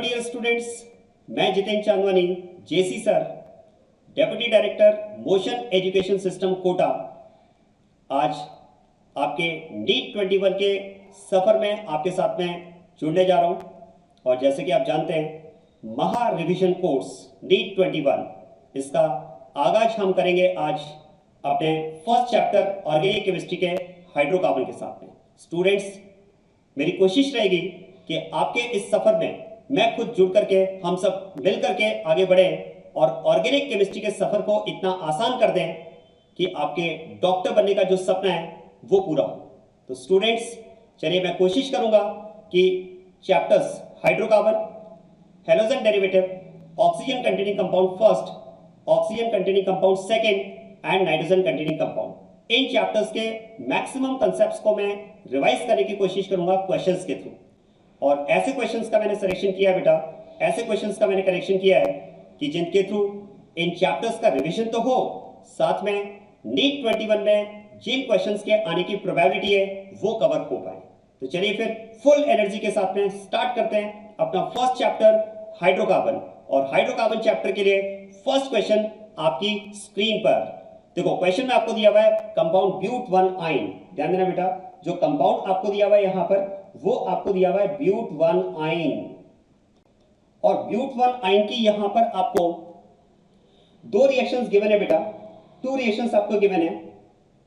Dear students, मैं Jitendra Chandwani, JC sir, deputy director Motion Education System Kota, आज आपके नीट 21 के सफ़र में आपके साथ में जुड़ने जा रहा हूं। और जैसे कि आप जानते हैं, महा रिवीजन कोर्स नीट 21 इसका आगाज हम करेंगे आज अपने फर्स्ट चैप्टर ऑर्गेनिक केमिस्ट्री के हाइड्रोकार्बन के साथ में। स्टूडेंट्स, मेरी कोशिश रहेगी कि आपके इस सफ़र में मैं खुद जुड़ करके हम सब मिल करके आगे बढ़े और ऑर्गेनिक केमिस्ट्री के सफ़र को इतना आसान कर दें कि आपके डॉक्टर बनने का जो सपना है वो पूरा हो। तो स्टूडेंट्स, चलिए मैं कोशिश करूंगा कि chapters hydrocarbon, halogen derivative, oxygen containing compound first, oxygen containing compound second and nitrogen containing compound, in chapters के मैक्सिमम कंसेप्ट्स को मैं रिवाइज करने की कोशिश करूंगा क्वेश्चंस के थ्रू। और ऐसे क्वेश्चंस का मैंने सिलेक्शन किया है बेटा, ऐसे क्वेश्चंस का मैंने कलेक्शन किया है कि जिनके थ्रू इन चैप्टर्स का रिवीजन तो हो, साथ में नीट 21 में जिन क्वेश्चंस के आने की प्रोबेबिलिटी है वो कवर हो पाए। तो चलिए फिर फुल एनर्जी के साथ में स्टार्ट करते हैं अपना फर्स्ट चैप्टर हाइड्रोकार्बन। और हाइड्रोकार्बन चैप्टर के लिए फर्स्ट क्वेश्चन आपकी स्क्रीन पर देखो। क्वेश्चन में आपको दिया हुआ है कंपाउंड ब्यूट 1 आइन। ध्यान देना बेटा, जो कंपाउंड आपको दिया हुआ है यहां पर वो आपको दिया हुआ है ब्यूट 1 आइन। और ब्यूट 1 आइन की यहां पर आपको दो रिएक्शंस गिवन है बेटा, टू रिएक्शंस आपको गिवन है।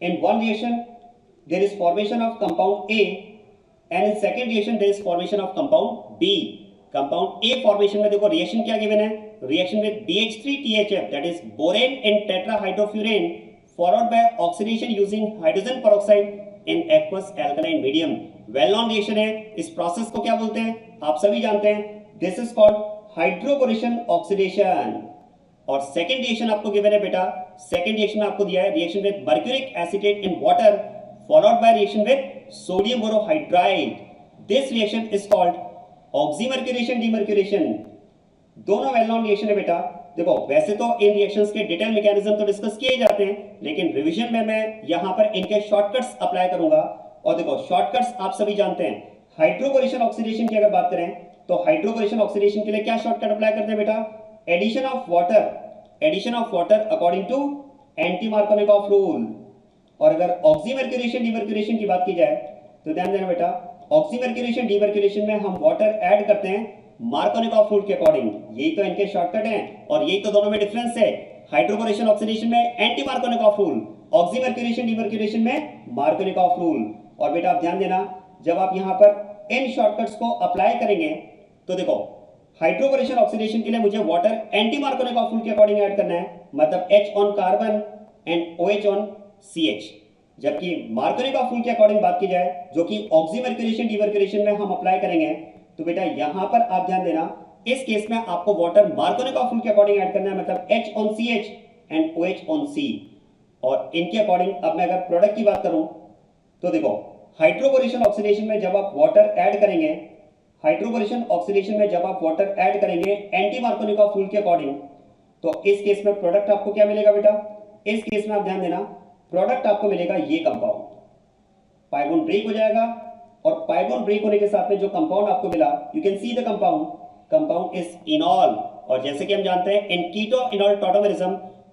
In one reaction there is formation of compound A and in second reaction there is formation of compound B. Compound A formation में देखो रिएक्शन क्या गिवन है, reaction with BH3THF that is borane and tetrahydrofuran followed by oxidation using hydrogen peroxide in aqueous alkaline medium. Well known reaction है। इस process को क्या बोलते हैं आप सभी जानते हैं, this is called hydroboration oxidation. और सेकंड रिएक्शन आपको गिवन है बेटा, सेकंड रिएक्शन में आपको दिया है reaction with mercuric acetate in water followed by reaction with sodium borohydride. This reaction is called oxymercuration demercuration. दोनों वेल नोन रिएक्शन है बेटा। देखो वैसे तो इन रिएक्शंस के डिटेल मैकेनिज्म तो डिस्कस किए जाते हैं, लेकिन रिवीजन में मैं यहां पर इनके शॉर्टकट्स अप्लाई करूंगा। और देखो शॉर्टकट्स आप सभी जानते हैं। हाइड्रोबोरेशन ऑक्सीडेशन की अगर बात करें तो हाइड्रोबोरेशन ऑक्सीडेशन के लिए क्या शॉर्टकट अप्लाई करते हैं बेटा, addition of water according to anti Markovnikov rule. और अगर ऑक्सीमर्क्यूरेशन डीमर्क्यूरेशन की बात की जाए तो ध्यान देना बेटा, ऑक्सीमर्क्यूरेशन डीमर्क्यूरेशन में हम वाटर ऐड करते हैं मार्कोनिकॉफ रूल के अकॉर्डिंग। यही तो इनके शॉर्टकट हैं और यही तो दोनों में डिफरेंस है। हाइड्रोबोरेशन ऑक्सीडेशन में anti Markovnikov rule, oxymercuration demercuration में मार्कोनिकॉफ रूल। और बेटा आप ध्यान देना, जब आप यहां पर इन शॉर्टकट्स को अप्लाई करेंगे तो देखो हाइड्रोबोरेशन ऑक्सीडेशन के लिए मुझे वाटर एंटी मार्कोनिकॉफ रूल के अकॉर्डिंग ऐड करना है, मतलब H on carbon and OH on CH। जबकि मार्कोनिकॉफ रूल के अकॉर्डिंग बात की जाए जो कि ऑक्सीमर्क्यूरेशन डीमर्क्यूरेशन में हम अप्लाई करेंगे, तो बेटा यहां पर आप ध्यान देना, इस केस में आपको वाटर मार्कोनिकॉफ रूल के अकॉर्डिंग ऐड करना है, मतलब H on CH and OH on C। और इनके अकॉर्डिंग अब मैं अगर प्रोडक्ट की बात करूं तो देखो हाइड्रोबोरेशन ऑक्सीडेशन में जब आप वाटर ऐड करेंगे, हाइड्रोबोरेशन ऑक्सीडेशन में जब आप वाटर ऐड करेंगे एंटी मार्कोनिकॉफ रूल के अकॉर्डिंग, तो इस केस में प्रोडक्ट आपको क्या मिलेगा बेटा, इस केस में आप ध्यान देना प्रोडक्ट आपको मिलेगा ये कंपाउंड, पाई बॉन्ड ब्रेक हो जाएगा। और पाई बॉन्ड ब्रेक होने के साथ में जो कंपाउंड आपको मिला, you can see the compound is enol. और जैसे कि हम जानते हैं in keto enol tautomerism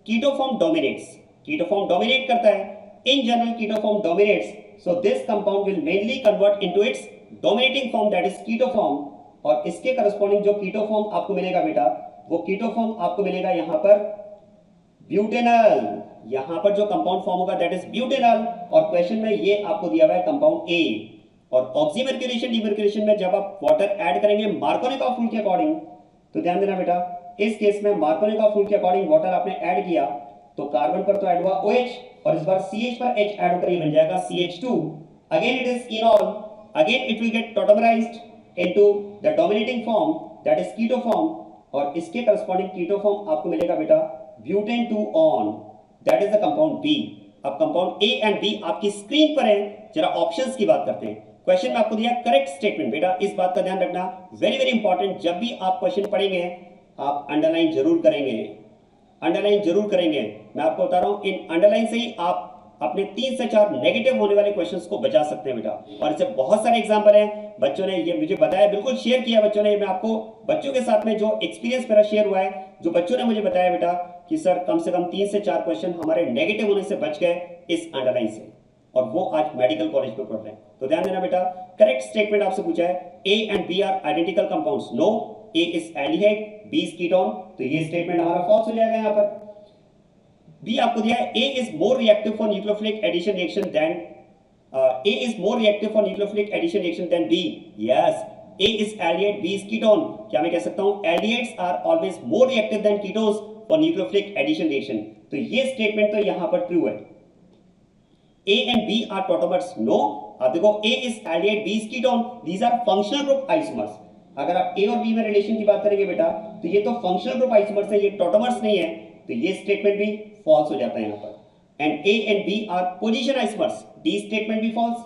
keto form dominates, keto form dominate करता है, in general keto form dominates, so this compound will mainly convert into its dominating form that is keto form। और इसके करस्पॉन्डिंग जो कीटो फॉर्म आपको मिलेगा बेटा, वो कीटो form आपको मिलेगा यहां पर ब्यूटेनॉल। यहां पर जो कंपाउंड फॉर्म होगा दैट इज ब्यूटेनॉल। और क्वेश्चन में ये आपको दिया हुआ है कंपाउंड ए। और ऑक्सीमर्क्यूरेशन डीमर्क्यूरेशन में जब आप वाटर ऐड करेंगे मार्कोनिकॉफ रूल के अकॉर्डिंग, तो ध्यान देना बेटा, इस केस में मार्कोनिकॉफ रूल के अकॉर्डिंग वाटर आपने ऐड किया तो कार्बन पर तो ऐड हुआ OH और इस बार CH पर H ऐड होकर ये बन जाएगा CH2। Again it is enol, again it will get tautomerized into the dominating form that is keto form. और इसके करस्पॉन्डिंग कीटो फॉर्म आपको मिलेगा बेटा butane 2 one, that is the compound B. अब कंपाउंड A एंड B आपकी screen पर है। जरा ऑप्शंस की बात करते हैं। क्वेश्चन में आपको दिया करेक्ट स्टेटमेंट। बेटा इस बात का ध्यान रखना, वेरी वेरी इंपॉर्टेंट, जब भी आप क्वेश्चन पढ़ेंगे आप अंडरलाइन जरूर करेंगे, अंडरलाइन जरूर करेंगे। मैं आपको बता रहा हूं इन अंडरलाइन से ही आप अपने 3 से 4 नेगेटिव होने वाले क्वेश्चंस को बचा सकते हैं बेटा। और ऐसे बहुत सारे एग्जांपल हैं, बच्चों ने ये मुझे बताया, बिल्कुल शेयर किया बच्चों ने। मैं आपको बच्चों के साथ में जो एक्सपीरियंस मेरा शेयर हुआ है, जो बच्चों ने मुझे बताया बेटा कि सर कम से कम 3 से 4 क्वेश्चन हमारे नेगेटिव होने से बच गए इस अंडरलाइन से, और वो आज मेडिकल कॉलेज में पढ़ रहे हैं। तो ध्यान देना बेटा, करेक्ट स्टेटमेंट आपसे पूछा है, A and B are identical compounds. No, A is aldehyde, B is ketone, तो ये स्टेटमेंट हमारा फॉल्स हो जाएगा यहाँ पर। बी आपको दिया है, A is more reactive for nucleophilic addition reaction than A is more reactive for nucleophilic addition reaction than B. Yes, A is aldehyde, B is ketone. क्या मैं कह सकता हूँ aldehydes are always more reactive than ketones for nucleophilic addition reaction. तो ये statement तो यहाँ पर ट्रू है। A and B are tautomers. No, आप देखो A is aldehyde, B is ketone. These are functional group isomers. अगर आप A और B में रिलेशन की बात करेंगे बेटा, तो ये तो फंक्शनल ग्रुप आइसोमर्स है, ये टॉटोमर्स नहीं है, तो ये स्टेटमेंट भी फॉल्स हो जाता है यहाँ पर। And A and B are position isomers. D statement भी फॉल्स,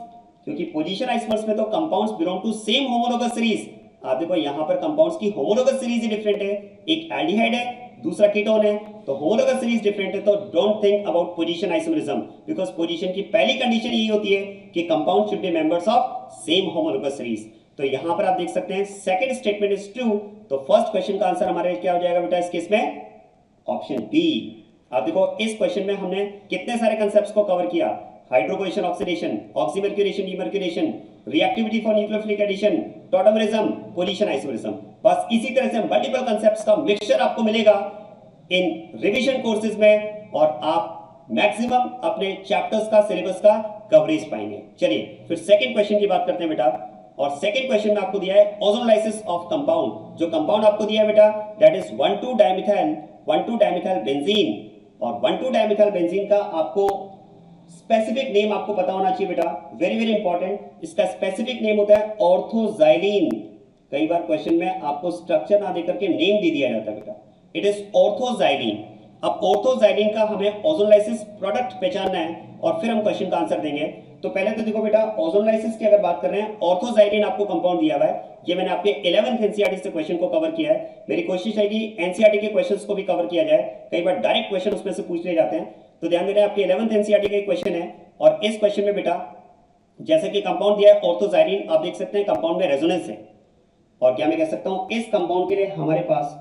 क्योंकि पोजीशन आइसोमर्स में तो compounds belong to same homologous series. आप देखो यहाँ पर कंपाउंड्स की होमोलोगस सीरीज ही डिफरेंट है, एक एल्डिहाइड है, दूसरा कीटोन है, तो होमोलोगस सीरीज डिफरेंट है। तो don't think about position isomerism, because position की पहली कंडीशन यही होती है कि compound should be members of same homologous series. तो यहाँ पर आप देख सकते हैं सेकंड स्टेटमेंट इज ट्रू। तो फर्स्ट क्वेश्चन का आंसर हमारे क्या हो जाएगा बेटा इस केस में? Option B. आप देखो इस क्वेश्चन में हमने कितने सारे कंसेप्ट्स को कवर किया, hydroboration oxidation, oxymercuration, demercuration, reactivity for nucleophilic addition, tautomerism, position isomerism. बस इसी तरह से मल्टीपल कंसेप्ट्स का मिक्सचर आपको मिलेगा इन रिवीजन कोर्सेज में, और आप मैक्सिमम अपने चैप्टर्स का, सिलेबस का कवरेज पाएंगे। चलिए फिर सेकंड क्वेश्चन की बात करते हैं बेटा। और सेकंड क्वेश्चन में आपको दिया है ओजोनोलाइसिस ऑफ कंपाउंड। जो कंपाउंड आपको दिया है बेटा दैट इज 1,2-डायमिथाइल बेंजीन, और 1,2-डायमिथाइल बेंजीन का आपको स्पेसिफिक नेम आपको पता होना चाहिए बेटा, वेरी वेरी इंपॉर्टेंट। इसका स्पेसिफिक नेम होता है ऑर्थोजाइलिन। कई बार क्वेश्चन में आपको स्ट्रक्चर ना देकर के नेम दे दिया जाता है बेटा, इट इज ऑर्थोजाइलिन। अब ऑर्थोजाइलिन का हमें ओजोनोलाइसिस प्रोडक्ट पहचानना है और फिर हम क्वेश्चन का आंसर देंगे। तो पहले तो देखो बेटा, ओजोनोलाइसिस की अगर बात कर रहे हैं, ऑर्थोजाइलिन आपको कंपाउंड दिया हुआ है, ये मैंने आपके 11th एनसीईआरटी से क्वेश्चन को कवर किया है। मेरी कोशिश है कि एनसीईआरटी के क्वेश्चंस को भी कवर किया जाए, कई बार डायरेक्ट क्वेश्चन उसमें से पूछ लिए जाते हैं। तो ध्यान देना, आपके 11th एनसीईआरटी का क्वेश्चन है, और इस क्वेश्चन में बेटा जैसे कि कंपाउंड दिया है ऑर्थोजाइलिन, आप देख सकते हैं कंपाउंड में रेजोनेंस है, और क्या मैं कह सकता हूं इस कंपाउंड के लिए हमारे पास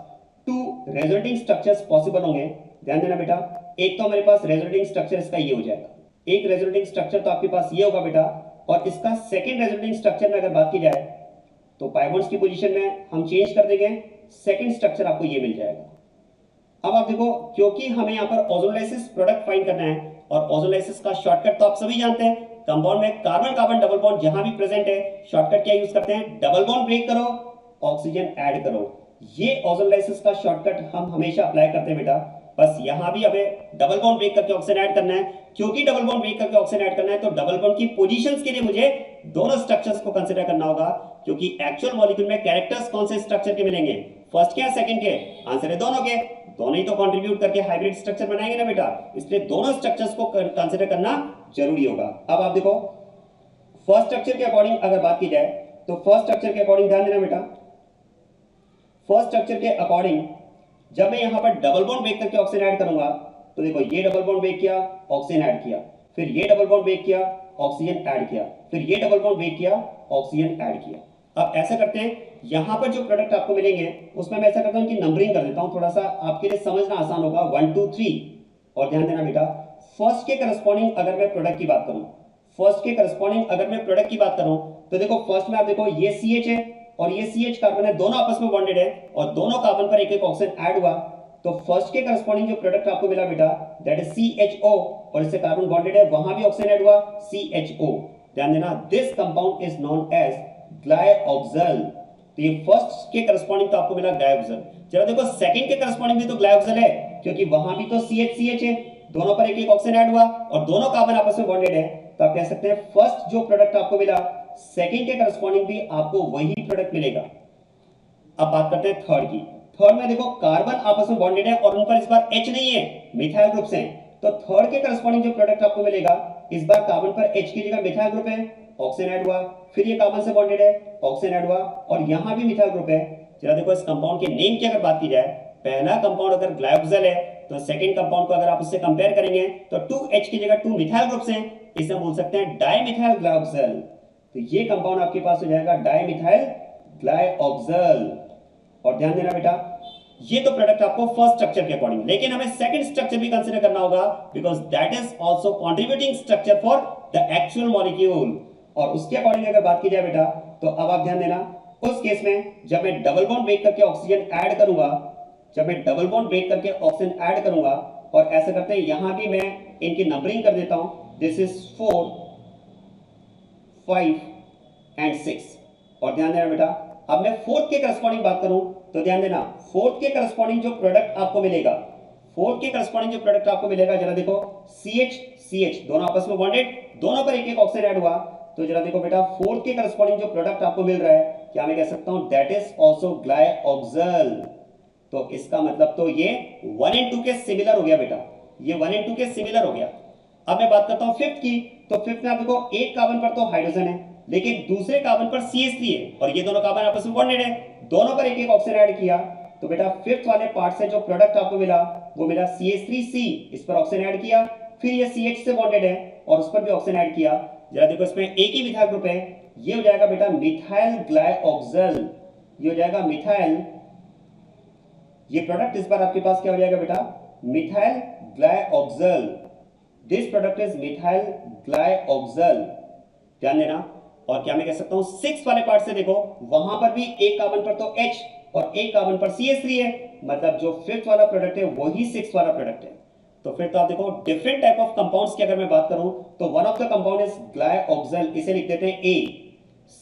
2 रेजोनेटिंग स्ट्रक्चर्स पॉसिबल होंगे। ध्यान देना बेटा, एक तो हमारे पास रेजोनेटिंग स्ट्रक्चर इसका ये हो जाएगा, एक रेजोनेटिंग स्ट्रक्चर तो आपके पास ये होगा बेटा, और इसका सेकंड रेजोनेटिंग स्ट्रक्चर में अगर बात की जाए तो पाई बॉन्ड्स की पोजीशन में हम चेंज कर देंगे, सेकंड स्ट्रक्चर आपको ये मिल जाएगा। अब आप देखो, क्योंकि हमें यहाँ पर ओजोनोलाइसिस प्रोडक्ट फाइंड करना है, और ओजोनोलाइसिस का शॉर्टकट तो आप सभी जानते हैं, कंपाउंड में कार्बन कार्बन डबल बॉन्ड जहां भी प्रेजेंट है, शॉर्टकट क्या यूज करते हैं? डबल बॉन्ड ब्रेक करो, ऑक्सीजन ऐड करो। ये ओजोनोलाइसिस का शॉर्टकट हम हमेशा अप्लाई करते हैं बेटा। बस यहां भी हमें डबल बॉन्ड ब्रेक करके ऑक्सीजन ऐड करना है। क्योंकि डबल बॉन्ड ब्रेक करके ऑक्सीजन ऐड करना है, तो डबल बॉन्ड की पोजीशंस के लिए मुझे दोनों स्ट्रक्चर्स को कंसीडर करना होगा, क्योंकि एक्चुअल मॉलिक्यूल में कैरेक्टर्स कौन से स्ट्रक्चर के मिलेंगे? फर्स्ट के या सेकंड के? आंसर है दोनों के, दोनों ही तो कंट्रीब्यूट करके हाइब्रिड स्ट्रक्चर बनाएंगे ना बेटा, इसलिए दोनों स्ट्रक्चर्स को कंसीडर करना जरूरी होगा। अब आप देखो फर्स्ट स्ट्रक्चर के अकॉर्डिंग अगर बात की जाए, तो फर्स्ट स्ट्रक्चर के अकॉर्डिंग ध्यान देना बेटा, फर्स्ट स्ट्रक्चर के अकॉर्डिंग जब मैं यहां पर डबल बॉन्ड ब्रेक करके ऑक्सीजन ऐड करूंगा, तो देखो ये डबल बॉन्ड ब्रेक किया, ऑक्सीजन ऐड किया, फिर ये डबल बॉन्ड ब्रेक किया, ऑक्सीजन ऐड किया, फिर ये डबल बॉन्ड ब्रेक किया, ऑक्सीजन ऐड किया। अब ऐसा करते हैं, यहां पर जो प्रोडक्ट आपको मिलेंगे उसमें मैं ऐसा करता हूं कि नंबरिंग कर देता हूं, थोड़ा सा आपके लिए समझना आसान होगा, 1 2 3। और ध्यान देना बेटा, फर्स्ट के करस्पॉन्डिंग अगर मैं प्रोडक्ट की बात करूं, फर्स्ट के करस्पॉन्डिंग अगर मैं प्रोडक्ट की बात करूं, तो देखो फर्स्ट में आप देखो ये CH है और ये CH कार्बन है, दोनों आपस में बॉन्डेड है, और दोनों कार्बन पर एक एक ऑक्सीजन ऐड हुआ, तो फर्स्ट के करस्पॉन्डिंग जो प्रोडक्ट आपको मिला बेटा दैट इज CHO, और इससे कार्बन बॉन्डेड है, वहां भी ऑक्सीजन ऐड हुआ, CHO। ध्यान देना, this compound is known as glyoxal. तो ये फर्स्ट के करस्पॉन्डिंग तो आपको मिला ग्लाइऑक्सल। चलो देखो सेकंड के करस्पॉन्डिंग भी तो ग्लाइऑक्सल है, क्योंकि वहां भी तो CH है, दोनों पर एक एक ऑक्सीजन ऐड हुआ और दोनों कार्बन आपस में बॉन्डेड है। तो आप कह सकते हैं फर्स्ट जो प्रोडक्ट आपको मिला, सेकंड के करस्पॉन्डिंग भी आपको वही प्रोडक्ट मिलेगा। अब बात करते हैं थर्ड की। थर्ड में देखो कार्बन आपस में बॉन्डेड है और उन पर इस बार H नहीं है, मिथाइल ग्रुप्स हैं। तो थर्ड के करस्पॉन्डिंग जो प्रोडक्ट आपको मिलेगा, इस बार कार्बन पर H की जगह मिथाइल ग्रुप है, ऑक्सीजन ऐड हुआ, फिर ये कार्बन से बॉन्डेड है, ऑक्सीजन ऐड हुआ, और यहां भी मिथाइल ग्रुप है। चलो देखो इस कंपाउंड के नेम की अगर बात की जाए, पहला कंपाउंड अगर ग्लाइऑक्सल है तो सेकंड कंपाउंड को अगर आप उससे कंपेयर करेंगे तो 2H की जगह 2 मिथाइल ग्रुप्स हैं, इसे हम बोल सकते हैं डाइमिथाइल ग्लाइऑक्सल। तो ये कंपाउंड आपके पास हो जाएगा डाइमिथाइल ग्लाइऑक्सल। और ध्यान देना बेटा, ये तो प्रोडक्ट आपको फर्स्ट स्ट्रक्चर के अकॉर्डिंग, लेकिन हमें सेकंड स्ट्रक्चर भी कंसीडर करना होगा because that is also contributing structure for the actual molecule. और उसके अकॉर्डिंग अगर बात की जाए बेटा, तो अब आप ध्यान देना, उस केस में जब मैं डबल बॉन्ड ब्रेक करके ऑक्सीजन ऐड करूंगा, जब मैं डबल बॉन्ड ब्रेक करके ऑक्सीजन ऐड करूंगा, और ऐसा करते हैं यहां भी मैं इनकी नंबरिंग कर देता हूं, दिस इज 4 5 एंड 6। और ध्यान देना बेटा, अब मैं फोर्थ के करस्पॉन्डिंग बात करूं तो ध्यान देना, फोर्थ के करस्पॉन्डिंग जो प्रोडक्ट आपको मिलेगा, फोर्थ के करस्पॉन्डिंग जो प्रोडक्ट आपको मिलेगा, जरा देखो CH CH दोनों आपस में बॉन्डेड, दोनों पर एक एक ऑक्सीजन ऐड हुआ, तो जरा देखो बेटा फोर्थ के करस्पॉन्डिंग जो प्रोडक्ट आपको मिल रहा है, क्या मैं कह सकता हूं दैट इज आल्सो ग्लाइऑक्सल। तो इसका मतलब तो ये 1 and 2 के सिमिलर हो गया बेटा, ये 1 and 2 के सिमिलर हो गया। अब मैं बात करता हूं फिफ्थ की, तो फिफ्थ में आप देखो एक कार्बन पर तो हाइड्रोजन है, लेकिन दूसरे कार्बन पर CH3 है, और ये दोनों कार्बन आपस में बॉन्डेड है, दोनों पर एक एक ऑक्सीजन ऐड किया, तो बेटा फिफ्थ वाले पार्ट से जो प्रोडक्ट आपको मिला वो मिला CH3C, इस पर ऑक्सीजन ऐड किया, फिर ये CH से बॉन्डेड है और उस पर भी ऑक्सीजन ऐड किया, जरा देखो इसमें एक ही मिथाइल ग्रुप है, ये हो जाएगा बेटा मिथाइल ग्लाइऑक्सल, ये हो जाएगा मिथाइल, ये प्रोडक्ट इस बार आपके पास क्या हो जाएगा बेटा, methyl glyoxal, this product is methyl glyoxal. ध्यान देना, और क्या मैं कह सकता हूं सिक्स वाले पार्ट से देखो, वहां पर भी एक कार्बन पर तो H और एक कार्बन पर CH3 है, मतलब जो फिफ्थ वाला प्रोडक्ट है वही सिक्स वाला प्रोडक्ट है। तो फिर तो आप देखो डिफरेंट टाइप ऑफ कंपाउंड्स की अगर मैं बात करूं तो one of the compound is glyoxal, इसे लिख देते हैं A,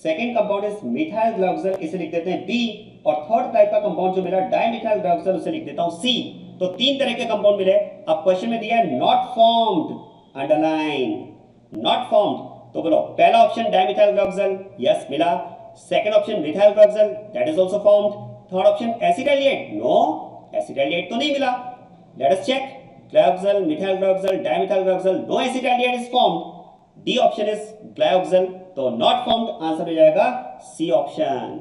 second compound is methyl glyoxal, इसे लिख देते हैं B, और थर्ड टाइप का कंपाउंड जो मिला डाइमिथाइल ग्लाइऑक्सल, उसे लिख देता हूं C। तो तीन तरह के कंपाउंड मिले। अब क्वेश्चन में दिया है not formed, underline not formed, तो बोलो पहला ऑप्शन डाइमिथाइल ग्लाइऑक्सल, यस मिला, second option methyl glyoxal, that is also formed, third option acetylide, no acetylide तो नहीं मिला, let us check, glyoxal, methyl glyoxal, dimethyl glyoxal, no acetylide is formed, D option is glyoxal, तो not formed answer हो जाएगा C option.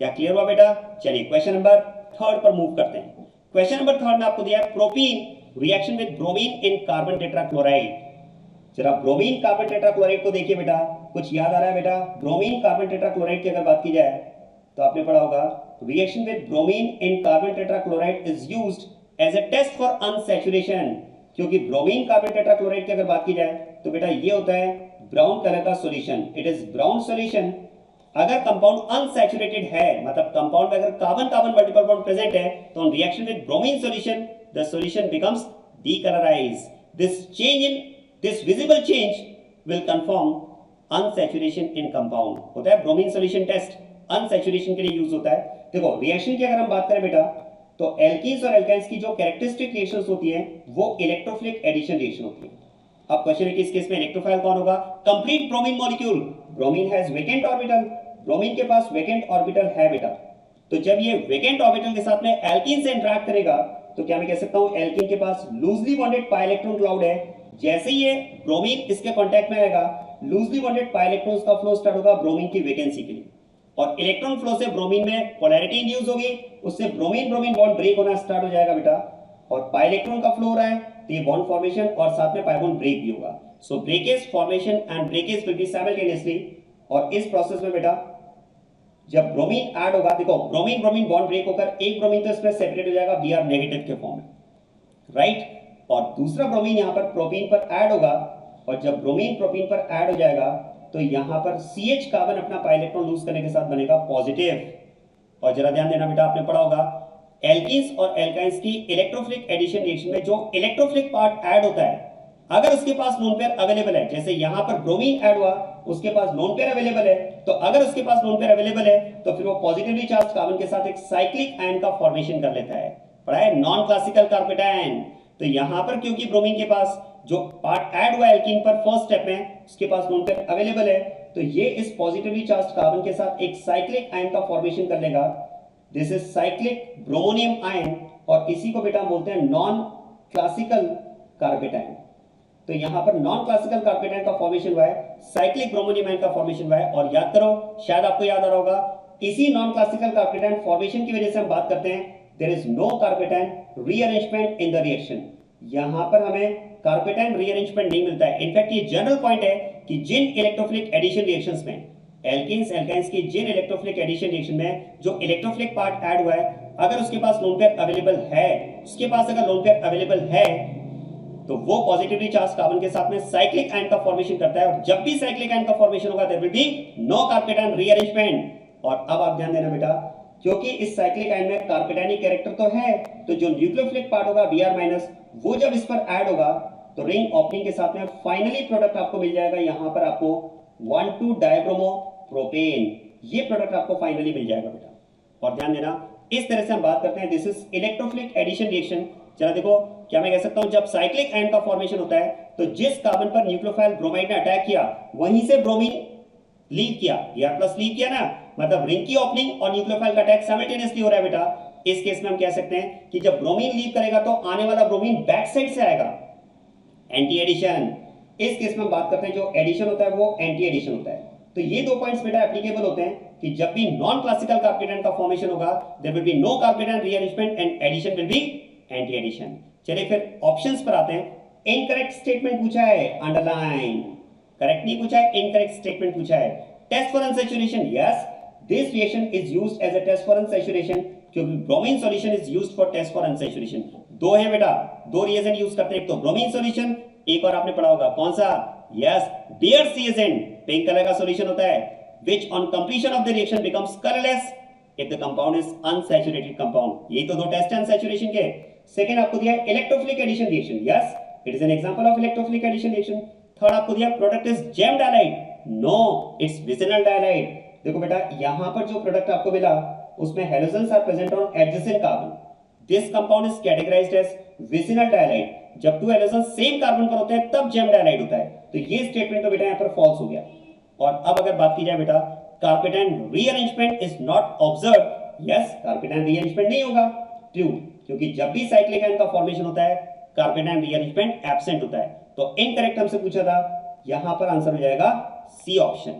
क्या clear हुआ बेटा? चलिए क्वेश्चन नंबर थर्ड पर मूव करते हैं। क्वेश्चन नंबर थर्ड में आपको दिया है propene reaction with bromine in carbon tetrachloride. जरा ब्रोमीन कार्बन टेट्राक्लोराइड को देखिए बेटा, कुछ याद आ रहा है बेटा? ब्रोमीन कार्बन टेट्राक्लोराइड की अगर बात की जाए तो आपने पढ़ा होगा reaction with bromine in carbon tetrachloride is used as a test for unsaturation. क्योंकि ब्रोमीन कार्बन टेट्राक्लोराइड की अगर बात की जाए तो बेटा ये होता है ब्राउन कलर का solution, it is brown solution. अगर कंपाउंड अनसैचुरेटेड है, मतलब कंपाउंड में अगर carbon carbon multiple bond present है, तो on reaction with bromine solution the solution becomes decolourised. This visible change will confirm unsaturation in compound. होता है ब्रोमीन सॉल्यूशन टेस्ट, अनसैचुरेशन के लिए यूज होता है। देखो रिएक्शन की अगर हम बात करें बेटा, तो एल्कीन्स और एल्काइंस की जो कैरेक्टरिस्टिक रिएक्शंस होती हैं वो इलेक्ट्रोफिलिक एडिशन रिएक्शन होती है। अब क्वेश्चन है कि इस केस में इलेक्ट्रोफाइल कौन होगा? Complete bromine molecule, bromine has vacant orbital, bromine के पास वेकेंट ऑर्बिटल है बेटा। तो जब ये वेकेंट ऑर्बिटल के साथ में एल्कीन से इंटरेक्ट करेगा तो क्या मैं कह सकता हूं एल्कीन के पास loosely bonded pi electron cloud है। जैसे ही ये ब्रोमीन इसके कांटेक्ट में आएगा, लूजली बॉन्डेड पाई इलेक्ट्रॉन्स का फ्लो स्टार्ट होगा ब्रोमीन की वैकेंसी के लिए, और इलेक्ट्रॉन फ्लो से ब्रोमीन में पोलैरिटी इंड्यूस होगी, उससे ब्रोमीन ब्रोमीन बॉन्ड ब्रेक होना स्टार्ट हो जाएगा बेटा, और पाई इलेक्ट्रॉन का फ्लो हो रहा है तो ये बॉन्ड फॉर्मेशन और साथ में पाई बॉन्ड ब्रेक भी होगा। So breakage formation and breakage will be simultaneously. और इस प्रोसेस में बेटा जब ब्रोमीन ऐड होगा, देखो ब्रोमीन ब्रोमीन बॉन्ड ब्रेक होकर एक ब्रोमीन तो इसमें सेपरेट हो जाएगा Br नेगेटिव के फॉर्म में, राइट, और दूसरा ब्रोमीन यहां पर प्रोपीन पर ऐड होगा, और जब ब्रोमीन प्रोपीन पर ऐड हो जाएगा तो यहां पर CH कार्बन अपना पाई इलेक्ट्रॉन लूज करने के साथ बनेगा पॉजिटिव। और जरा ध्यान देना बेटा, आपने पढ़ा होगा एल्कीन्स और एल्काइंस की इलेक्ट्रोफिलिक एडिशन रिएक्शन में जो इलेक्ट्रोफिलिक पार्ट ऐड होता है, अगर उसके पास लोन पेयर अवेलेबल है, जैसे यहां पर ब्रोमीन ऐड हुआ, उसके पास लोन पेयर अवेलेबल है, तो अगर उसके पास लोन पेयर अवेलेबल है तो फिर वो पॉजिटिवली चार्ज कार्बन के साथ एक साइक्लिक आयन का फॉर्मेशन कर लेता है। पढ़ा है नॉन क्लासिकल कार्पेटायन। तो यहां पर क्योंकि ब्रोमीन के पास जो पार्ट ऐड हुआ एल्कीन पर फर्स्ट स्टेप में, उसके पास लोन पेयर अवेलेबल है, तो ये इस पॉजिटिवली चार्ज कार्बन के साथ एक साइक्लिक आयन का फॉर्मेशन कर लेगा। This is cyclic bromonium ion, और इसी को बेटा बोलते हैं नॉन क्लासिकल कार्पेटायन। तो यहां पर नॉन क्लासिकल कार्पेटायन का फॉर्मेशन हुआ है, साइक्लिक ब्रोमोनियम आयन का फॉर्मेशन हुआ है। और याद करो, शायद आपको याद आ रहा होगा, इसी नॉन क्लासिकल कार्पेटायन फॉर्मेशन की वजह से हम बात करते हैं there is no carbocation rearrangement in the reaction. यहां पर हमें कार्पेटाइन रीअरेंजमेंट नहीं मिलता है। इनफैक्ट ये जनरल पॉइंट है कि जिन इलेक्ट्रोफिलिक एडिशन रिएक्शंस में एल्कीन्स एल्काइंस की जिन इलेक्ट्रोफिलिक एडिशन रिएक्शन में जो इलेक्ट्रोफिलिक पार्ट ऐड हुआ है, अगर उसके पास लोन पेयर अवेलेबल है, उसके पास अगर लोन पेयर अवेलेबल है तो वो पॉजिटिवली चार्ज कार्बन के साथ में साइक्लिक आयन का फॉर्मेशन करता है, और जब भी साइक्लिक आयन का फॉर्मेशन होगा there will be no carbocation rearrangement. और अब आप ध्यान देना बेटा, क्योंकि इस साइक्लिक आयन में कार्पेटाइनिक कैरेक्टर तो है, तो जो न्यूक्लियोफिलिक पार्ट होगा Br- वो जब इस पर ऐड होगा तो रिंग ओपनिंग के साथ में फाइनली प्रोडक्ट आपको मिल जाएगा। यहां पर आपको 1,2 डायब्रोमो प्रोपेन, ये प्रोडक्ट आपको फाइनली मिल जाएगा बेटा। और ध्यान देना, इस तरह से हम बात करते हैं this is electrophilic addition reaction. चला देखो, क्या मैं कह सकता हूं जब साइक्लिक आयन का फॉर्मेशन होता है तो जिस कार्बन पर न्यूक्लियोफाइल ब्रोमाइड ने अटैक किया वहीं से ब्रोमीन लीव किया, Br+ लीव किया ना, मतलब रिंग की ओपनिंग और न्यूक्लियोफाइल का अटैक साइमल्टेनियसली हो रहा है बेटा। इस केस में हम कह सकते हैं कि जब ब्रोमीन लीव करेगा तो आने वाला ब्रोमीन बैक साइड से आएगा, एंटी एडिशन। इस केस में हम बात करते हैं जो एडिशन होता है वो एंटी एडिशन होता है। तो ये दो पॉइंट्स बेटा एप्लीकेबल होते हैं कि जब भी नॉन क्लासिकल कार्पेटाइन का फॉर्मेशन होगा there will be no carbocation rearrangement and addition will be anti addition. चलिए फिर ऑप्शंस पर आते हैं। इनकरेक्ट स्टेटमेंट पूछा है, अंडरलाइन। करेक्ट नहीं पूछा है, इनकरेक्ट स्टेटमेंट पूछा है। Test for unsaturation, yes this reaction is used as a test for unsaturation, क्योंकि bromine solution is used for test for unsaturation. दो है बेटा, दो रिएजेंट यूज करते हैं, एक तो ब्रोमीन सॉल्यूशन, एक और आपने पढ़ा होगा कौन सा, yes bears reagent, pink colour का सॉल्यूशन होता है, which on completion of the reaction becomes colorless if the compound is unsaturated compound। यही तो दो टेस्ट है अनसैचुरेशन के। सेकंड आपको दिया है electrophilic addition reaction, yes it is an example of electrophilic addition reaction. Third आपको दिया product is gem dihalide, no it's vicinal dihalide. देखो बेटा, यहां पर जो प्रोडक्ट आपको मिला उसमें halogens are present on adjacent carbon, this compound is categorised as vicinal dihalide. जब टू हैलोजेंस सेम कार्बन पर होते हैं तब जेम डाइलाइड होता है, तो ये स्टेटमेंट तो बेटा यहां पर फॉल्स हो गया। और अब अगर बात की जाए बेटा, carbocation rearrangement is not observed, yes carbocation rearrangement नहीं होगा, ट्रू, क्योंकि जब भी साइक्लिक आयन का फॉर्मेशन होता है कार्पेटाइन रीअरेंजमेंट एब्सेंट होता है। तो इनकरेक्ट हमसे पूछा था, यहां पर आंसर हो जाएगा सी ऑप्शन।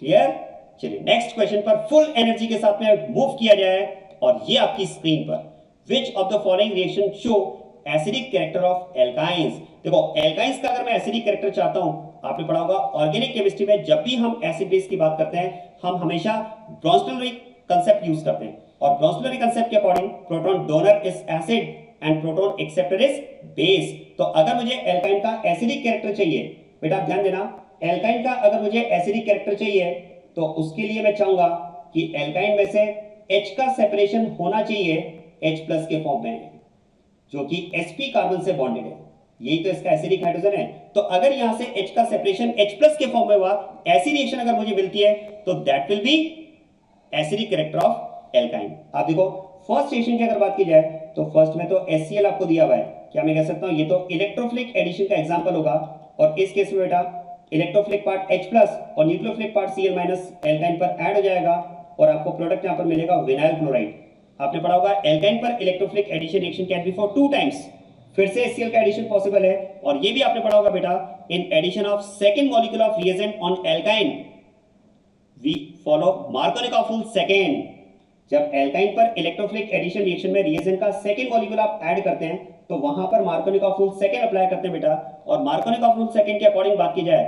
क्लियर? चलिए नेक्स्ट क्वेश्चन पर फुल एनर्जी के साथ में मूव किया जाए, और ये आपकी स्क्रीन पर विच of the following reaction show acidic character of alkynes. देखो एल्काइंस का अगर मैं एसिडिक कैरेक्टर चाहता हूं, आपने पढ़ा होगा ऑर्गेनिक केमिस्ट्री में जब भी हम एसिड बेस की बात करते हैं हम हमेशा ब्रोंस्टेलरी कंसेप्ट यूज करते हैं, और ब्रोंस्टेलरी कंसेप्ट के according proton donor is acid and proton acceptor is base. तो अगर मुझे एल्काइन का एसिडिक कैरेक्टर चाहिए, बेटा ध्यान देना, एल्काइन का अगर मुझे एसिडिक कैरेक्टर चाहिए तो उसके लिए मैं चाहूंगा कि एल्काइन में से H का सेपरेशन होना चाहिए H+ के फॉर्म में, जो कि sp कार्बन से बॉन्डेड है, यही तो इसका एसिडिक हाइड्रोजन है। तो अगर यहां से H का सेपरेशन H+ के फॉर्म में हुआ, ऐसी रिएक्शन अगर मुझे मिलती है तो that will B acidic character of alkyne. आप देखो फर्स्ट रिएक्शन की अगर बात की जाए तो फर्स्ट में तो HCl आपको दिया हुआ है, क्या मैं कह सकता हूं ये तो इलेक्ट्रोफिलिक एडिशन का एग्जांपल होगा, और इस केस में बेटा इलेक्ट्रोफिलिक पार्ट H+ और न्यूक्लियोफिलिक पार्ट Cl- एल्काइन पर ऐड हो जाएगा, और आपको प्रोडक्ट यहां पर मिलेगा विनाइल क्लोराइड। आपने पढ़ा होगा एल्काइन पर electrophilic addition reaction can be for 2 times, फिर से HCl का एडिशन पॉसिबल है। और ये भी आपने पढ़ा होगा बेटा, in addition of second molecule of reagent on alkyne we follow Markovnikov second. जब एल्काइन पर इलेक्ट्रोफिलिक एडिशन रिएक्शन में रिएजेंट का सेकंड मॉलिक्यूल आप ऐड करते हैं तो वहां पर मार्कोनिकॉफ सेकंड अप्लाई करते हैं बेटा। और मार्कोनिकॉफ सेकंड के अकॉर्डिंग बात की जाए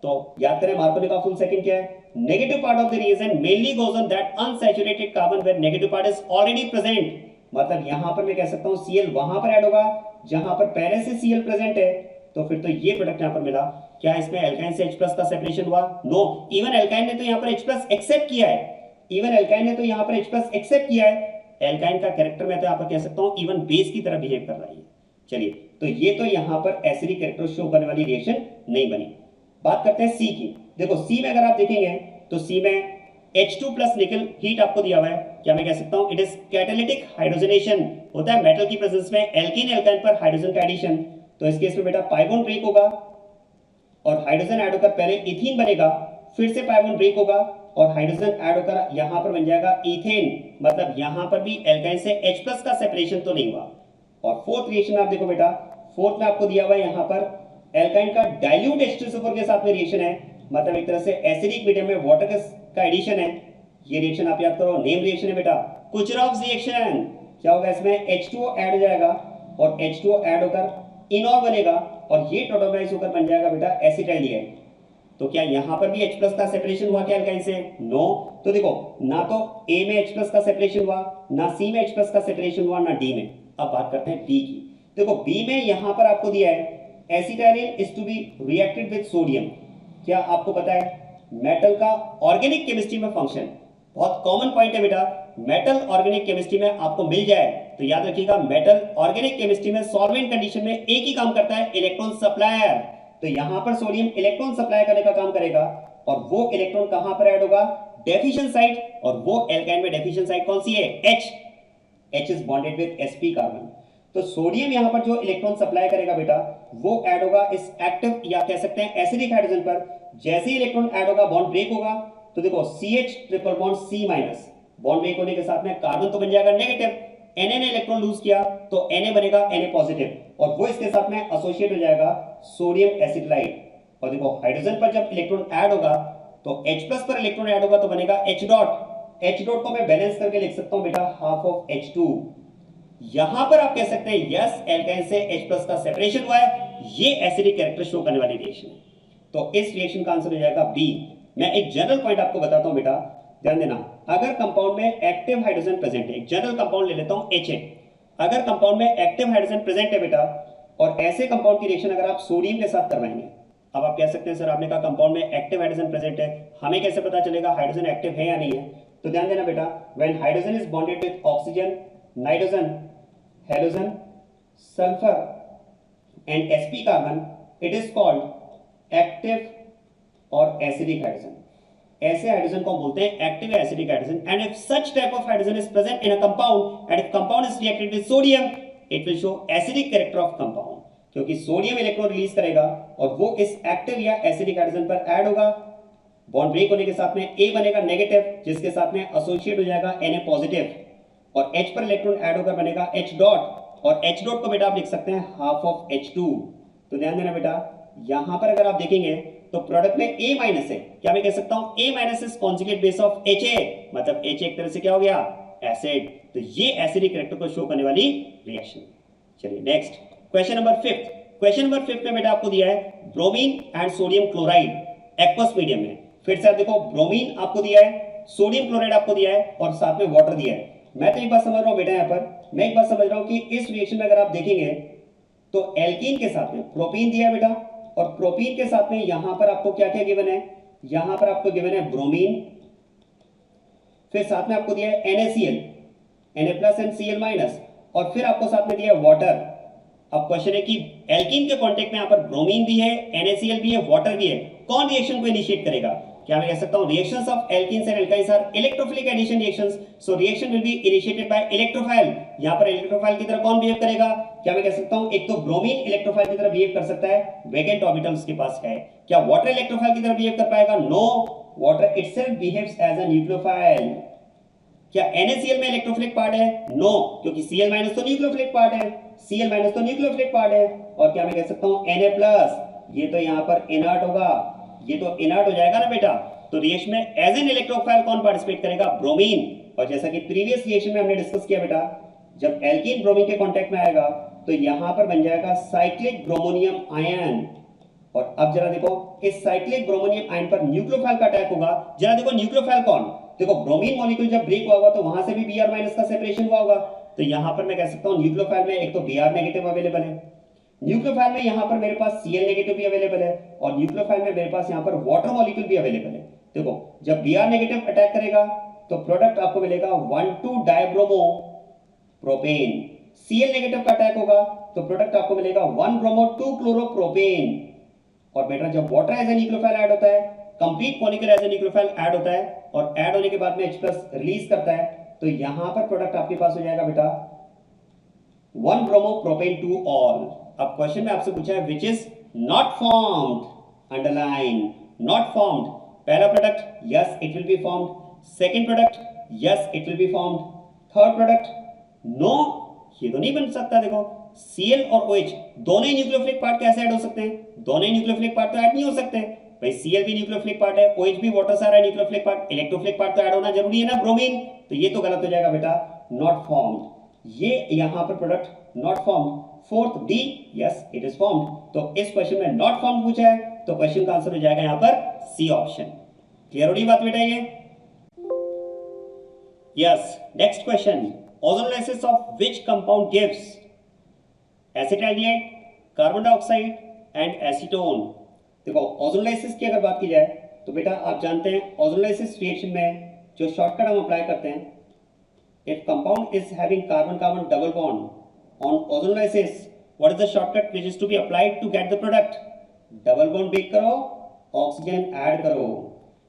तो याद करें मार्कोनिकॉफ सेकंड क्या है, negative part of the reagent mainly goes on that unsaturated carbon where negative part is already present. मतलब यहां पर मैं कह सकता हूं Cl वहां पर ऐड होगा जहां पर पहले से Cl प्रेजेंट है, तो फिर तो ये प्रोडक्ट यहां पर मिला। क्या इसमें एल्काइन से H+ का सेपरेशन हुआ? नो, इवन एल्काइन ने तो यहां पर H+ एक्सेप्ट किया है, इवन एल्काइन ने तो यहां पर H+ एक्सेप्ट किया है। एल्काइन का कैरेक्टर मैं तो यहां पर कह सकता हूं इवन बेस की तरह बिहेव कर रहा है। चलिए, तो ये तो यहां पर एसिडिक कैरेक्टर शो करने वाली रिएक्शन नहीं बनी। बात करते हैं सी की। देखो सी में अगर आप देखेंगे तो सी में H2+ निकल हीट आपको दिया हुआ है, क्या मैं कह सकता हूं इट इज कैटालिटिक हाइड्रोजनेशन होता है मेटल की प्रेजेंस में एल्कीन एल्काइन पर हाइड्रोजन का एडिशन। तो इस केस में बेटा पाई बॉन्ड ब्रेक होगा और हाइड्रोजन ऐड होकर पहले इथीन बनेगा, फिर से पाई बॉन्ड ब्रेक होगा और हाइड्रोजन ऐड होकर यहां पर बन जाएगा इथेन। मतलब यहां पर भी एल्काइन से H+ का सेपरेशन तो नहीं हुआ। और फोर्थ रिएक्शन आप देखो बेटा, फोर्थ में आपको दिया हुआ है यहां पर एल्काइन का डाइल्यूट H2SO4 के साथ में रिएक्शन है, मतलब एक तरह से एसिडिक मीडियम में वाटर का एडिशन है। ये रिएक्शन आप याद करो, नेम रिएक्शन है बेटा कुचरॉफ्स रिएक्शन। क्या होगा इसमें H2O ऐड हो जाएगा और H2O ऐड होकर इनॉल बनेगा और ये टोटलाइज होकर बन जाएगा बेटा एसिटाइलडिहाइड। तो क्या यहां पर भी H प्लस का सेपरेशन हुआ क्या अल्काइन से? नो। तो देखो ना तो A में H प्लस का सेपरेशन हुआ, ना C में H प्लस का सेपरेशन हुआ, ना D में। अब बात करते हैं B की। देखो B में यहां पर आपको दिया है acetylene is to be reacted with sodium. क्या आपको पता है मेटल का ऑर्गेनिक केमिस्ट्री में फंक्शन, बहुत कॉमन पॉइंट है बेटा, मेटल ऑर्गेनिक केमिस्ट्री में आपको मिल जाए तो याद रखिएगा मेटल ऑर्गेनिक केमिस्ट्री में सॉल्वेंट कंडीशन में एक ही काम करता है, इलेक्ट्रॉन सप्लायर। तो यहां पर सोडियम इलेक्ट्रॉन सप्लाई करने का काम करेगा और वो इलेक्ट्रॉन कहां पर ऐड होगा? Deficient side. और वो एल्काइन में डेफिशिएंट साइड कौन सी है? H is bonded with sp carbon. तो सोडियम यहां पर जो इलेक्ट्रॉन सप्लाई करेगा बेटा वो ऐड होगा इस एक्टिव या कह सकते हैं एसिडिक हाइड्रोजन पर। जैसे ही इलेक्ट्रॉन ऐड होगा बॉन्ड ब्रेक होगा। तो देखो CH triple bond C minus, bond break होने के साथ में कार्बन तो बन जाएगा नेगेटिव, Na ने इलेक्ट्रॉन लूज किया तो Na बनेगा Na पॉजिटिव और वो इसके साथ में एसोसिएट हो जाएगा सोडियम एसिटाइलाइड। और देखो हाइड्रोजन पर जब इलेक्ट्रॉन ऐड होगा तो H प्लस पर इलेक्ट्रॉन ऐड होगा तो बनेगा H डॉट। H डॉट को मैं बैलेंस करके लिख सकता हूं बेटा हाफ ऑफ H2। यहां पर आप कह सकते हैं यस एल्काइन से H प्लस का सेपरेशन हुआ है, ये एसिडिक कैरेक्टर शो करने वाली रिएक्शन है। तो इस रिएक्शन का आंसर हो जाएगा बी। मैं एक जनरल पॉइंट आपको बताता हूं बेटा, ध्यान देना। अगर कंपाउंड में एक्टिव हाइड्रोजन प्रेजेंट है, एक जनरल कंपाउंड ले लेता हूं HA, अगर कंपाउंड में एक्टिव हाइड्रोजन प्रेजेंट है बेटा और ऐसे कंपाउंड की रिएक्शन अगर आप सोडियम के साथ करवाएंगे, अब आप कह सकते हैं सर आपने कहा कंपाउंड में एक्टिव हाइड्रोजन प्रेजेंट है, हमें कैसे पता चलेगा हाइड्रोजन एक्टिव है या नहीं है? तो ध्यान देना बेटा, when hydrogen is bonded with oxygen, nitrogen, halogen, sulphur and sp carbon, it is called active और एसिडिक हाइड्रोजन। ऐसे हाइड्रोजन को बोलते हैं एक्टिव या acidic hydrogen. And if such type of hydrogen is present in a compound and if compound is reacted with sodium, it will show acidic character of compound, क्योंकि sodium electron release करेगा और वो इस active या acidic hydrogen पर add होगा। Bond break होने के साथ में A बनेगा नेगेटिव जिसके साथ में एसोसिएट हो जाएगा Na पॉजिटिव और H पर इलेक्ट्रॉन ऐड होकर बनेगा H डॉट और H डॉट को बेटा आप लिख सकते हैं हाफ ऑफ H2। तो ध्यान देना बेटा, यहां पर अगर आप देखेंगे तो प्रोडक्ट में A माइनस है, क्या मैं कह सकता हूं A minus is conjugate base of HA, मतलब HA एक तरह से क्या हो गया? एसिड। तो ये एसिडिक कैरेक्टर को शो करने वाली रिएक्शन। चलिए next question number 5। Question number 5 में बेटा आपको दिया है bromine and sodium chloride aqueous medium में। फिर से आप देखो, ब्रोमीन आपको दिया है, सोडियम क्लोराइड आपको दिया है और साथ में वाटर दिया है। मैं तो एक बात समझ रहा हूं बेटा, यहां पर मैं एक बात समझ रहा हूं कि इस रिएक्शन में अगर आप देखेंगे तो एल्कीन के साथ में प्रोपीन दिया है बेटा और प्रोपीन के साथ में यहां पर आपको क्या क्या गिवन है? यहां पर आपको गिवन है ब्रोमीन, फिर साथ में आपको दिया है NaCl, Na plus and Cl minus, और फिर आपको साथ में दिया है वाटर। अब क्वेश्चन है कि एल्कीन के कांटेक्ट में यहां पर ब्रोमीन भी है, NaCl भी है, वाटर भी है, कौन रिएक्शन को इनिशिएट करेगा? क्या मैं कह सकता हूं reactions of alkenes and alkynes are electrophilic addition reactions, so reaction will be initiated by electrophile. यहां पर इलेक्ट्रोफाइल की तरह कौन बिहेव करेगा? क्या मैं कह सकता हूं एक तो ब्रोमीन इलेक्ट्रोफाइल की तरह बिहेव कर सकता है, वैकेंट ऑर्बिटल उसके पास है। क्या वाटर इलेक्ट्रोफाइल की तरह बिहेव कर पाएगा? No, water itself behaves as a nucleophile. क्या NaCl में इलेक्ट्रोफिलिक पार्ट है? नो, क्योंकि Cl माइनस तो न्यूक्लियोफिलिक पार्ट है, Cl माइनस तो न्यूक्लियोफिलिक पार्ट है। और क्या मैं कह सकता हूं Na प्लस, ये तो यहां पर इनर्ट होगा, ये तो इनर्ट हो जाएगा ना बेटा। तो रिएक्शन में एज एन इलेक्ट्रोफाइल कौन पार्टिसिपेट करेगा? ब्रोमीन। और जैसा कि प्रीवियस रिएक्शन में हमने डिस्कस किया बेटा, जब एल्कीन ब्रोमीन के कांटेक्ट में आएगा तो यहां पर बन जाएगा साइक्लिक ब्रोमोनियम आयन। और अब जरा देखो, इस साइक्लिक ब्रोमोनियम आयन पर न्यूक्लियोफाइल का अटैक होगा। जरा देखो न्यूक्लियोफाइल कौन? देखो ब्रोमीन मॉलिक्यूल जब ब्रेक हुआ होगा तो वहां से भी Br माइनस का सेपरेशन हुआ होगा। तो यहां पर मैं कह सकता हूं न्यूक्लियोफाइल में एक तो Br नेगेटिव अवेलेबल है, न्यूक्लियोफाइल में यहां पर मेरे पास Cl नेगेटिव भी अवेलेबल है और न्यूक्लियोफाइल में मेरे पास यहां पर वाटर मॉलिक्यूल भी अवेलेबल है। देखो जब Br नेगेटिव अटैक करेगा तो प्रोडक्ट आपको मिलेगा 1,2 डाइब्रोमो प्रोपेन। Cl नेगेटिव का अटैक होगा तो प्रोडक्ट आपको मिलेगा 1 ब्रोमो 2 क्लोरोप्रोपेन। और बेटा जब water as a nucleophile add होता है, complete molecule as a nucleophile add होता है और ऐड होने के बाद में H+ रिलीज करता है, तो यहां पर प्रोडक्ट आपके पास हो जाएगा बेटा 1 ब्रोमो प्रोपेन 2 ऑल। अब क्वेश्चन में आपसे पूछा है which is not formed, underline not formed. पहला product yes it will be formed, second product yes it will be formed, third product no, ये तो नहीं बन सकता। देखो Cl और OH दोनों ही न्यूक्लियोफिलिक पार्ट कैसे ऐड हो सकते हैं? दोनों ही न्यूक्लियोफिलिक पार्ट तो ऐड नहीं हो सकते भाई। Cl भी न्यूक्लियोफिलिक पार्ट है, OH भी वाटर से आ रहा है न्यूक्लियोफिलिक पार्ट, इलेक्ट्रोफिलिक पार्ट तो ऐड होना जरूरी है ना ब्रोमीन। तो ये तो गलत हो जाएगा बेटा, नॉट फॉर्म्ड। ये यहां पर product not formed. Fourth D, yes it is formed. तो इस क्वेश्चन में नॉट फॉर्म्ड पूछा है तो क्वेश्चन का आंसर हो जाएगा यहां पर सी ऑप्शन। क्लियर हो रही बात बेटा ये? Yes. Next question, ozonolysis of which compound gives acetaldehyde, carbon dioxide and acetone. देखो ओजोनोलाइसिस की अगर बात की जाए तो बेटा आप जानते हैं ओजोनोलाइसिस रिएक्शन में जो शॉर्टकट हम अप्लाई करते हैं, if compound is having carbon carbon double bond on ozonolysis, what is the shortcut which is to be applied to get the product? Double bond break करो, ऑक्सीजन ऐड करो।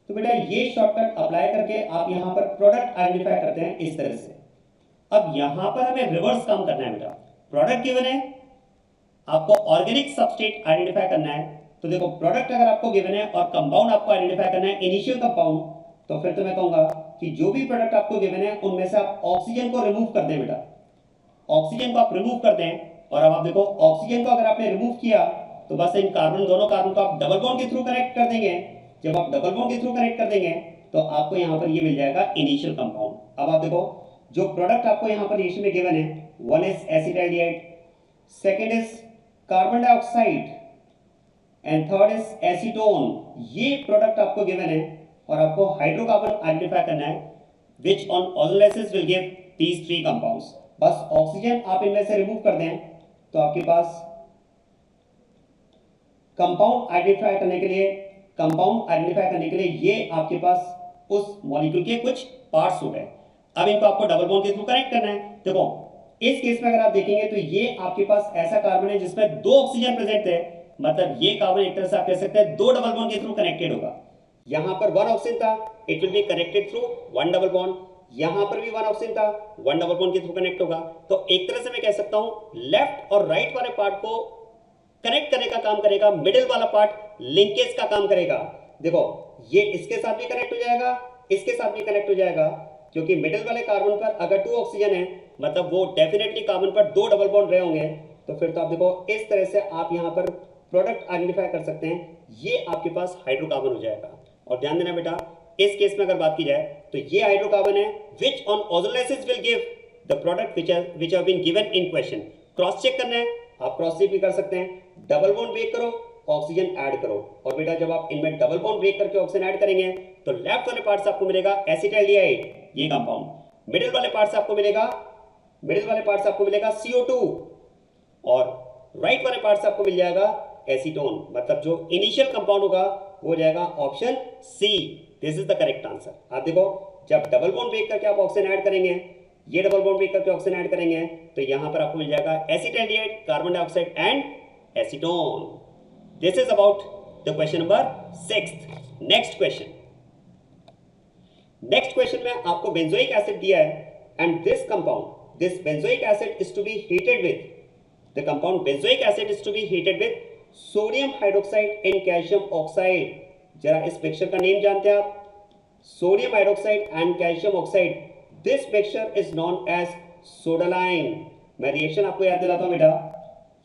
तो बेटा ये शॉर्टकट अप्लाई करके आप यहां पर प्रोडक्ट आइडेंटिफाई करते हैं इस तरह से। अब यहां पर हमें रिवर्स काम करना है बेटा। प्रोडक्ट गिवन है, आपको ऑर्गेनिक सबस्ट्रेट आइडेंटिफाई करना है। तो देखो प्रोडक्ट अगर आपको गिवन है और कंपाउंड आपको आइडेंटिफाई करना है इनिशियल कंपाउंड, तो फिर तो मैं कहूंगा कि जो भी प्रोडक्ट आपको गिवन है उनमें से आप ऑक्सीजन को रिमूव कर दें बेटा। ऑक्सीजन को आप रिमूव कर दें और अब आप देखो ऑक्सीजन को अगर आपने रिमूव किया तो बस इन कार्बन, दोनों कार्बन को आप डबल बॉन्ड के थ्रू कनेक्ट कर देंगे। जब आप डबल बॉन्ड के थ्रू कनेक्ट कर देंगे तो आपको यहां पर ये मिल जाएगा इनिशियल कंपाउंड। अब आप देखो जो प्रोडक्ट आपको यहां पर रिएक्शन में गिवन है, one is acetaldehyde, second is carbon dioxide and third is acetone. ये प्रोडक्ट आपको गिवन है और आपको हाइड्रोकार्बन आइडेंटिफाई करना है which on ozonolysis will give these three compounds. बस ऑक्सीजन आप इनमें से रिमूव कर दें तो आपके पास कंपाउंड आइडेंटिफाई करने के लिए ये आपके पास उस मॉलिक्यूल के कुछ पार्ट्स हो गए। अब इनको आपको डबल बॉन्ड के थ्रू कनेक्ट करना है। देखो इस केस में अगर आप देखेंगे तो ये आपके पास ऐसा कार्बन है जिसमें दो ऑक्सीजन प्रेजेंट है, मतलब ये कार्बन एक तरह से आप कह सकते हैं दो डबल बॉन्ड के थ्रू कनेक्टेड होगा। यहां पर वन ऑक्सीजन था, it will be connected through one double bond. यहां पर भी वन ऑक्सीजन था, वन डबल बॉन्ड के थ्रू कनेक्ट होगा। तो एक तरह से मैं कह सकता हूं लेफ्ट और राइट वाले पार्ट को कनेक्ट करने का काम करेगा, मिडिल वाला पार्ट लिंकेज का काम करेगा। देखो ये इसके साथ भी कनेक्ट हो जाएगा, इसके साथ भी कनेक्ट हो जाएगा, क्योंकि मिडिल वाले कार्बन पर अगर 2 ऑक्सीजन है मतलब वो डेफिनेटली कार्बन पर 2 डबल बॉन्ड रहे होंगे। तो फिर तो आप देखो इस तरह से आप यहां पर प्रोडक्ट आइडेंटिफाई कर सकते हैं, ये आपके पास हाइड्रोकार्बन हो जाएगा। और ध्यान देना बेटा इस केस में अगर बात की जाए तो ये हाइड्रोकार्बन है which on ozonolysis will give the product which have been given in question. Cross check करना है, आप क्रॉस चेक भी कर सकते हैं। डबल बॉन्ड ब्रेक करो, ऑक्सीजन ऐड करो, और बेटा जब आप इनमें डबल बॉन्ड ब्रेक करके ऑक्सीजन ऐड करेंगे तो लेफ्ट वाले पार्ट से आपको मिलेगा एसिटाल्डिहाइड ये कंपाउंड, मिडिल वाले पार्ट से आपको मिलेगा CO2 और राइट वाले पार्ट से आपको मिल जाएगा एसीटोन। मतलब जो इनिशियल कंपाउंड होगा वो हो जाएगा option C. This is the correct answer. आप देखो जब डबल बॉन्ड ब्रेक करके आप ऑक्सीजन ऐड करेंगे, ये डबल बॉन्ड ब्रेक करके ऑक्सीजन ऐड करेंगे तो यहां पर आपको मिल जाएगा acetaldehyde, carbon dioxide and acetone. This is about the question number 6। Next question में आपको बेंजोइक एसिड दिया है and this compound, this benzoic acid is to be heated with, the compound benzoic acid is to be heated with sodium hydroxide and calcium oxide. जरा इस mixture का name जानते हैं आप? Sodium hydroxide and calcium oxide. This mixture is known as soda lime. मैं reaction आपको याद दिलाता हूं बेटा,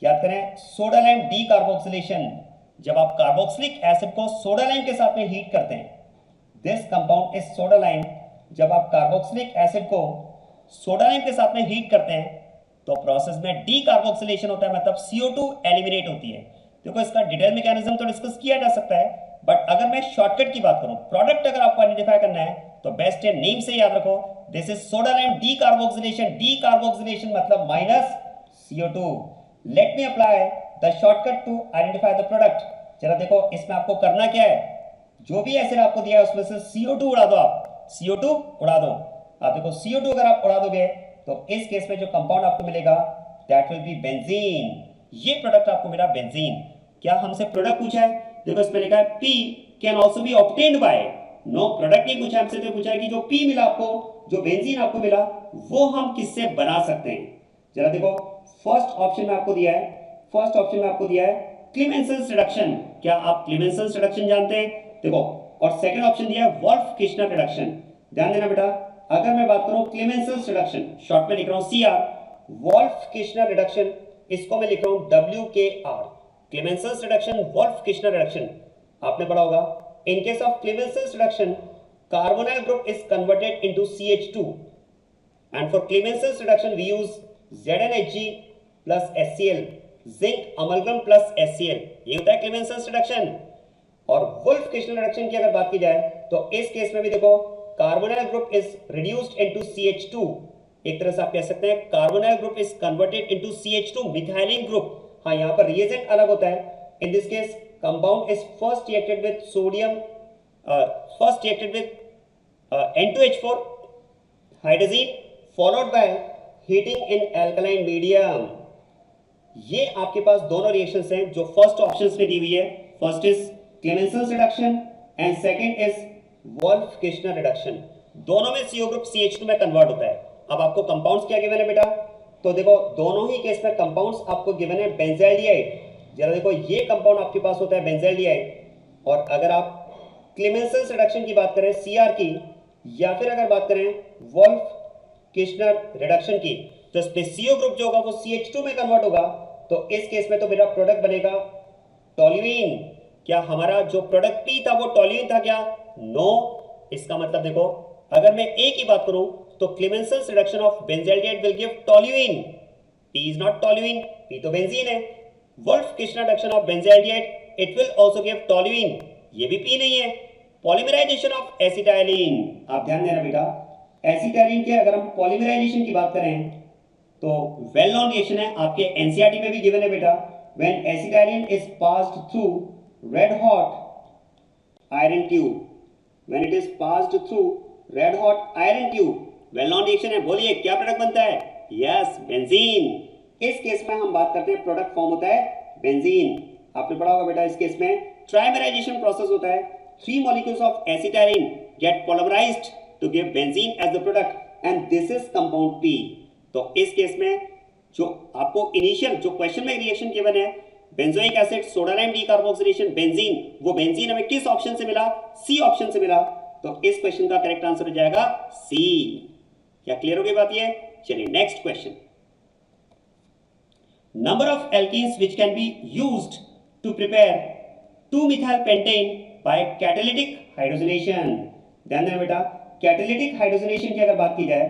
याद करें सोडा लाइम डी कार्बोक्सिलेशन। जब आप कार्बोक्सिलिक एसिड को सोडा लाइम के साथ में हीट करते हैं, this compound is soda lime. जब आप कार्बोक्सिलिक एसिड को सोडा लाइम के साथ में हीट करते हैं तो प्रोसेस में डी कार्बोक्सिलेशन होता है, मतलब CO2 एलिमिनेट होती है। देखो इसका डिटेल मैकेनिज्म तो डिस्कस किया जा सकता है, बट अगर मैं शॉर्टकट की बात करूं, प्रोडक्ट अगर आपको आइडेंटिफाई करना है तो बेस्ट है नेम से याद रखो, this is soda lime decarboxylation. Decarboxylation मतलब minus CO2। Let me apply the shortcut to identify the product. जरा देखो इसमें आपको करना क्या है, जो भी एसिड आपको दिया है उसमें से CO2 उड़ा दो, आप CO2 उड़ा दो। आप देखो CO2 अगर आप उड़ा दोगे तो इस केस में जो कंपाउंड आपको मिलेगा दैट विल बी बेंजीन। ये प्रोडक्ट आपको मिला बेंजीन। क्या हमसे प्रोडक्ट पूछा है? देखो इसमें लिखा है P can also be obtained by. No product नहीं पूछा हमसे, तो पूछा है कि जो P मिला आपको, जो बेंजीन आपको मिला, वो हम किससे बना सकते हैं। जरा देखो फर्स्ट ऑप्शन में आपको दिया है क्लीमेंसेल्स रिडक्शन। क्या आप क्लीमेंसेल्स रिडक्शन जानते हैं? देखो, और सेकंड ऑप्शन दिया है वोल्फ-किर्चनर रिडक्शन। ध्यान देना बेटा, अगर मैं बात करूं क्लीमेंसेल्स रिडक्शन, शॉर्ट में लिख रहा हूं CR, वोल्फ-किर्चनर रिडक्शन इसको मैं लिख रहा हूं WKR। Clemmensen's reduction, Wolff Kishner reduction आपने पढ़ा होगा। In case of Clemmensen's reduction, carbonyl group is converted into CH2 And for Clemenson's reduction, we use ZnHg plus HCl, zinc amalgam plus HCl, ये होता है Clemenson's reduction। और wolf Kishner reduction की अगर बात की जाए तो इस केस में भी देखो carbonyl group is reduced into CH2, एक तरह से आप कह सकते हैं carbonyl group is converted into CH2 methylene group. हाँ, यहाँ पर रिएजेंट अलग होता है। इन this case compound is first reacted with sodium, first reacted with N2H4 hydrogen followed by heating in alkaline medium. ये आपके पास दोनों रिएक्शंस हैं जो फर्स्ट ऑप्शंस में दी हुई है। First is Clemenson's reduction and second is Wolff-Kishner reduction। दोनों में CO ग्रुप CH2 में कन्वर्ट होता है। अब आपको कंपाउंड्स क्या गिवन है बेटा, तो देखो दोनों ही केस में कंपाउंड्स आपको गिवन है बेंजाइलडिहाइड। जरा देखो ये कंपाउंड आपके पास होता है बेंजाइलडिहाइड, और अगर आप Clemenson's reduction की बात करें CR की, या फिर अगर बात करें Wolff-Kishner reduction की, तो इस पे CO ग्रुप जो होगा वो CH2 में कन्वर्ट होगा। तो इस केस में तो मेरा प्रोडक्ट बनेगा टोल्यूइन। क्या हमारा जो प्रोडक्ट P था वो टोल्यूइन था क्या? नो। इसका मतलब देखो अगर मैं A की बात करूं तो Clemenson's reduction of benzaldehyde will give toluene। P is not toluene, P तो बेंजीन है। Wolff-Kishner reduction of benzaldehyde, it will also give toluene, ये भी P नहीं है। Polymerization of acetylene, आप ध्यान देना बेटा, एसिटाइलिन के अगर हम पॉलीमराइजेशन की बात करें तो वेल नोन रिएक्शन है, आपके एनसीईआरटी में भी गिवन है बेटा। When acetylene is passed through red hot iron tube, when it is passed through red hot iron tube, well known reaction है। बोलिए क्या प्रोडक्ट बनता है? Yes, benzene. इस केस में हम बात करते हैं प्रोडक्ट फॉर्म होता है बेंजीन। आपने पढ़ा होगा बेटा इस केस में ट्राइमेराइजेशन प्रोसेस होता है। 3 molecules of acetylene get polymerized to give benzene as the product and this is compound P। तो इस केस में जो आपको इनिशियल जो क्वेश्चन में रिएक्शन गिवन है benzoic acid soda lime decarboxylation benzene, वो बेंजीन हमें किस ऑप्शन से मिला? सी ऑप्शन से मिला। तो इस क्वेश्चन का करेक्ट आंसर हो जाएगा सी। क्या क्लियर हो गई बात ये? चलिए next question. Number of alkenes which can be used to prepare 2-methyl pentane by catalytic hydrogenation. ध्यान देना बेटा, कैटालिटिक हाइड्रोजनेशन की अगर बात की जाए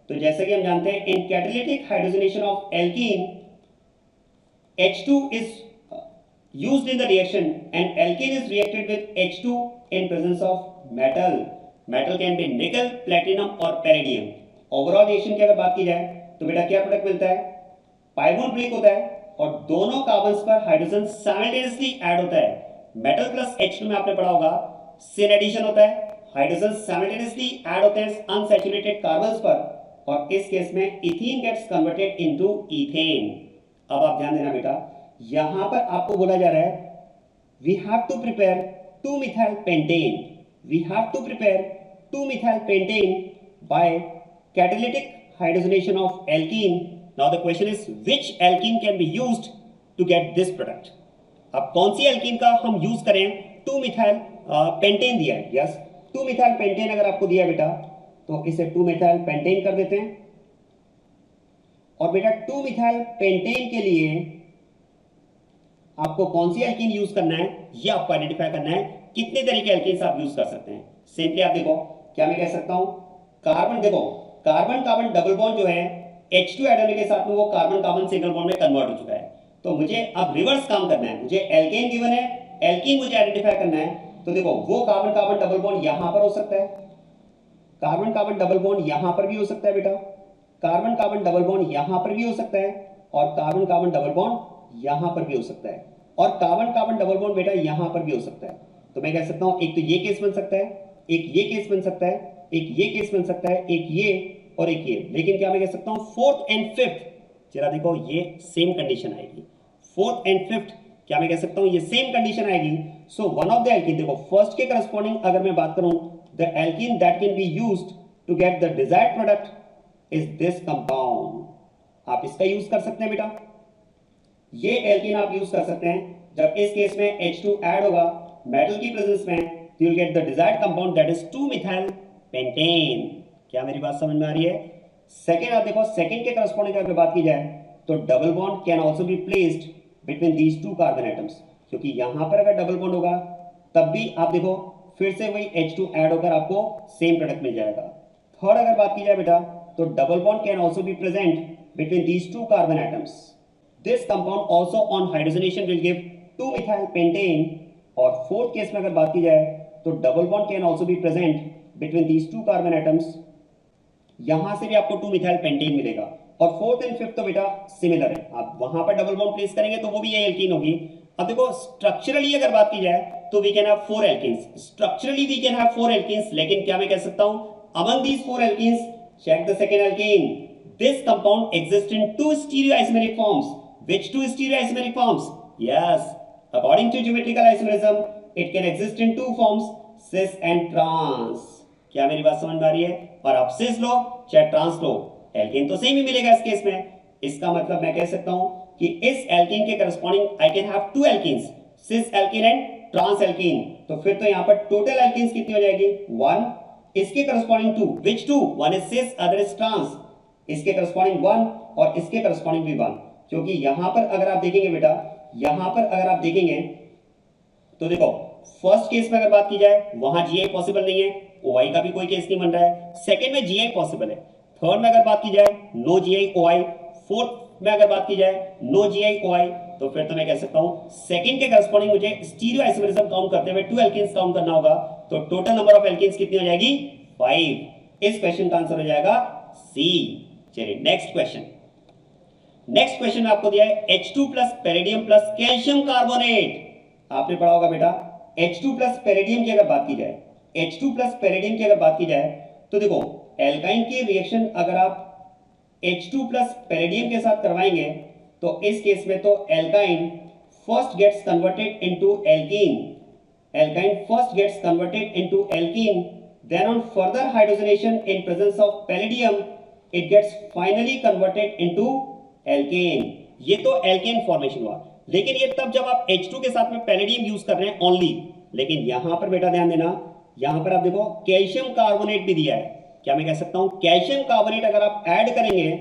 तो जैसे कि हम जानते हैं in catalytic hydrogenation of alkene H2 is used in the reaction and alkene is reacted with H2 in presence of metal। metal can be nickel, platinum और पैरेडियम। ओवरऑल रिएक्शन की अगर बात की जाए तो बेटा क्या प्रोडक्ट मिलता है? पाइवोट ब्रेक होता है और दोनों कार्बन्स पर हाइड्रोजन साइमल्टेनियसली ऐड होता है। मेटल प्लस H2 में आपने पढ़ा होगा सिन एडिशन होता है, हाइड्रोजन साइमल्टेनियसली ऐड होते हैं अनसैचुरेटेड कार्बन्स पर, और इस केस में ethene gets converted into ethane. अब आप ध्यान देना बेटा, यहां पर आपको बोला जा रहा है we have to prepare 2-methyl pentane, we have to prepare 2-methyl pentane by catalytic hydrogenation of alkene. Now the question is which alkene can be used to get this product. अब कौन सी एल्कीन का हम use करें? 2-methyl pentane दिया है। Yes, 2-methyl pentane अगर आपको दिया बेटा तो इसे 2-methyl pentane कर देते हैं। और बेटा 2-methyl pentane के लिए आपको कौन सी एल्कीन यूज करना है ये आपको आइडेंटिफाई करना है। कितने तरीके एल्कीन्स आप यूज कर सकते हैं? सिंपली आप देखो क्या मैं कह सकता हूं, कार्बन, देखो कार्बन कार्बन डबल बॉन्ड जो है H2 ऐड होने के साथ में वो कार्बन कार्बन सिंगल बॉन्ड में कन्वर्ट हो चुका है। तो मुझे अब रिवर्स काम करना है, मुझे एल्केन गिवन है, एल्कीन मुझे आइडेंटिफाई करना है। तो देखो वो कार्बन कार्बन डबल बॉन्ड यहां पर हो सकता है, कार्बन कार्बन डबल बॉन्ड यहां पर भी हो सकता है बेटा, कार्बन कार्बन डबल बॉन्ड यहां पर भी हो सकता है, और कार्बन कार्बन डबल बॉन्ड यहां पर भी हो सकता है, और कार्बन कार्बन डबल बॉन्ड बेटा यहां पर भी हो सकता है। तो मैं कह सकता हूं एक तो ये केस बन सकता है, एक ये केस बन सकता है, एक ये केस बन सकता है, एक ये और एक ये। लेकिन क्या मैं कह सकता हूं फोर्थ एंड फिफ्थ, जरा देखो ये सेम कंडीशन आएगी। फोर्थ एंड फिफ्थ क्या मैं कह सकता हूं ये सेम कंडीशन आएगी। So one of the alkene, देखो फर्स्ट के करस्पॉन्डिंग अगर मैं बात करूं the alkene that can be used to get the desired product is this compound. आप इसका यूज कर सकते हैं बेटा, ये एल्कीन आप यूज कर सकते हैं। जब इस केस में H2 ऐड होगा मेटल की प्रेजेंस में, you will get the desired compound that is 2-methyl pentane। क्या मेरी बात समझ में आ रही है? सेकेंड आप देखो, सेकेंड के करस्पॉन्डिंग अगर बात की जाए तो double bond can also be placed between these two carbon atoms, क्योंकि यहां पर अगर डबल बॉन्ड होगा तब भी आप देखो फिर से वही H2 ऐड होकर आपको सेम प्रोडक्ट मिल जाएगा। थर्ड अगर बात की जाए बेटा तो double bond can also be present between these two carbon atoms. This compound also on hydrogenation will give 2-methyl pentane. और फोर्थ केस में अगर बात की जाए तो double bond can also be present between these two carbon atoms. यहां से भी आपको 2-methyl pentane मिलेगा. और फोर्थ एंड फिफ्थ तो बेटा सिमिलर है, आप वहां पर डबल बॉन्ड प्लेस करेंगे तो वो भी ये एल्कीन होगी. अब देखो स्ट्रक्चरली अगर बात की जाए तो we can have 4 alkenes. Structurally we can have 4 alkenes, लेकिन क्या मैं कह सकता हूं among these 4 alkenes, check the second alkene, this compound exist in 2 stereoisomeric forms. Which 2 stereoisomeric forms? Yes, according to geometrical isomerism it can exist in 2 forms, cis and trans. क्या मेरी बात समझ में आ रही है? और आप सिस लो चाहे ट्रांस लो, एल्कीन तो सेम ही मिलेगा इस केस में. इसका मतलब मैं कह सकता हूं कि इस एल्कीन के corresponding I can have 2 alkenes, cis alkene and trans alkene. तो फिर तो यहां पर टोटल एल्कीन्स कितनी हो जाएगी? 1. इसके corresponding 2, which 2? One is cis, other is trans. इसके करस्पॉन्डिंग 1 और इसके करस्पॉन्डिंग भी 1. क्योंकि यहां पर अगर आप देखेंगे बेटा, यहां पर अगर आप देखेंगे तो देखो फर्स्ट केस में अगर बात की जाए वहां जीआई पॉसिबल नहीं है, ओआई का भी कोई केस नहीं बन रहा है. सेकंड में जीआई पॉसिबल है. थर्ड में अगर बात की जाए नो जीआई ओआई. फोर्थ में अगर बात की जाए नो जीआई ओआई. तो फिर तो मैं कह सकता हूं सेकंड के करस्पॉन्डिंग मुझे स्टीरियो आइसोमेरिज्म काउंट करते हुए 2 एल्कीन्स काउंट करना होगा. तो टोटल नंबर ऑफ एल्कीन्स कितनी हो जाएगी? 5. इस क्वेश्चन का आंसर हो जाएगा सी. चलिए नेक्स्ट क्वेश्चन. नेक्स्ट क्वेश्चन में आपको दिया है H2 plus palladium plus calcium carbonate. आपने पढ़ा होगा बेटा H2 प्लस पेरिडियम की अगर बात की जाए, H2 प्लस पेरिडियम की अगर बात की जाए तो देखो एल्काइन की रिएक्शन अगर आप H2 प्लस पेरिडियम के साथ करवाएंगे तो इस केस में तो alkyne first gets converted into alkene. Alkyne first gets converted into alkene, then on further hydrogenation in presence of palladium it gets finally converted into alkane. ये तो एल्केन फॉर्मेशन हुआ, लेकिन ये तब जब आप H2 के साथ में पैलेडियम यूज कर रहे हैं ओनली. लेकिन यहां पर बेटा ध्यान देना, यहां पर आप देखो कैल्शियम कार्बोनेट भी दिया है. क्या मैं कह सकता हूं कैल्शियम कार्बोनेट अगर आप ऐड करेंगे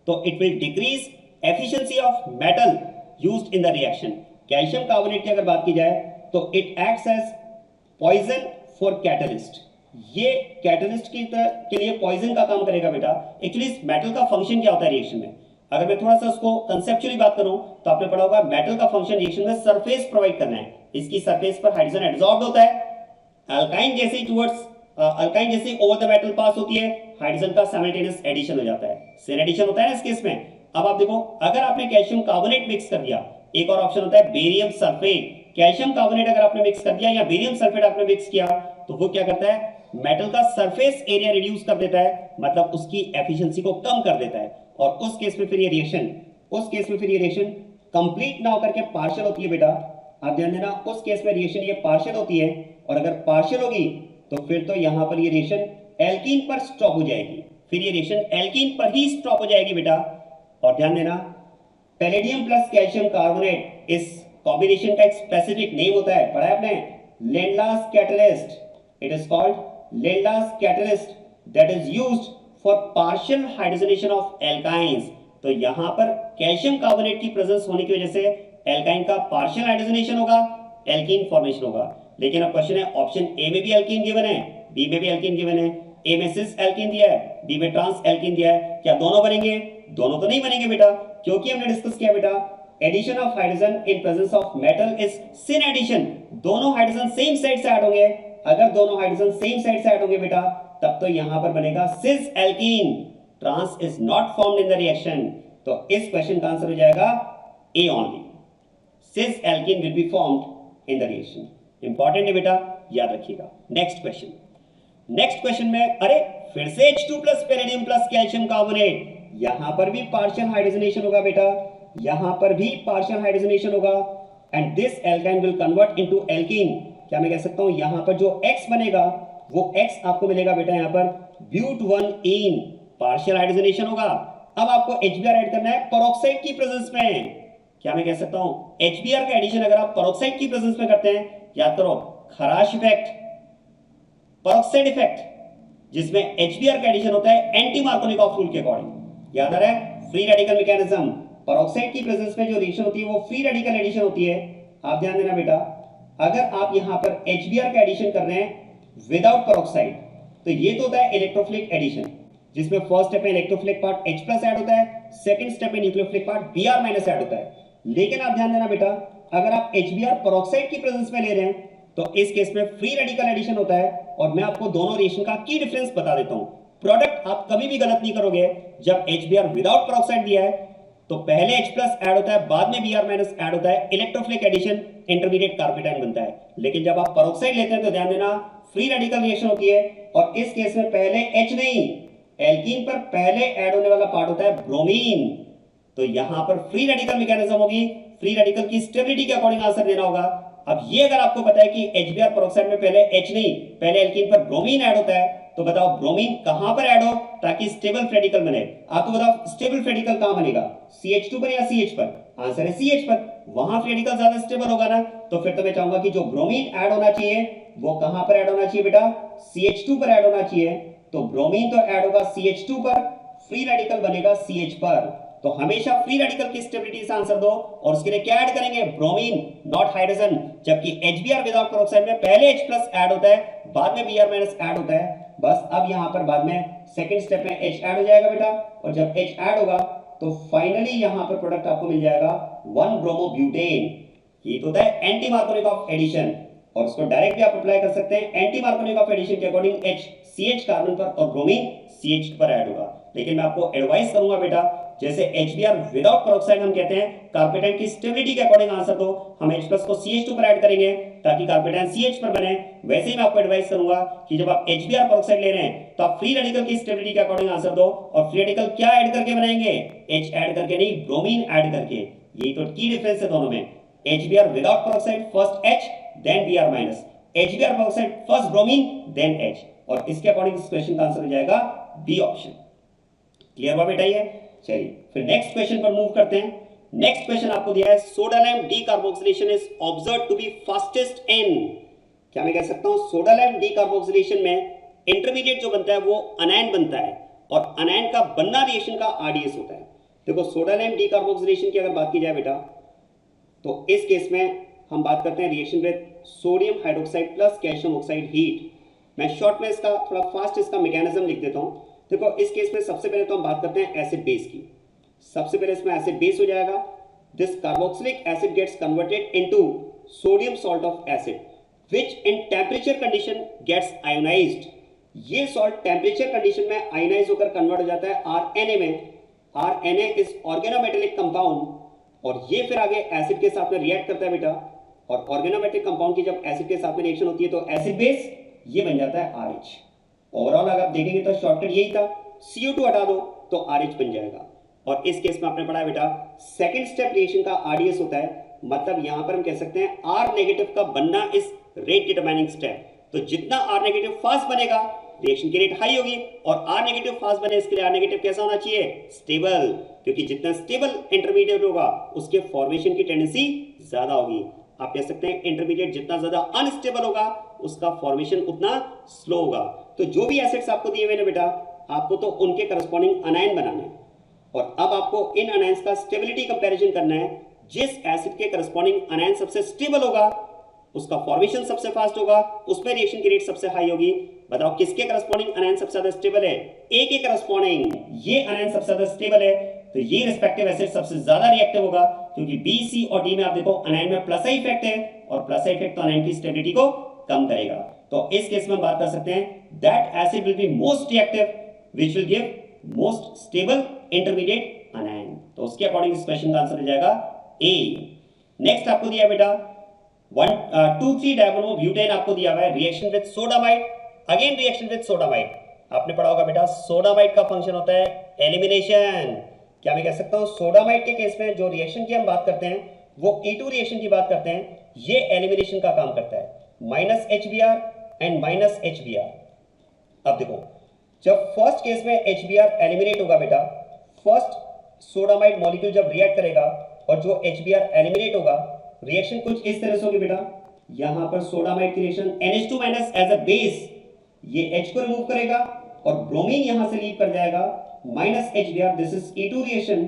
तो it will decrease efficiency of metal used in the reaction. Calcium carbonate की अगर बात की जाए तो it acts as poison for catalyst. ये कैटलिस्ट की तरह के लिए पॉइजन का काम करेगा बेटा. एक्चुअली इस मेटल का फंक्शन क्या होता है रिएक्शन में? अगर मैं थोड़ा सा उसको कंसेप्चुअली बात करूं तो आपने पढ़ा होगा मेटल का फंक्शन रिएक्शन में सरफेस प्रोवाइड करना है. इसकी सरफेस पर हाइड्रोजन एब्सॉर्ब होता है, अल्काइन जैसे टुवर्ड्स अल्काइन जैसे ओवर द मेटल पास होती है, हाइड्रोजन का साइमल्टेनियस एडिशन हो जाता है. सिन एडिशन होता है ना इस केस में. अब आप देखो अगर आपने कैल्शियम कार्बोनेट मिक्स कर दिया, एक और ऑप्शन होता है बेरियम सल्फेट. कैल्शियम कार्बोनेट अगर आपने मिक्स कर दिया या बेरियम सल्फेट आपने मिक्स किया तो वो क्या करता है? मेटल का सरफेस एरिया रिड्यूस कर देता है, मतलब उसकी एफिशिएंसी को कम कर देता है. और उस केस में फिर ये रिएक्शन कंप्लीट ना होकर के पार्शियल होती है बेटा. आप ध्यान देना, उस केस में रिएक्शन ये पार्शियल होती है. और अगर पार्शियल होगी तो फिर तो यहां पर ये रिएक्शन एल्कीन पर स्टॉप हो जाएगी. फिर ये रिएक्शन एल्कीन पर ही स्टॉप हो जाएगी बेटा. और ध्यान देना पैलेडियम प्लस कैल्शियम कार्बोनेट, इस कॉम्बिनेशन का एक स्पेसिफिक नेम होता है, पढ़ा है आपने, Lindlar's catalyst. It is called Lindlar's catalyst that is used for partial hydrogenation of alkynes. तो यहां पर कैल्शियम कार्बोनेट की प्रेजेंस होने की वजह से एल्काइन का पार्शियल हाइड्रोजनेशन होगा, एल्कीन फॉर्मेशन होगा. लेकिन अब क्वेश्चन है ऑप्शन ए में भी एल्कीन गिवन है, बी में भी एल्कीन गिवन है. ए में सिस एल्कीन दिया है, बी में ट्रांस एल्कीन दिया है. क्या दोनों बनेंगे? दोनों तो नहीं बनेंगे बेटा, क्योंकि हमने डिस्कस किया बेटा addition of hydrogen in presence of metal is syn addition. दोनों हाइड्रोजन सेम साइड से ऐड होंगे. अगर दोनों हाइड्रोजन सेम साइड से ऐड होंगे बेटा तब तो यहां पर बनेगा cis alkene. Trans is not formed in the reaction. तो इस क्वेश्चन का आंसर हो जाएगा A only. Cis alkene will be formed in the reaction. Important है बेटा, याद रखिएगा. नेक्स्ट क्वेश्चन में अरे फिर से H2 plus palladium plus calcium carbonate. यहां पर भी पार्शियल हाइड्रोजनेशन होगा बेटा, यहां पर भी पार्शियल हाइड्रोजनेशन होगा. And this alkyne will convert into alkene. क्या मैं कह सकता हूं यहां पर जो X बनेगा वो X आपको मिलेगा बेटा यहां पर ब्यूट-1-इन. पार्शियल हाइड्रोजनेशन होगा. अब आपको HBr ऐड करना है पेरोक्साइड की प्रेजेंस में. क्या मैं कह सकता हूं HBr का एडिशन अगर आप पेरोक्साइड की प्रेजेंस में करते हैं, याद करो खराश इफेक्ट, पेरोक्साइड इफेक्ट, जिसमें HBr का एडिशन होता है एंटी मार्कोनिकॉफ रूल के अकॉर्डिंग. याद आ रहा है फ्री रेडिकल मैकेनिज्म. पेरोक्साइड की प्रेजेंस में जो रिएक्शन होती है वो फ्री रेडिकल एडिशन होती है. आप ध्यान देना बेटा, अगर आप यहां पर HBr का एडिशन कर रहे हैं विदाउट पेरोक्साइड तो ये तो होता है इलेक्ट्रोफिलिक एडिशन. जिसमें फर्स्ट स्टेप में इलेक्ट्रोफिलिक पार्ट H+ ऐड होता है, सेकंड स्टेप में न्यूक्लियोफिलिक पार्ट Br- ऐड होता है। लेकिन आप ध्यान देना बेटा, अगर आप HBr पेरोक्साइड की प्रेजेंस में ले रहे हैं तो इस केस में फ्री रेडिकल एडिशन होता है। और मैं आपको दोनों रिएक्शन का की डिफरेंस बता देता हूं। प्रोडक्ट आप कभी भी गलत नहीं करोगे। जब HBr विदाउट पेरोक्साइड दिया है तो पहले H+ ऐड होता है, बाद में Br- ऐड होता है, इलेक्ट्रोफिलिक एडिशन, इंटरमीडिएट कार्पेटाइन बनता है। लेकिन जब आप पेरोक्साइड लेते हैं तो ध्यान देना फ्री रेडिकल रिएक्शन होती है। और इस केस में पहले H नहीं, एल्कीन पर पहले ऐड होने वाला पार्ट होता है ब्रोमीन। तो यहां पर फ्री रेडिकल मैकेनिज्म होगी, फ्री रेडिकल की स्टेबिलिटी के अकॉर्डिंग आंसर देना होगा। अब ये अगर आपको पता है कि HBr पेरोक्साइड में पहले H नहीं, पहले एल्कीन पर ब्रोमीन ऐड होता है, तो बताओ ब्रोमीन कहां पर ऐड हो ताकि स्टेबल रेडिकल बने। आपको बताओ स्टेबल रेडिकल कहां बनेगा, CH2 पर या CH पर? आंसर है CH पर। वहां रेडिकल ज्यादा स्टेबल होगा ना, तो फिर तो मैं चाहूंगा कि जो ब्रोमीन ऐड होना चाहिए वो कहां पर ऐड होना चाहिए बेटा, CH2 पर ऐड होना चाहिए। तो ब्रोमीन तो ऐड होगा CH2 पर, फ्री रेडिकल बनेगा CH पर। तो हमेशा फ्री रेडिकल की स्टेबिलिटी से आंसर दो और उसके लिए क्या ऐड करेंगे, ब्रोमीन नॉट हाइड्रोजन। जबकि HBr विदाउट पेरोक्साइड में पहले H+ ऐड होता है, बाद में Br- ऐड होता है। बस अब यहां पर बाद में सेकंड स्टेप में H ऐड हो जाएगा बेटा, और जब H ऐड होगा तो फाइनली यहां पर प्रोडक्ट आपको मिल जाएगा 1 ब्रोमोब्यूटेन। ये तो होता है एंटी मार्कोनिकॉफ एडिशन, और उसको डायरेक्ट भी आप अप्लाई कर सकते हैं। एंटी मार्कोनिकॉफ एडिशन के अकॉर्डिंग H CH कार्बन पर और ब्रोमीन CH पर ऐड होगा। लेकिन मैं आपको एडवाइस करूंगा बेटा, जैसे HBr विदाउट पेरोक्साइड हम कहते हैं, कार्पेटाइन की स्टेबिलिटी के अकॉर्डिंग आंसर दो, हम H+ को CH2 पर ऐड करेंगे ताकि कार्पेटाइन CH पर बने। वैसे ही मैं आपको एडवाइस करूंगा कि जब आप HBr पेरोक्साइड ले रहे हैं तो आप फ्री रेडिकल की स्टेबिलिटी के अकॉर्डिंग आंसर दो, और फ्री रेडिकल क्या ऐड करके बनाएंगे, H ऐड करके नहीं, ब्रोमीन ऐड करके। यही तो की डिफरेंस है दोनों में। HBr without peroxide first H then Br-, HBr peroxide first bromine then H। और इसके अकॉर्डिंग इस क्वेश्चन का आंसर हो जाएगा बी ऑप्शन। क्लियर हुआ बेटा ये? चलिए फिर नेक्स्ट क्वेश्चन पर मूव करते हैं। नेक्स्ट क्वेश्चन आपको दिया है, soda lime decarboxylation is observed to be fastest in. क्या मैं कह सकता हूं, सोडा लाइम डीकार्बोक्सिलेशन में इंटरमीडिएट जो बनता है वो अनायन बनता है, और अनायन का बनना रिएक्शन का RDS होता है। देखो सोडा लाइम डीकार्बोक्सिलेशन की अगर बात की जाए बेटा, तो इस केस में हम बात करते हैं reaction with sodium hydroxide plus calcium oxide heat. मैं शॉर्ट में इसका थोड़ा फास्ट इसका मैकेनिज्म लिख देता हूं। देखो इस केस में सबसे पहले तो हम बात करते हैं एसिड बेस की। सबसे पहले इसमें एसिड बेस हो जाएगा। This carboxylic acid gets converted into sodium salt of acid which in temperature condition gets ionized. ये सॉल्ट टेम्परेचर कंडीशन में आयोनाइज होकर कन्वर्ट हो जाता है RNA में। RNA इज ऑर्गेनोमेटेलिक कंपाउंड, और ये फिर आगे एसिड के साथ में रिएक्ट करता है बेटा। और ऑर्गेनोमेटेलिक कंपाउंड की जब एसिड के साथ में रिएक्शन होती है तो एसिड बेस ये बन जाता है RH। ओवरऑल अगर आप देखेंगे तो शॉर्टकट यही था, CO2 हटा दो तो RH बन जाएगा। और इस केस में आपने पढ़ा है बेटा, सेकंड स्टेप रिएक्शन का RDS होता है। मतलब यहां पर हम कह सकते हैं R नेगेटिव का बनना इस रेट डिटरमाइनिंग स्टेप। तो जितना R नेगेटिव फास्ट बनेगा रिएक्शन की रेट हाई होगी, और R नेगेटिव फास्ट बने इसके लिए R नेगेटिव कैसा होना चाहिए, स्टेबल। क्योंकि जितना स्टेबल इंटरमीडिएट होगा उसके फॉर्मेशन की टेंडेंसी ज्यादा होगी। आप कह सकते हैं इंटरमीडिएट जितना ज्यादा अनस्टेबल होगा उसका फॉर्मेशन उतना स्लो होगा। तो जो भी एसिड्स आपको दिए हुए ना बेटा, आपको तो उनके करस्पॉन्डिंग अनायन बनाने हैं, और अब आपको इन अनायंस का स्टेबिलिटी कंपैरिजन करना है। जिस एसिड के करस्पॉन्डिंग अनायन सबसे स्टेबल होगा उसका फॉर्मेशन सबसे फास्ट होगा, उसमें रिएक्शन की रेट सबसे हाई होगी। बताओ किसके करस्पॉन्डिंग अनायन सबसे ज्यादा स्टेबल है, ए के करस्पॉन्डिंग ये अनायन सबसे ज्यादा स्टेबल है, तो ये रिस्पेक्टिव एसिड सबसे ज्यादा रिएक्टिव होगा। क्योंकि बी, सी और डी में आप देखो अनायन में प्लस आई इफेक्ट है, और प्लस आई इफेक्ट तो अनायन की स्टेबिलिटी को कम करेगा। तो इस केस में हम बात कर सकते हैं that acid will be most reactive which will give most stable intermediate अनायन। तो उसके अकॉर्डिंग इस क्वेश्चन का आंसर हो जाएगा ए। नेक्स्ट आपको दिया बेटा 1,2,3 डायब्रोमोब्यूटेन आपको दिया हुआ है, reaction with sodamide. Again reaction with sodamide, आपने पढ़ा होगा बेटा सोडामाइड का फंक्शन होता है एलिमिनेशन। क्या मैं कह सकता हूं सोडामाइड के केस में जो रिएक्शन की हम बात करते हैं वो E2 रिएक्शन की बात करते हैं, ये एलिमिनेशन का काम करता है, -HBr एंड -HBr। अब देखो जब फर्स्ट केस में HBr एलिमिनेट होगा बेटा, फर्स्ट सोडामाइड मॉलिक्यूल जब रिएक्ट करेगा और जो HBr एलिमिनेट होगा, रिएक्शन कुछ इस तरह से होगी बेटा। यहां पर सोडामाइड की reaction NH2- as a base ये H को रिमूव करेगा और ब्रोमीन यहां से लीव कर जाएगा -HBr। This is E2 reaction,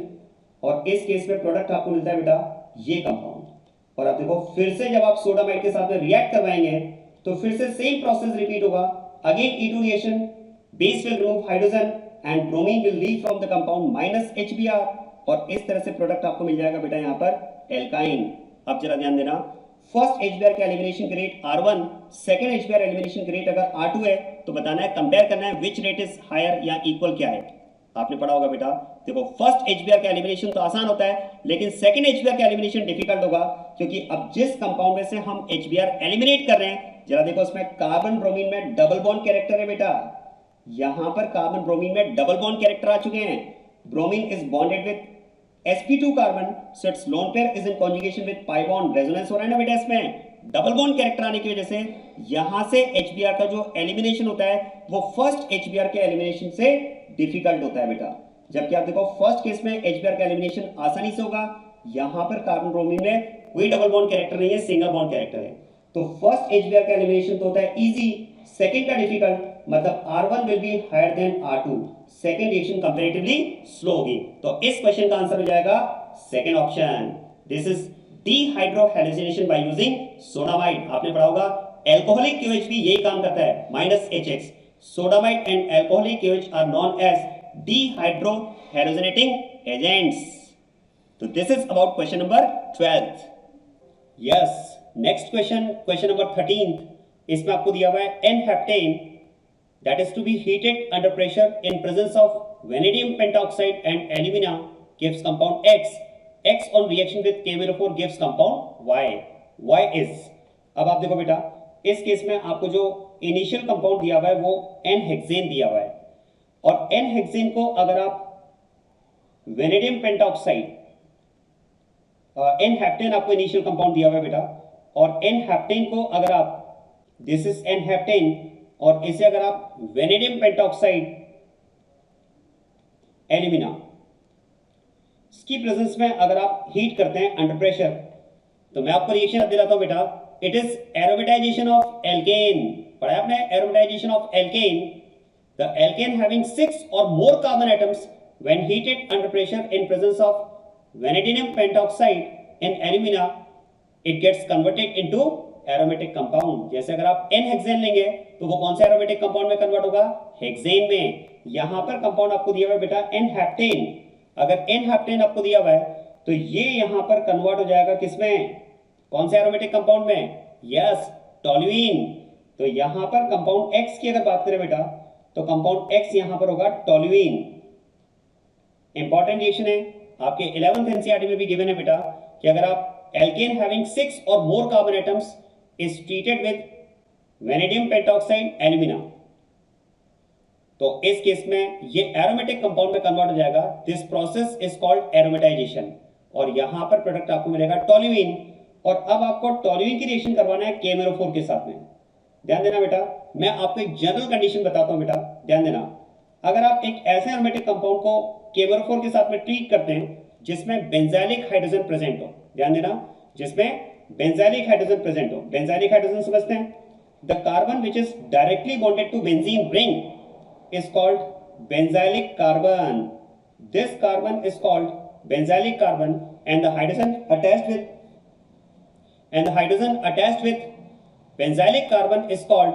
और इस केस में प्रोडक्ट आपको मिलता है बेटा ये कंपाउंड। और आप देखो फिर से जब आप सोडामाइड के साथ में रिएक्ट करवाएंगे तो फिर से सेम प्रोसेस रिपीट होगा। Again E2 reaction, base will remove hydrogen, and bromine will leave from the compound minus HBr, और इस तरह से प्रोडक्ट आपको मिल जाएगा बेटा यहाँ पर एल्काइन। अब जरा ध्यान देना, फर्स्ट HBr का एलिमिनेशन के rate R1, second HBr elimination के रेट अगर R2 है तो बताना है, कंपेयर करना है विच रेट इज हायर या इक्वल क्या है। आपने पढ़ा होगा बेटा, देखो फर्स्ट HBr का एलिमिनेशन तो आसान होता है, लेकिन सेकंड HBr का एलिमिनेशन डिफिकल्ट होगा, क्योंकि अब जिस कंपाउंड में से हम HBr एलिमिनेट कर रहे हैं, जरा देखो इसमें कार्बन ब्रोमीन में डबल बॉन्ड कैरेक्टर है बेटा, यहां पर कार्बन ब्रोमीन में डबल बॉन्ड कैरेक्टर आ चुके हैं। Bromine is bonded with sp2 carbon, so it's lone pair is in conjugation with pi bond, resonance हो रहा है ना बेटा, इसमें डबल बॉन्ड कैरेक्टर आने की वजह से यहां से HBr का जो एलिमिनेशन होता है वो फर्स्ट HBr के एलिमिनेशन से डिफिकल्ट होता है बेटा। जबकि आप देखो फर्स्ट केस में HBr का एलिमिनेशन आसानी से होगा, यहां पर कार्बन ब्रोमीन में कोई डबल बॉन्ड कैरेक्टर नहीं है, सिंगल बॉन्ड कैरेक्टर है, तो फर्स्ट HBr का एलिमिनेशन तो होता है इजी, सेकंड का डिफिकल्ट, मतलब R1 will be higher than R2, second reaction comparatively slow होगी। तो इस क्वेश्चन का आंसर हो जाएगा second option, this is dehydrohalogenation by using sodamide. आपने पढ़ा होगा एल्कोहलिक KOH भी यही काम करता है, -HX। Sodamide and alcoholic KOH are known as dehydrohalogenating agents. तो this is about question number 12th। Yes, next question, question number 13th, इसमें आपको दिया हुआ है N-हेप्टेन that is to be heated under pressure in presence of vanadium pentoxide and alumina gives compound X. X on reaction with KMnO4 gives compound Y. Y is, अब आप देखो बेटा, इस केस में आपको जो इनिशियल कंपाउंड दिया हुआ है वो N-हेक्सेन दिया हुआ है, और N-हेक्सेन को अगर आप वेनेडियम पेंटॉक्साइड, N-हेप्टेन आपको इनिशियल कंपाउंड दिया हुआ है बेटा, और N-हेप्टेन को अगर आप, दिस इज N-हेप्टेन, और इसे अगर आप वेनेडियम पेंटॉक्साइड एल्यूमिना इसकी प्रेजेंस में अगर आप हीट करते हैं अंडर प्रेशर, तो मैं आपको रिएक्शन दिलाता हूं बेटा, it is aromatisation of alkane. पढ़ा आपने aromatisation of alkane, the alkane having 6 और more carbon atoms when heated under pressure in presence of vanadium pentoxide in alumina, it gets converted into aromatic compound. जैसे अगर आप N-हेक्सेन लेंगे तो वो कौन से एरोमेटिक कंपाउंड में कन्वर्ट होगा, हेक्सेन में। यहां पर कंपाउंड आपको दिया हुआ है बेटा N-हेप्टेन, अगर N-हेप्टेन आपको दिया हुआ है तो ये यहां पर कन्वर्ट हो जाएगा किसमें, कौन से एरोमेटिक कंपाउंड में, यस, टोल्यूइन। तो यहां पर कंपाउंड X की अगर बात करें बेटा, तो कंपाउंड X यहां पर होगा टोल्यूइन। इंपॉर्टेंट रिएक्शन है, आपके 11th NCERT में भी गिवन है बेटा, कि अगर आप एल्केन हैविंग 6 और more carbon atoms is treated with vanadium pentoxide alumina, तो इस केस में ये एरोमेटिक कंपाउंड में कन्वर्ट हो जाएगा। This process is called aromatisation, और यहां पर प्रोडक्ट आपको मिलेगा टोल्यूइन, और अब आपको टोल्यूइन की रिएक्शन करवाना है KMnO4 के साथ में। ध्यान देना बेटा, मैं आपको एक जनरल कंडीशन बताता हूं बेटा, ध्यान देना, अगर आप एक ऐसे एरोमेटिक कंपाउंड को KMnO4 के साथ में ट्रीट करते हैं जिसमें बेंजाइलिक हाइड्रोजन प्रेजेंट हो, ध्यान देना, जिसमें बेंजाइलिक हाइड्रोजन प्रेजेंट हो, बेंजाइलिक हाइड्रोजन समझते हैं, the carbon which is directly bonded to benzene ring is called benzylic carbon, this carbon is called benzylic carbon, and the hydrogen attached with benzylic carbon is called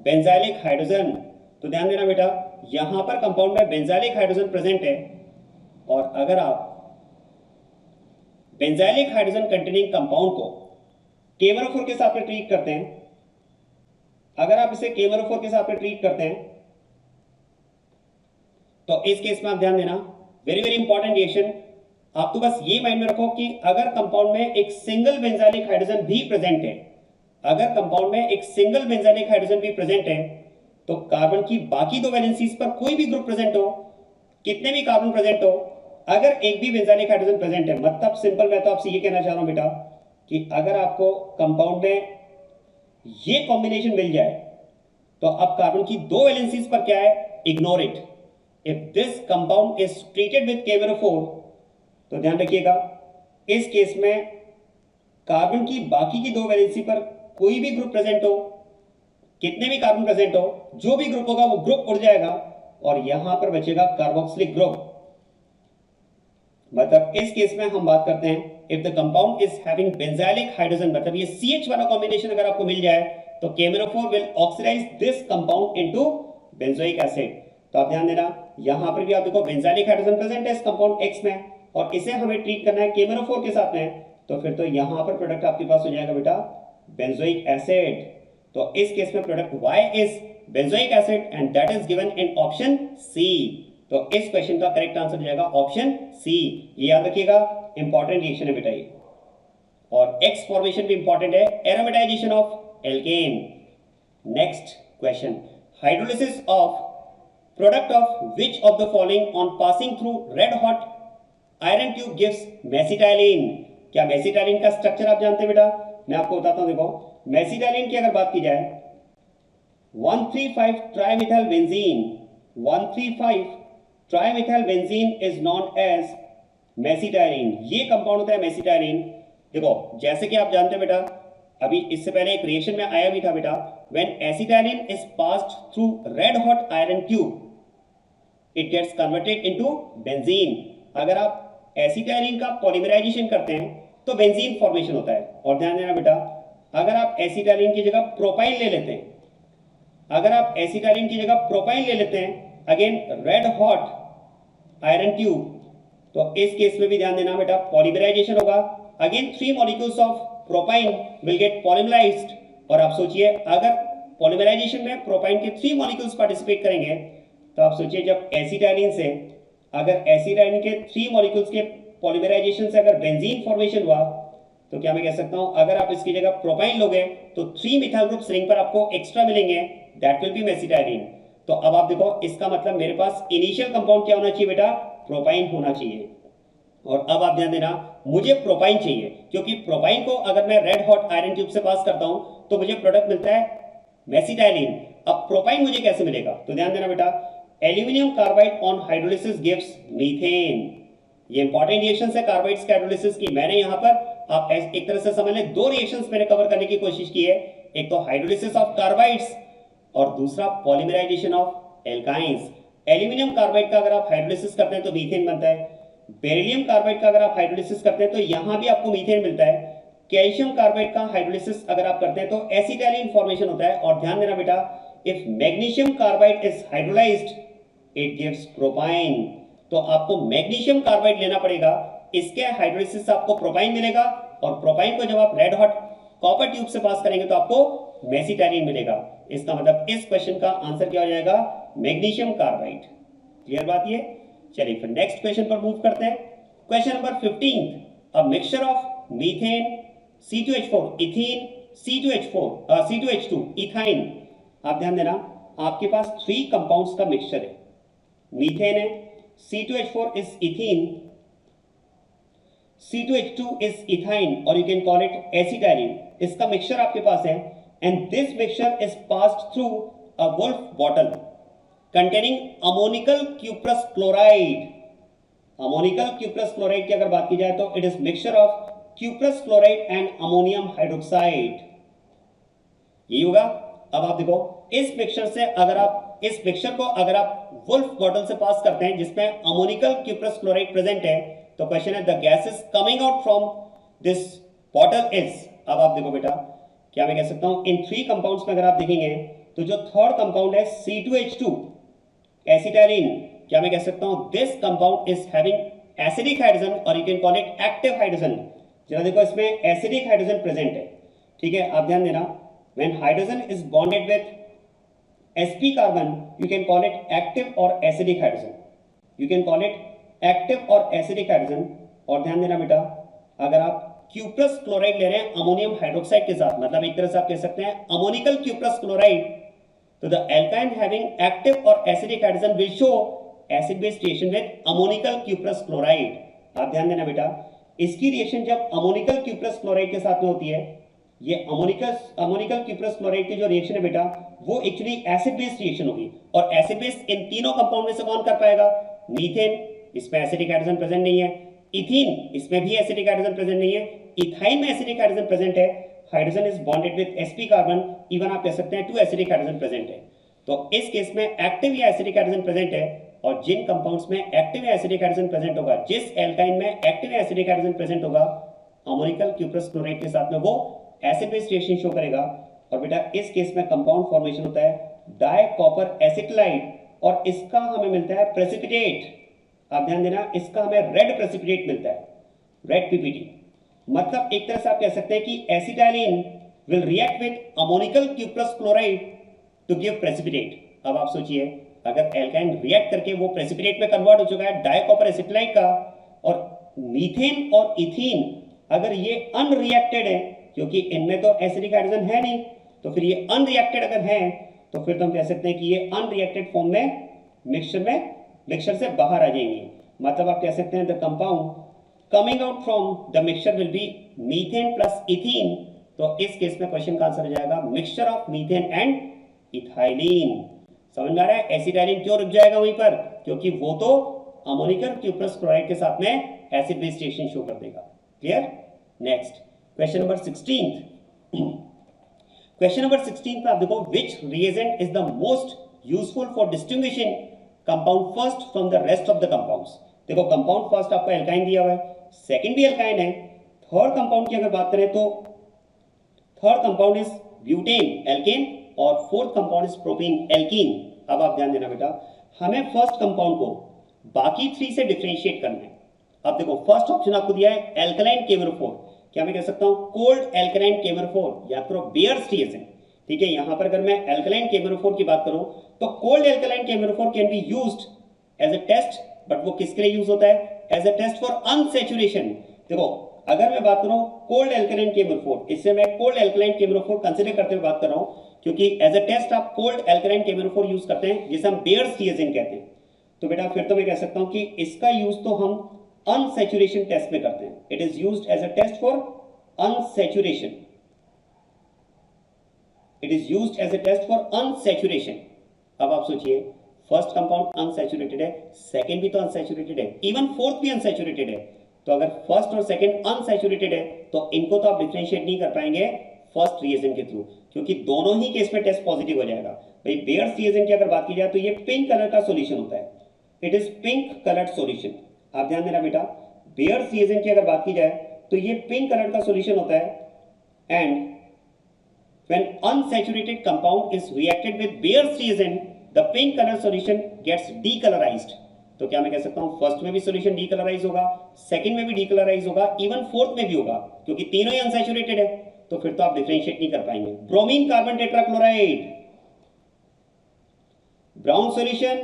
benzylic hydrogen. तो ध्यान देना बेटा, यहां पर compound में benzylic hydrogen present है, और अगर आप बेंजाइलिक हाइड्रोजन कंटेनिंग कंपाउंड को KMnO4 के साथ में ट्रीट करते हैं, अगर आप इसे KMnO4 के साथ में ट्रीट करते हैं, तो इस केस में आप ध्यान देना, वेरी वेरी इंपॉर्टेंट रिएक्शन, आप तो बस ये माइंड में रखो कि अगर कंपाउंड में एक सिंगल बेंजाइलिक हाइड्रोजन भी प्रेजेंट है, अगर कंपाउंड में एक सिंगल बेंजाइलिक हाइड्रोजन भी प्रेजेंट है, तो कार्बन की बाकी दो वैलेंसीज पर कोई भी ग्रुप प्रेजेंट हो, कितने भी कार्बन प्रेजेंट हो, अगर एक भी बेंजाइलिक हाइड्रोजन प्रेजेंट है, मतलब सिंपल मैं तो आपसे ये कहना चाह रहा हूं बेटा कि अगर आपको कंपाउंड में ये कॉम्बिनेशन मिल जाए, तो अब कार्बन की दो वैलेंसीज पर क्या है, ignore it. If this compound is treated with KMnO4, तो ध्यान रखिएगा, इस केस में कार्बन की बाकी की दो वैलेंसी पर कोई भी ग्रुप प्रेजेंट हो, कितने भी कार्बन प्रेजेंट हो, जो भी ग्रुप होगा वो ग्रुप उड़ जाएगा, और यहां पर बचेगा कार्बोक्सिलिक ग्रुप। मतलब इस केस में हम बात करते हैं, if the compound is having benzylic hydrogen, मतलब ये CH वाला कॉम्बिनेशन अगर आपको मिल जाए, तो KMnO4 will oxidise this compound into benzoic acid. तो आप ध्यान देना यहां पर भी आप देखो बेंजाइलिक हाइड्रोजन प्रेजेंट है इस कंपाउंड X में और इसे हमें ट्रीट करना है KMnO4 के साथ में, तो फिर तो यहां पर प्रोडक्ट आपके पास हो जाएगा बेटा बेंजोइक एसिड। तो इस केस में product Y is benzoic acid and that is given in option C. तो इस क्वेश्चन का करेक्ट आंसर हो जाएगा ऑप्शन सी। ये याद रखिएगा इंपॉर्टेंट रिएक्शन है बेटा ये। और X फॉर्मेशन भी इंपॉर्टेंट है, aromatisation of alkane. Next question, hydrolysis of product of which of the following on passing through red hot iron tube gives mesitylene. क्या मेसिटाइलिन का स्ट्रक्चर आप जानते हैं बेटा? मैं आपको बताता हूं, देखो मेसिटाइलिन की अगर बात की जाए 135 trimethyl benzene, 135 trimethyl benzene is known as mesitylene. ये कंपाउंड होता है मेसिटाइलिन। देखो जैसे कि आप जानते हैं बेटा, अभी इससे पहले एक रिएक्शन में आया भी था बेटा, when acetylene is passed through red hot iron tube it gets converted into benzene. अगर आप एसिटाइलिन का पॉलीमराइजेशन करते हैं तो बेंजीन फॉर्मेशन होता है। और ध्यान देना बेटा, अगर आप एसिटाइलिन की जगह प्रोपाइल ले लेते हैं, अगर आप एसिटाइलिन की जगह प्रोपाइल ले लेते हैं again red hot iron tube, तो इस केस में भी ध्यान देना बेटा पॉलीमराइजेशन होगा। Again 3 molecules of propyne will get polymerised. और आप सोचिए अगर पॉलीमराइजेशन में प्रोपाइन के 3 मॉलिक्यूल्स पार्टिसिपेट करेंगे, तो आप सोचिए जब एसिटाइलिन से, अगर एसिटाइलिन के 3 मॉलिक्यूल्स के पॉलीमराइजेशन से अगर बेंजीन फॉर्मेशन हुआ, तो क्या मैं कह सकता हूं अगर आप इसकी जगह प्रोपाइन लोगे तो 3 मिथाइल ग्रुप्स रिंग पर आपको एक्स्ट्रा मिलेंगे, दैट विल बी मेसिटाइलिन। तो अब आप देखो इसका मतलब मेरे पास इनिशियल कंपाउंड क्या होना चाहिए बेटा? प्रोपाइन होना चाहिए। और अब आप ध्यान देना मुझे प्रोपाइन चाहिए, क्योंकि प्रोपाइन को अगर मैं रेड हॉट आयरन ट्यूब से पास करता हूं तो मुझे प्रोडक्ट मिलता है मेसिटाइलिन। अब प्रोपाइन मुझे कैसे मिलेगा? तो ध्यान देना बेटा, aluminium carbide on hydrolysis gives methane. ये इंपॉर्टेंट रिएक्शंस है कार्बाइड्स के हाइड्रोलिसिस की। मैंने यहां पर आप एक तरह से समझ लें 2 रिएक्शंस मैंने कवर करने की कोशिश की है, एक तो हाइड्रोलिसिस ऑफ कार्बाइड्स और दूसरा polymerisation of alkynes. Aluminium carbide का अगर आप हाइड्रोलिसिस करते हैं तो मीथेन बनता है, बेरिलियम कार्बाइड का अगर आप हाइड्रोलिसिस करते हैं तो यहां भी आपको मीथेन मिलता है, कैल्शियम कार्बाइड का हाइड्रोलिसिस अगर आप करते हैं तो एसिटाइलिन फॉर्मेशन होता है। और ध्यान देना बेटा, if magnesium carbide is hydrolysed it gives propyne. तो आपको मैग्नीशियम कार्बाइड लेना पड़ेगा, इसके हाइड्रोलिसिस से आपको प्रोपाइन मिलेगा, और प्रोपाइन को जब आप रेड हॉट कॉपर ट्यूब से पास करेंगे तो आपको मेसिटाइलिन मिलेगा। इसका मतलब इस क्वेश्चन का आंसर क्या हो जाएगा? Magnesium carbide. क्लियर बात ये? चलिए फिर नेक्स्ट क्वेश्चन पर मूव करते हैं। Question number 15, a mixture of methane, C2H4, ethene, C2H2 ethyne. आप ध्यान देना आपके पास 3 कंपाउंड्स का मिक्सचर है, मीथेन है, C2H4 is ethene, C2H2 is ethyne और you can call it acetylene. इसका मिक्सचर आपके पास है and this mixture is passed through a Woulfe bottle containing ammoniacal cuprous chloride. Ammoniacal cuprous chloride की अगर बात की जाए तो it is mixture of cuprous chloride and ammonium hydroxide. यही होगा। अब आप देखो इस मिक्सचर से अगर आप इस मिक्सचर को अगर आप वुल्फ बॉटल से पास करते हैं जिसमें अमोनिकल क्यूप्रस क्लोराइड प्रेजेंट है, तो क्वेश्चन है the gases coming out from this bottle is. अब आप देखो बेटा क्या मैं कह सकता हूं इन 3 कंपाउंड्स में अगर आप देखेंगे तो जो थर्ड कंपाउंड है C2H2 एसिटाइलिन, क्या मैं कह सकता हूं this compound is having acidic hydrogen और you can call it active hydrogen. जरा देखो इसमें एसिडिक हाइड्रोजन प्रेजेंट है, ठीक है। आप ध्यान देना when hydrogen is bonded with sp carbon you can call it active or acidic hydrogen, you can call it active or acidic hydrogen। और ध्यान देना बेटा अगर आप क्यूप्रस क्लोराइड ले रहे हैं अमोनियम हाइड्रोक्साइड के साथ, मतलब एक तरह से आप कह सकते हैं अमोनिकल क्यूप्रस क्लोराइड, तो द एल्काइन हैविंग एक्टिव और acidic hydrogen will show acid base reaction with ammoniacal cuprous chloride. आप ध्यान देना बेटा इसकी रिएक्शन जब अमोनिकल क्यूप्रस क्लोराइड के साथ में होती है, ये अमोनिकल क्यूप्रस क्लोराइड की जो रिएक्शन है बेटा वो एक्चुअली एसिड बेस रिएक्शन होगी। और एसिड बेस इन तीनों कंपाउंड में से कौन कर पाएगा? मीथेन, इसमें एसिडिक हाइड्रोजन प्रेजेंट नहीं है, इथीन इसमें भी एसिडिक हाइड्रोजन प्रेजेंट नहीं है, इथाइन में एसिडिक हाइड्रोजन प्रेजेंट है, hydrogen is bonded with sp carbon, even आप कह सकते हैं 2 एसिडिक हाइड्रोजन प्रेजेंट है। तो इस केस में एक्टिव या एसिडिक हाइड्रोजन प्रेजेंट है, और जिन कंपाउंड्स में एक्टिव या एसिडिक हाइड्रोजन प्रेजेंट होगा, जिस एल्काइन में एक्टिव या एसिडिक हाइड्रोजन प्रेजेंट होगा अमोनिकल क्यूप्रस क्लोराइड के साथ में, वो एसिड बेस रिएक्शन शो करेगा। और बेटा इस केस में कंपाउंड फॉर्मेशन होता है डाई कॉपर एसिटलाइड और इसका हमें मिलता है प्रेसिपिटेट। आप ध्यान देना, इसका हमें रेड प्रेसिपिटेट मिलता है, रेड पीपीटी। मतलब एक तरह से आप कह सकते हैं कि acetylene will react with ammoniacal cuprous chloride to give precipitate. अब आप सोचिए, अगर एल्काइन रिएक्ट करके वो प्रेसिपिटेट में कन्वर्ट हो चुका है डाइकॉपर एसिटिलाइट का, और मीथेन और इथीन अगर ये अनरिएक्टेड है, क्योंकि इनमें तो एसिडिक हाइड्रोजन है नहीं, तो फिर ये अनरिएक्टेड अगर है तो फिर तो हम कह सकते हैं कि ये अनरिएक्टेड फॉर्म में मिक्सचर से बाहर आ जाएंगे। मतलब आप कह सकते हैं the compound coming out from the mixture will be methane plus ethene. तो इस केस में क्वेश्चन का आंसर हो जाएगा mixture of methane and ethylene. समझ में आ रहा है? एसिटाइलिन क्यों रुक जाएगा वहीं पर? क्योंकि वो तो अमोनिकल क्यूप्रस क्लोराइड के साथ में एसिड बेस रिएक्शन शो कर देगा। Clear? Next question number 16। Question number 16 पे आप देखो, which reagent is the most useful for distinguishing compound first from the rest of the compounds. देखो कंपाउंड फर्स्ट आपको एल्काइन दिया हुआ है, सेकंड भी एल्काइन है, थर्ड कंपाउंड की अगर बात करें तो third compound is butane alkane और fourth compound is propene alkene. अब आप ध्यान देना बेटा, हमें फर्स्ट कंपाउंड को बाकी थ्री से डिफरेंशिएट करना है। अब देखो फर्स्ट ऑप्शन आपको दिया है एल्कलाइन केमेरोफोर, क्या मैं कह सकता हूं कोल्ड एल्कलाइन केमेरोफोर या तो बेयर्स रिएजेंट। ठीक है, यहां पर अगर मैं एल्कलाइन केमेरोफोर की बात करूं तो कोल्ड एल्कलाइन केमेरोफोर can be used as a test, but वो किसके लिए यूज होता है? As a test for unsaturation. देखो अगर मैं बात करूं कोल्ड एल्कलाइन केमेरोफोर, इससे मैं कोल्ड एल्कलाइन केमेरोफोर कंसीडर करते हुए बात कर रहा हूं, क्योंकि एज अ टेस्ट आप कोल्ड एल्कलाइन केमेरोफोर यूज करते हैं जिसे हम बेयर्स रिएजेंट कहते हैं। तो बेटा फिर तो मैं कह सकता हूं कि इसका यूज तो हम अनसैचुरेशन टेस्ट में करते हैं। It is used as a test for unsaturation. It is used as a test for unsaturation. अब आप सोचिए, फर्स्ट कंपाउंड अनसैचुरेटेड है, सेकंड भी तो अनसैचुरेटेड है, इवन फोर्थ भी अनसैचुरेटेड है। तो अगर फर्स्ट और सेकंड अनसैचुरेटेड है तो इनको तो आप डिफरेंशिएट नहीं कर पाएंगे फर्स्ट रिएजेंट के थ्रू, क्योंकि दोनों ही केस में टेस्ट पॉजिटिव हो जाएगा। भाई बेयर्स रिएजेंट की अगर बात की जाए तो ये पिंक कलर का सॉल्यूशन होता है, it is pink coloured solution. आप ध्यान देना बेटा, बेयर्स रिएजेंट की अगर बात की जाए तो ये पिंक कलर का सॉल्यूशन होता है। And when unsaturated compound is reacted with Bayer's reagent, the pink color solution gets decolorized। तो क्या मैं कह सकता हूं फर्स्ट में भी सॉल्यूशन डीकलराइज होगा, सेकंड में भी डीकलराइज होगा, इवन फोर्थ में भी होगा, क्योंकि तीनों ही अनसैचुरेटेड है। तो फिर तो आप डिफरेंशिएट नहीं कर पाएंगे। Bromine carbon tetrachloride, brown solution,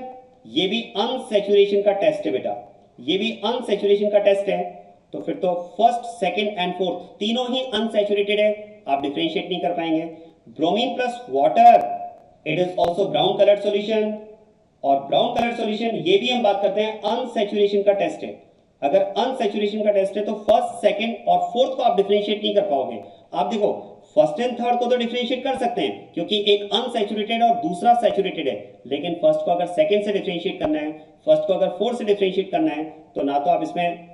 ये भी अनसैचुरेशन का टेस्ट है बेटा, ये भी अनसैचुरेशन का टेस्ट है। तो फिर तो फर्स्ट सेकंड एंड फोर्थ तीनों ही अनसैचुरेटेड है, आप डिफरेंशिएट नहीं कर पाएंगे। Bromine plus water, it is also brown coloured solution, और ब्राउन कलर्ड सॉल्यूशन ये भी हम बात करते हैं अनसैचुरेशन का टेस्ट है। अगर अनसैचुरेशन का टेस्ट है तो फर्स्ट सेकंड और फोर्थ को आप डिफरेंशिएट नहीं कर पाओगे। आप देखो फर्स्ट एंड थर्ड को तो डिफरेंशिएट कर सकते हैं क्योंकि एक अनसैचुरेटेड और दूसरा सैचुरेटेड है, लेकिन फर्स्ट को अगर सेकंड से डिफरेंशिएट करना है, फर्स्ट को अगर फोर्थ से डिफरेंशिएट करना है, तो ना तो आप इसमें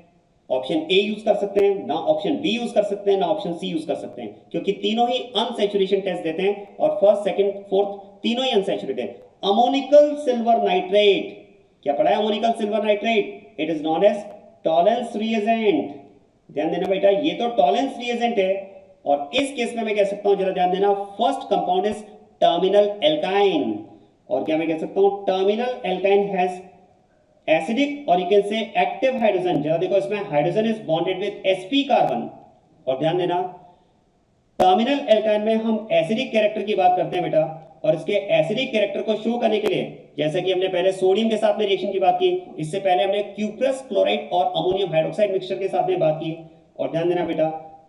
ऑप्शन ए यूज कर सकते हैं, ना ऑप्शन बी यूज कर सकते हैं, ना ऑप्शन सी यूज कर सकते हैं, क्योंकि तीनों ही अनसैचुरेशन टेस्ट देते हैं और फर्स्ट सेकंड फोर्थ तीनों ही अनसैचुरेटेड। अमोनिकल सिल्वर नाइट्रेट, क्या पढ़ा है ammoniacal silver nitrate? It is known as Tollens reagent. ध्यान देना बेटा, ये तो टॉलेंस रिएजेंट है, और इस केस में मैं कह सकता हूं, जरा ध्यान देना, first compound is terminal alkyne, और क्या मैं कह सकता हूं टर्मिनल एल्काइन हैज एसिडिक और you can say active hydrogen. जरा देखो इसमें hydrogen is bonded with sp carbon, और ध्यान देना टर्मिनल एल्काइन में हम एसिडिक कैरेक्टर की बात करते हैं बेटा, और इसके एसिडिक कैरेक्टर को शो करने के लिए, जैसा कि हमने पहले सोडियम के साथ में रिएक्शन की बात की, इससे पहले हमने क्यूप्रस क्लोराइड और अमोनियम हाइड्रोक्साइड मिक्सचर के साथ में बात की। और ध्यान देना बेटा,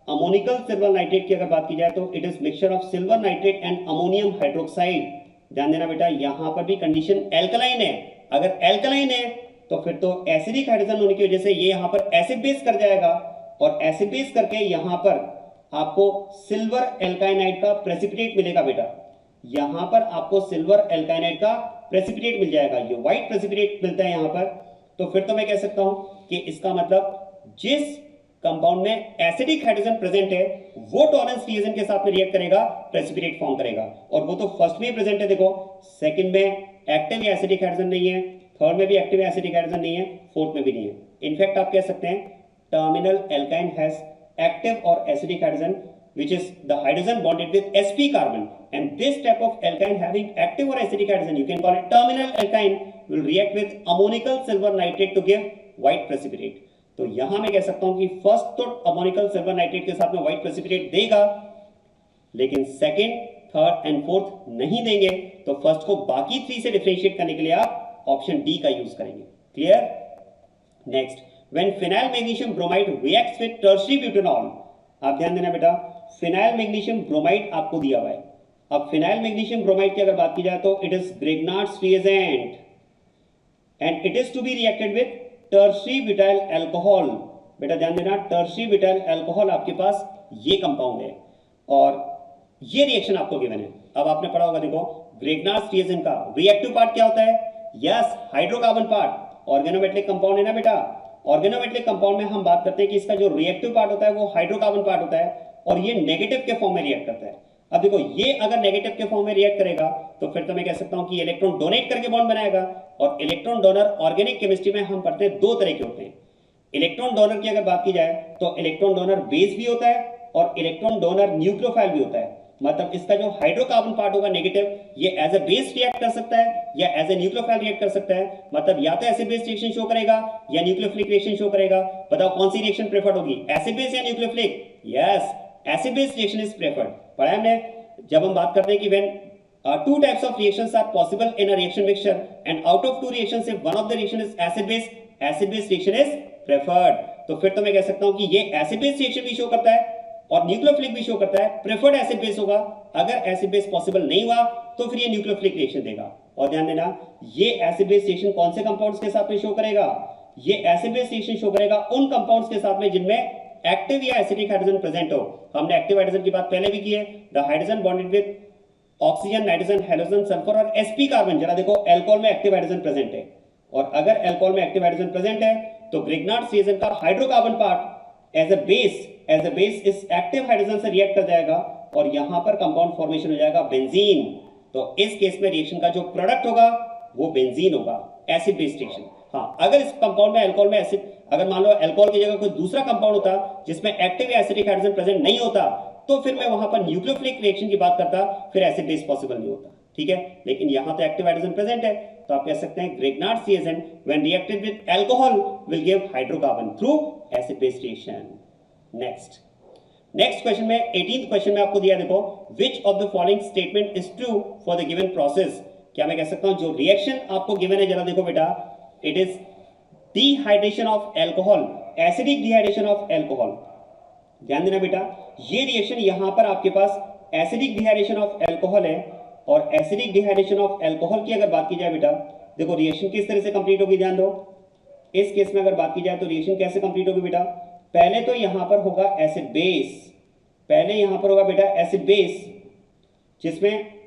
अमोनिकल सिल्वर नाइट्रेट की अगर बात की जाए तो it is mixture of silver nitrate and ammonium hydroxide. ध्यान देना बेटा, यहां पर भी कंडीशन एल्कलाइन है। अगर एल्कलाइन है तो फिर तो एसिडिक हाइड्रोजन होने की वजह से ये यहां पर एसिड बेस कर जाएगा, और एसिड बेस करके यहां पर आपको सिल्वर एल्काइनाइड का प्रेसिपिटेट मिलेगा बेटा। यहां पर आपको सिल्वर एल्काइनाइड का प्रेसिपिटेट मिल जाएगा, ये व्हाइट प्रेसिपिटेट मिलता है यहां पर। तो फिर तो मैं कह सकता हूं कि इसका मतलब जिस कंपाउंड में एसिडिक हाइड्रोजन प्रेजेंट है वो टॉलेंस रिएजेंट के साथ में रिएक्ट करेगा, प्रेसिपिटेट फॉर्म करेगा, और वो तो फर्स्ट में ही प्रेजेंट है। देखो सेकंड में एक्टिव या एसिडिक हाइड्रोजन नहीं है, थर्ड में भी एक्टिव एसिडिक हाइड्रोजन नहीं है, फोर्थ में भी नहीं है। इनफैक्ट आप कह सकते हैं terminal alkyne has active or acidic hydrogen, which is the hydrogen bonded with sp carbon. And this type of alkyne having active or acidic hydrogen, you can call it terminal alkyne, will react with ammonical silver nitrate to give white precipitate. तो यहां मैं कह सकता हूं कि first तो ammoniacal silver nitrate के साथ में व्हाइट प्रेसिपिटेट देगा, लेकिन सेकंड, थर्ड एंड फोर्थ नहीं देंगे। तो फर्स्ट को बाकी थ्री से डिफरेंशिएट करने के लिए आप ऑप्शन डी का यूज करेंगे। Clear? Next, when phenyl magnesium bromide reacts with tertiary butanol, आप ध्यान देना बेटा, फिनाइल मैग्नीशियम ब्रोमाइड आपको दिया हुआ है। अब फिनाइल मैग्नीशियम ब्रोमाइड की अगर बात की जाए तो it is Grignard's reagent and it is to be reacted with tertiary butyl alcohol. बेटा ध्यान देना, टर्शियरी ब्यूटाइल अल्कोहल आपके पास ये कंपाउंड है और ये रिएक्शन आपको गिवन है। अब आपने पढ़ा होगा, देखो ग्रेगनार्ड्स रिएजेंट का रिएक्टिव पार्ट क्या होता है? Yes, hydrocarbon part. Organometallic compound है ना बेटा, ऑर्गेनोमेटेलिक कंपाउंड में हम बात करते हैं कि इसका जो रिएक्टिव पार्ट होता है वो हाइड्रोकार्बन पार्ट होता है और ये नेगेटिव के फॉर्म में रिएक्ट करता है। अब देखो, ये अगर नेगेटिव के फॉर्म में रिएक्ट करेगा तो फिर तो मैं कह सकता हूं कि इलेक्ट्रॉन डोनेट करके बॉन्ड बनाएगा। और इलेक्ट्रॉन डोनर ऑर्गेनिक केमिस्ट्री में हम पढ़ते हैं दो तरह के होते हैं। इलेक्ट्रॉन डोनर की अगर बात की जाए तो इलेक्ट्रॉन डोनर बेस भी होता है और इलेक्ट्रॉन डोनर न्यूक्लियोफाइल भी होता है। मतलब इसका जो हाइड्रोकार्बन पार्ट होगा नेगेटिव, ये एज ए बेस रिएक्ट कर सकता है या एज ए न्यूक्लियोफाइल रिएक्ट कर सकता है। मतलब या तो एसिड बेस रिएक्शन शो करेगा या न्यूक्लियोफिलिक रिएक्शन शो करेगा। बताओ कौन सी रिएक्शन प्रेफर्ड होगी, एसिड बेस या nucleophilic? Yes, acid base reaction is preferred. पढ़ा है हमने जब हम बात करते हैं कि when two types of reactions are possible in a reaction mixture and out of two reactions if one of the reaction is acid base reaction is preferred। तो फिर तो मैं कह सकता हूं कि ये acid base reaction भी शो करता है और न्यूक्लियोफिलिक भी शो करता है। प्रेफर्ड एसिड बेस होगा। अगर एसिड बेस पॉसिबल नहीं हुआ तो फिर ये न्यूक्लियोफिलिक रिएक्शन देगा। और ध्यान देना, ये एसिड बेस रिएक्शन कौन से कंपाउंड्स के साथ में शो करेगा? ये एसिड बेस रिएक्शन शो करेगा उन कंपाउंड्स के साथ में जिनमें एक्टिव या एसिडिक हाइड्रोजन प्रेजेंट हो। हमने एक्टिव हाइड्रोजन की बात पहले भी की है, the hydrogen bonded with oxygen, nitrogen, halogen, sulphur और sp कार्बन। जरा देखो, अल्कोहल में एक्टिव हाइड्रोजन प्रेजेंट है और अगर अल्कोहल में एक्टिव हाइड्रोजन प्रेजेंट है तो ग्रेगनार्ड्स रिएजेंट का hydrocarbon part as a base इस एक्टिव हाइड्रोजन से रिएक्ट कर जाएगा और यहां पर कंपाउंड फॉर्मेशन हो जाएगा बेंजीन। तो इस केस में रिएक्शन का जो प्रोडक्ट होगा वो बेंजीन होगा, एसिड बेस रिएक्शन। हाँ, अगर इस कंपाउंड में अल्कोहल में एसिड, अगर मान लो अल्कोहल की जगह कोई दूसरा कंपाउंड होता जिसमें एक्टिव या एसिडिक हाइड्रोजन प्रेजेंट नहीं होता तो फिर मैं वहां पर न्यूक्लियोफिलिक रिएक्शन की बात करता, फिर एसिड बेस पॉसिबल नहीं होता। ठीक है, लेकिन यहां तो एक्टिव हाइड्रोजन प्रेजेंट है तो आप कह सकते हैं Grignard's reagent when reacted with alcohol will give hydrocarbon through acid base reaction. Next question में 18th क्वेश्चन में आपको दिया, देखो which of the following statement is true for the given process. क्या मैं कह सकता हूं जो रिएक्शन आपको गिवन है, जरा देखो बेटा, it is dehydration of alcohol, acidic dehydration of alcohol. ध्यान देना बेटा, ये रिएक्शन यहां पर आपके पास एसिडिक डिहाइड्रेशन ऑफ अल्कोहल है और एसिडिक डिहाइड्रेशन ऑफ अल्कोहल की अगर बात की जाए बेटा, देखो रिएक्शन किस तरह से कंप्लीट होगी, ध्यान दो। इस केस में अगर बात की जाए तो रिएक्शन कैसे कंप्लीट होगी बेटा, पहले तो यहां पर होगा एसिड बेस, पहले यहां पर होगा बेटा एसिड बेस जिसमें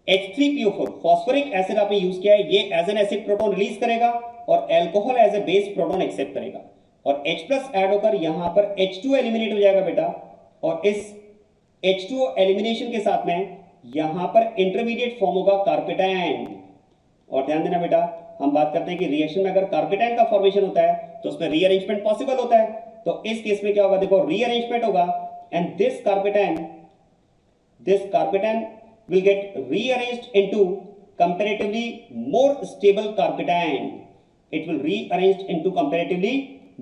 H3PO4 फॉस्फोरिक एसिड आपने यूज किया है, ये as an acid proton release करेगा और alcohol as a base proton accept करेगा और H+ ऐड होकर यहां पर H2 एलिमिनेट हो जाएगा बेटा और इस H2 एलिमिनेशन के साथ में यहां पर इंटरमीडिएट फॉर्म होगा कार्पेटाइन। और ध्यान देना बेटा, हम बात करते हैं कि रिएक्शन में अगर कार्पेटाइन का फॉर्मेशन होता है तो उसमें रीअरेंजमेंट पॉसिबल होता है। तो इस केस में क्या होगा, देखो रीअरेंजमेंट होगा and this carbocation will get rearranged into comparatively more stable carpetain. It will rearranged into comparatively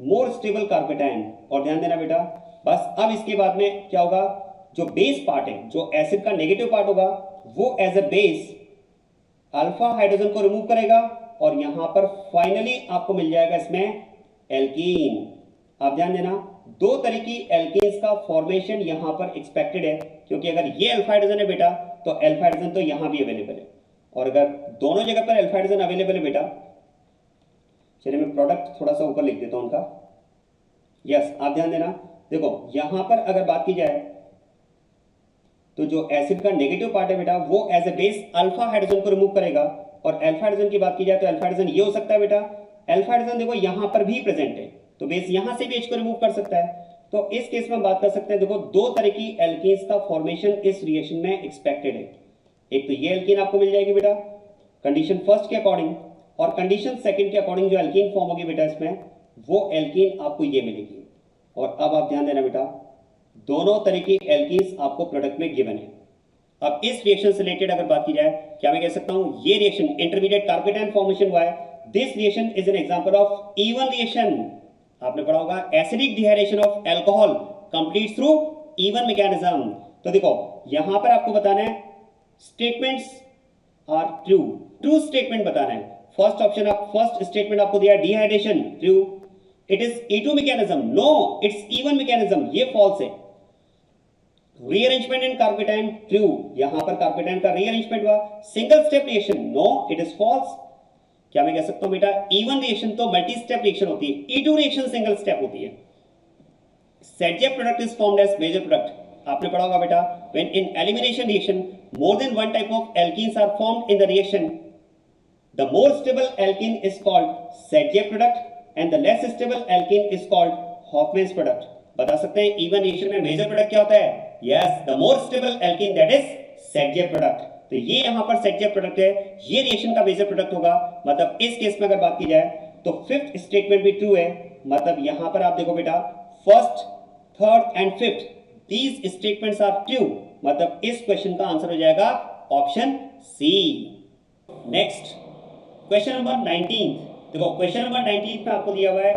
more stable carpetain। और ध्यान देना बेटा, बस अब इसके बाद में क्या होगा, जो बेस पार्ट है, जो एसिड का नेगेटिव पार्ट होगा, वो as a base alpha hydrogen को रिमूव करेगा और यहां पर फाइनली आपको मिल जाएगा इसमें एल्कीन। आप ध्यान देना, दो तरह की एल्कीन्स का फॉर्मेशन यहां पर एक्सपेक्टेड है, क्योंकि अगर ये अल्फा हाइड्रोजन है बेटा तो अल्फा हाइड्रोजन तो यहां भी अवेलेबल है और अगर दोनों जगह पर अल्फा हाइड्रोजन अवेलेबल है बेटा, चलिए मैं प्रोडक्ट थोड़ा सा ऊपर लिख देता हूं उनका। यस, आप ध्यान देना, देखो यहां पर अगर बात की जाए तो जो एसिड का नेगेटिव पार्ट है बेटा वो as a base alpha hydrogen को रिमूव करेगा और अल्फा हाइड्रोजन की बात की जाए तो अल्फा हाइड्रोजन ये हो सकता है बेटा, अल्फा हाइड्रोजन देखो यहां पर भी प्रेजेंट है तो बेस यहां से भी H को रिमूव कर सकता है। तो इस केस में हम बात कर सकते हैं, देखो दो तरह की एल्कीन्स का फॉर्मेशन इस रिएक्शन में एक्सपेक्टेड है। एक तो ये एल्कीन आपको मिल जाएगी बेटा कंडीशन फर्स्ट के अकॉर्डिंग और कंडीशन सेकंड के अकॉर्डिंग जो एल्कीन फॉर्म होगी बेटा इसमें, वो एल्कीन आपको ये मिलेगी। और अब आप ध्यान देना बेटा, दोनों तरह की एल्कीन्स आपको प्रोडक्ट में गिवन है। अब इस रिएक्शन से रिलेटेड अगर बात की जाए, क्या मैं कह सकता हूं ये रिएक्शन इंटरमीडिएट कार्बोकेटायन फॉर्मेशन हुआ है, this reaction is an example of E1 reaction. आपने पढ़ा होगा acidic dehydration of alcohol complete through E1 mechanism. तो देखो यहां पर आपको बताना है statements are true, true statement बताना है। फर्स्ट ऑप्शन, आप फर्स्ट स्टेटमेंट आपको दिया dehydration, true. It is E2 mechanism, no it's E1 mechanism, ये फॉल्स है। रीअरेंजमेंट इन कार्बोकेटायन, ट्रू, यहां पर कार्बोकेटायन का रीअरेंजमेंट हुआ। Single step reaction, no it is false. क्या मैं कह सकता हूं बेटा E1 रिएक्शन तो मल्टी स्टेप रिएक्शन होती है, E2 रिएक्शन सिंगल स्टेप होती है। ZJ product is formed as major product. आपने पढ़ा होगा बेटा when in elimination reaction more than one type of alkenes are formed in the reaction, the more stable alkene is called ZJ product and the less stable alkene is called Hofmann's product. बता सकते हैं E1 reaction में major product क्या होता है? Yes, the more stable alkene that is ZJ product. तो ये यहां पर ZJ प्रोडक्ट है, ये रिएक्शन का मेजर प्रोडक्ट होगा। मतलब इस केस में अगर बात की जाए तो फिफ्थ स्टेटमेंट भी ट्रू है। मतलब यहां पर आप देखो बेटा first, third and fifth these statements are true. मतलब इस क्वेश्चन का आंसर हो जाएगा option C. Next question number 19। देखो क्वेश्चन नंबर 19 में आपको दिया हुआ है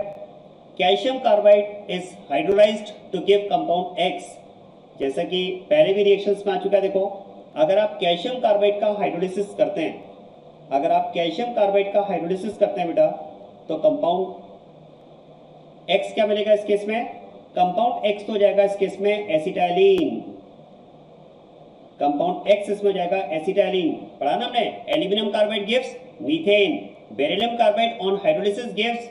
calcium carbide is hydrolysed to give compound X। जैसा कि पहले भी रिएक्शंस में आ चुका है, देखो अगर आप कैल्शियम कार्बाइड का हाइड्रोलिसिस करते हैं, अगर आप कैल्शियम कार्बाइड का हाइड्रोलिसिस करते हैं बेटा, तो कंपाउंड X क्या मिलेगा इस केस में? कंपाउंड X तो हो जाएगा इस केस में एसिटाइलिन। कंपाउंड X इसमें हो जाएगा एसिटाइलिन। पढ़ा ना हमने, aluminium carbide gives methane, beryllium carbide on hydrolysis gives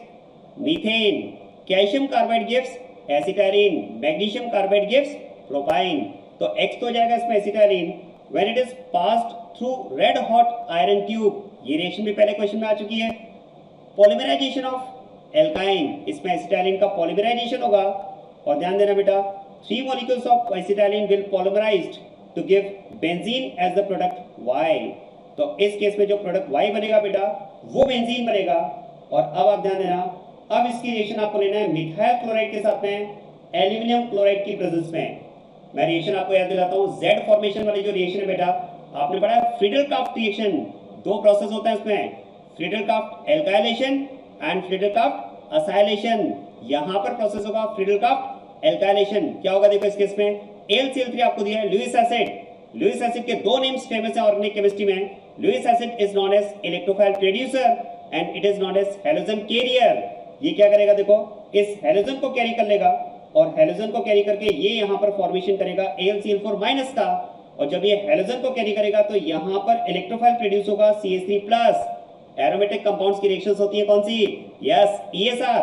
methane, calcium carbide gives acetylene, magnesium carbide gives propyne. तो X तो हो जाएगा इसमें acetylene. When it is passed through red hot iron tube, ये रिएक्शन भी पहले क्वेश्चन में आ चुकी है। पॉलीमराइजेशन ऑफ एल्काइन, इसमें एसिटाइलिन का पॉलीमराइजेशन होगा। और ध्यान देना बेटा 3 molecules of acetylene will polymerized to give benzene as the product Y। तो इस केस में जो प्रोडक्ट Y बनेगा बेटा वो बेंजीन बनेगा। और अब आप ध्यान देना, अब इसकी रिएक्शन आपको लेना है मिथाइल क्लोराइड के साथ में एल्यूमिनियम क्लोराइड की प्रेजेंस में। मैं रिएक्शन आपको याद दिलाता हूँ, Z फॉर्मेशन वाली जो रिएक्शन है बेटा, आपने पढ़ा है फ्रीडल-क्राफ्ट रिएक्शन, दो प्रोसेस होता है इसमें, Friedel-Crafts alkylation and Friedel-Crafts acylation. यहां पर प्रोसेस होगा फ्रीडल-क्राफ्ट एल्काइलेशन। क्या होगा देखो इस केस में AlCl3 आपको दिया है लुईस एसिड। लुईस एसिड के दो नेम्स फेमस है ऑर्गेनिक केमिस्ट्री में। Lewis acid is known as electrophile producer and it is known as halogen carrier. ये क्या करेगा देखो, इस हैलोजन को कैरी कर लेगा और हैलोजन को कैरी करके ये यहां पर फॉर्मेशन करेगा AlCl4 माइनस का। और जब ये हैलोजन को कैरी करेगा तो यहां पर इलेक्ट्रोफाइल प्रोड्यूस होगा CH3+। एरोमेटिक कंपाउंड्स की रिएक्शंस होती है कौन सी? Yes, ESR।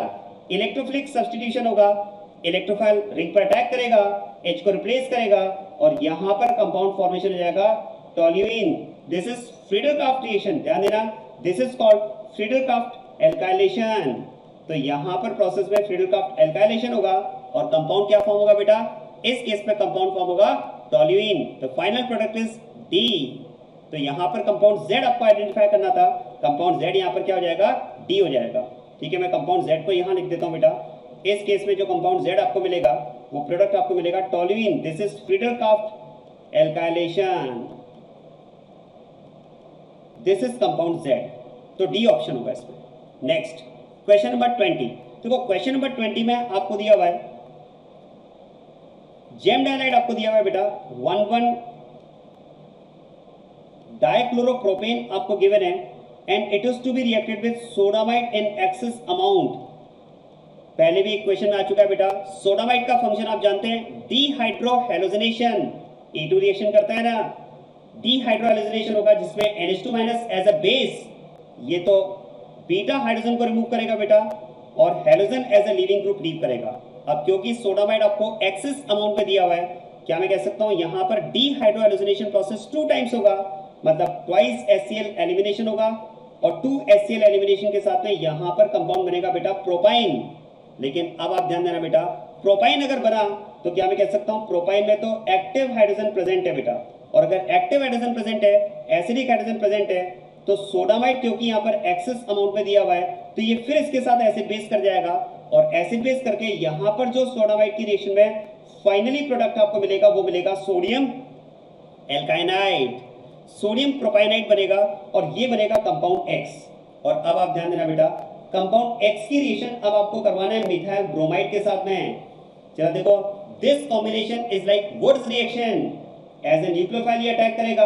इलेक्ट्रोफिलिक सब्स्टिट्यूशन होगा, इलेक्ट्रोफाइल रिंग पर अटैक करेगा, H को रिप्लेस करेगा और यहां पर कंपाउंड फॉर्मेशन हो जाएगा toluene. This is Friedel Crafts reaction, ध्यान देना, this is called Friedel Crafts alkylation. तो यहां पर प्रोसेस में फ्रीडल-क्राफ्ट एल्काइलेशन होगा और कंपाउंड क्या फॉर्म होगा बेटा? इस केस में कंपाउंड फॉर्म होगा टोल्यूइन। तो फाइनल प्रोडक्ट इज D। तो यहां पर कंपाउंड Z आपको आइडेंटिफाई करना था, कंपाउंड Z यहां पर क्या हो जाएगा? D हो जाएगा। ठीक है, मैं कंपाउंड Z को यहां लिख देता हूं बेटा। इस केस में जो कंपाउंड Z आपको मिलेगा वो प्रोडक्ट आपको मिलेगा toluene. This is Friedel-Crafts alkylation, this is compound Z। तो D ऑप्शन होगा इसमें। Next question number 20। देखो क्वेश्चन नंबर 20 में आपको दिया हुआ है जेम डाइलाइड आपको दिया हुआ है बेटा 1,1 डाइक्लोरोप्रोपेन आपको गिवन है and it is to be reacted with sodamide in excess amount. पहले भी एक क्वेश्चन आ चुका है बेटा। सोडामाइड का फंक्शन आप जानते हैं, डीहाइड्रोहेलोजिनेशन। E2 रिएक्शन करता है ना, डीहाइड्रोहेलोजिनेशन होगा जिसमें NH2- एज अ बेस, ये तो बीटा हाइड्रोजन को रिमूव करेगा बेटा और halogen as a leaving group leave करेगा। अब क्योंकि सोडामाइड आपको एक्सेस अमाउंट में दिया हुआ है, क्या मैं कह सकता हूं यहां पर डीहाइड्रोहेलोजिनेशन प्रोसेस 2 टाइम्स होगा, मतलब ट्वाइस HCl एलिमिनेशन होगा और 2 HCl एलिमिनेशन के साथ में यहां पर कंपाउंड बनेगा बेटा प्रोपाइन। लेकिन अब आप ध्यान देना बेटा, प्रोपाइन अगर बना तो क्या मैं कह सकता हूं प्रोपाइन में तो एक्टिव हाइड्रोजन प्रेजेंट है बेटा, और अगर एक्टिव हाइड्रोजन प्रेजेंट है, एसिडिक हाइड्रोजन प्रेजेंट है, तो सोडामाइड क्योंकि यहां पर एक्सेस अमाउंट में दिया हुआ है तो ये फिर इसके साथ एसिड बेस कर जाएगा और एसिड बेस करके यहां पर जो सोडामाइड की रिएक्शन में फाइनली प्रोडक्ट आपको मिलेगा वो मिलेगा सोडियम एल्काइनाइड, सोडियम प्रोपाइनाइड बनेगा और ये बनेगा कंपाउंड X। और अब आप ध्यान देना बेटा, कंपाउंड X की रिएक्शन अब आपको करवाना है मिथाइल ब्रोमाइड के साथ में। चलो देखो, this combination is like Wurtz reaction, as a nucleophile ये अटैक करेगा,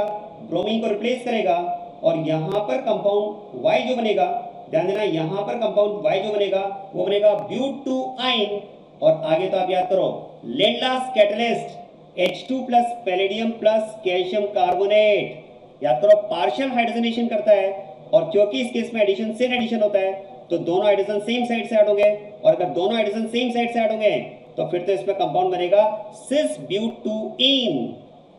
ब्रोमीन को रिप्लेस करेगा और यहां पर कंपाउंड Y जो बनेगा, ध्यान देना यहां पर कंपाउंड Y जो बनेगा वो बनेगा ब्यूटूआइन। और आगे तो आप याद करो, Lindlar's catalyst H2 plus palladium plus calcium carbonate, याद करो पार्शियल हाइड्रोजनेशन करता है और क्योंकि इस केस में एडिशन से एडिशन होता है तो दोनों हाइड्रोजन सेम साइड से ऐड होंगे और अगर दोनों हाइड्रोजन सेम साइड से ऐड होंगे तो फिर तो इसमें कंपाउंड बनेगा सिस ब्यूटूइन।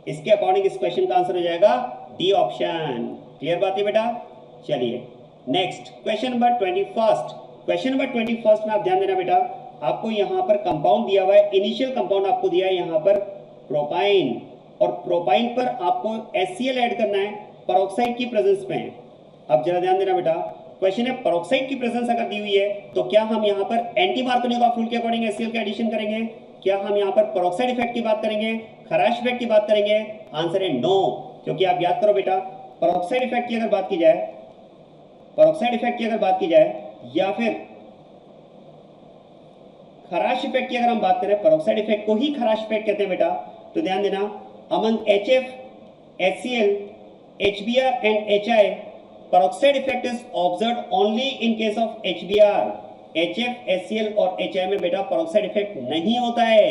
इसके अकॉर्डिंग इस क्वेश्चन का आंसर हो जाएगा डी ऑप्शन। क्लियर बात है बेटा? चलिए next question number 21। Question number 21 में आप ध्यान देना बेटा, आपको यहां पर कंपाउंड दिया हुआ है, इनिशियल कंपाउंड आपको दिया है यहां पर प्रोपाइन, और प्रोपाइन पर आपको HCl ऐड करना है पेरोक्साइड की प्रेजेंस में। अब जरा ध्यान देना बेटा, क्वेश्चन है पेरोक्साइड की प्रेजेंस अगर दी हुई है तो क्या हम यहाँ पर एंटी मार्कोनिकॉफ रूल के अकॉर्डिंग HCl का एडिशन करेंगे? क्या हम यहाँ पर पेरोक्साइड इफेक्ट की बात करेंगे, खराश इफेक्ट की बात करेंगे? आंसर है नो, क्योंकि आप याद करो बेटा, पेरोक्साइड इफेक्ट की अगर बात की जाए, पेरोक्साइड इफेक्ट की अगर बात की जाए या फिर खराश इफेक्ट की अगर हम बात करें, पेरोक्साइड इफेक्ट को ही खराश इफेक्ट कहते हैं बेटा। तो ध्यान देना, among HF, HCl, HBr and HI, peroxide effect is observed only in case of HBr, HF, HCl और HI में बेटा peroxide effect नहीं होता है,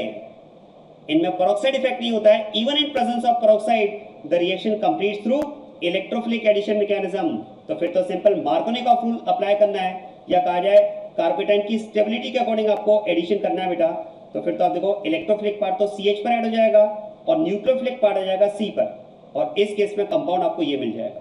इनमें peroxide effect नहीं होता है। Even in presence of peroxide, the reaction completes through electrophilic addition mechanism। तो फिर तो सिंपल मार्कोनिकॉफ रूल अप्लाई करना है, या कहा जाए कार्बेटाइन की स्टेबिलिटी के अकॉर्डिंग आपको एडिशन करना है बेटा। तो फिर तो आप देखो इलेक्ट्रोफिलिक पार्ट तो CH पर ऐड हो जाएगा और न्यूक्लियोफिलिक पार्ट आ जाएगा C पर, और इस केस में कंपाउंड आपको ये मिल जाएगा।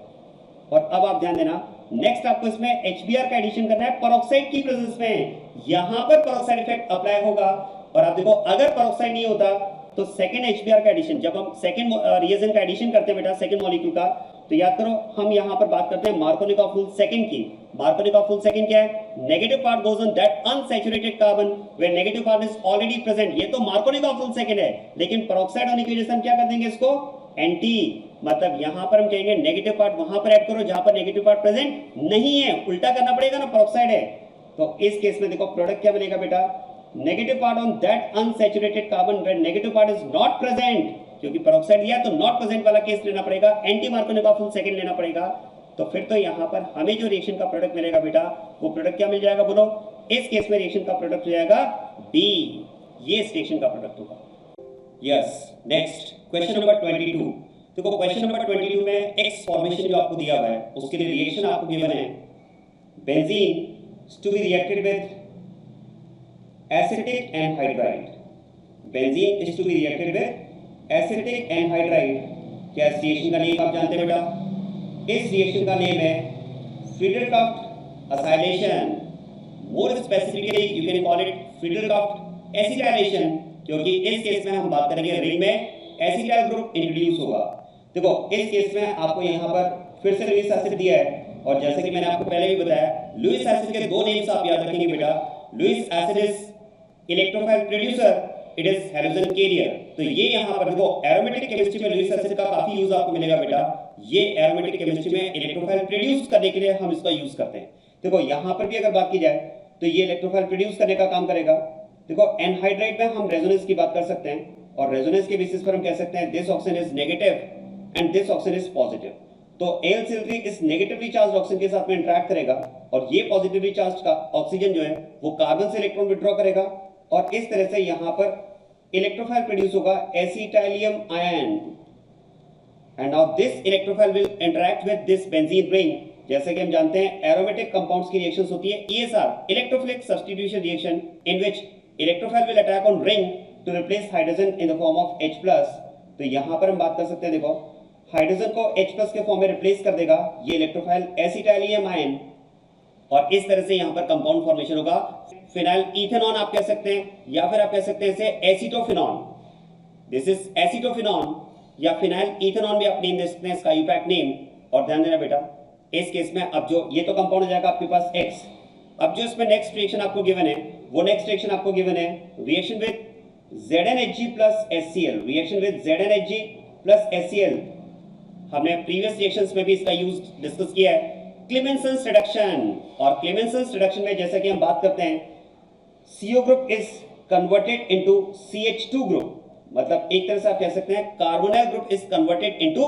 और अब आप ध्यान देना, नेक्स्ट आपको इसमें HBr का एडिशन करना है पेरोक्साइड की प्रेजेंस में, यहां पर पेरोक्साइड इफेक्ट अप्लाई होगा। और आप देखो अगर पेरोक्साइड नहीं होता तो सेकंड HBr का एडिशन, जब हम सेकंड रिएजेंट का एडिशन करते हैं बेटा सेकंड मॉलिक्यूल का, तो याद करो हम यहां पर बात करते हैं मार्कोनिकॉफ रूल सेकंड की। मार्कोनिकॉफ रूल सेकंड क्या है? Negative part goes on that unsaturated carbon where negative part is already present. ये तो मार्कोनिकॉफ रूल सेकंड है, लेकिन पेरोक्साइड होने की वजह से हम क्या कर देंगे इसको? एंटी, मतलब यहां पर हम कहेंगे नेगेटिव पार्ट वहां पर ऐड करो जहां पर नेगेटिव पार्ट प्रेजेंट नहीं है, उल्टा करना पड़ेगा ना, पेरोक्साइड है। तो इस केस में देखो प्रोडक्ट क्या बनेगा बेटा? Negative part on that unsaturated carbon where negative part is not present, क्योंकि पेरोक्साइड दिया तो नॉट प्रेजेंट वाला केस लेना पड़ेगा, एंटी मार्कोनिकॉफ रूल सेकंड लेना पड़ेगा। तो फिर तो यहां पर हमें जो रिएक्शन का प्रोडक्ट मिलेगा बेटा, वो प्रोडक्ट क्या मिल जाएगा बोलो? इस केस में रिएक्शन का प्रोडक्ट हो जाएगा बी, ये इस रिएक्शन का प्रोडक्ट होगा। Yes, next question number 22। देखो क्वेश्चन नंबर 22 में X फॉर्मेशन जो आपको दिया हुआ है उसके लिए रिएक्शन आपको गिवन है, benzene to be reacted with acetic anhydride, benzene is to be reacted with acetic anhydride. क्या इस रिएक्शन का नेम आप जानते हैं बेटा? इस रिएक्शन का नेम है Friedel Crafts acetylation, more specifically you can call it Friedel Crafts acetylation, क्योंकि इस केस में हम बात करेंगे रिंग में एसिटाइल ग्रुप इंट्रोड्यूस होगा। देखो इस केस में आपको यहाँ पर फिर से लुईस एसिड दिया है, और जैसे कि मैंने आपको पहले भी बताया लुईस एसिड के दो नेम्स आप याद रखेंगे बेटा। Lewis acid is electrophile producer, it is halogen carrier. तो ये यहाँ पर देखो एरोमेटिक केमिस्ट्री में लुईस एसिड का काफी यूज आपको मिलेगा बेटा। ये एरोमेटिक केमिस्ट्री में इलेक्ट्रोफाइल प्रोड्यूस करने के लिए हम इसका यूज करते हैं। देखो यहाँ पर भी अगर बात की जाए तो ये इलेक्ट्रोफाइल प्रोड्यूस करने का काम करेगा। देखो एनहाइड्राइड में हम रेजोनेंस की बात कर सकते हैं, और रेजोनेंस के बेसिस पर हम कह सकते हैं this oxygen is negative and this oxygen is positive. तो AlCl3 इस नेगेटिवली चार्ज ऑक्सीजन के साथ में इंटरेक्ट करेगा, और ये पॉजिटिवली चार्ज का ऑक्सीजन जो है वो कार्बन से इलेक्ट्रॉन विड्रॉ करेगा, और इस तरह से यहाँ पर इलेक्ट्रोफाइल प्रोड्यूस होगा acetylium ion, and now this electrophile will interact with this benzene ring. जैसे कि हम जानते हैं एरोमेटिक कंपाउंड्स की रिएक्शंस होती है ESR, electrophilic substitution reaction, in which electrophile will attack on ring to replace hydrogen in the form of H+। तो यहाँ पर हम बात कर सकते हैं, देखो हाइड्रोजन को H+ के फॉर्म में रिप्लेस कर देगा ये इलेक्ट्रोफाइल एसिटाइलियम आयन, और इस तरह से यहाँ पर कंपाउंड फॉर्मेशन होगा फिनाइल इथेनॉन आप कह सकते हैं, या फिर आप कह सकते हैं इसे एसिटोफिनॉन। दिस इज एसिटोफिनॉन, या फिनाइल इथेनॉन भी आप नेम दे सकते हैं, इसका यूपैक नेम। और ध्यान देना बेटा इस केस में अब जो ये तो कंपाउंड हो जाएगा आपके पास X। अब जो इसमें नेक्स्ट रिएक्शन आपको गिवन है वो नेक्स्ट रिएक्शन आपको गिवन है, reaction with ZnHg plus HCl, reaction with ZnHg plus HCl। हमने प्रीवियस रिएक्शंस में भी इसका यूज डिस्कस किया है, क्लेमेंसन्स रिडक्शन। और क्लेमेंसन्स रिडक्शन में जैसा कि हम बात करते हैं, CO group is converted into CH2 group, मतलब एक तरह से आप कह सकते हैं carbonyl group is converted into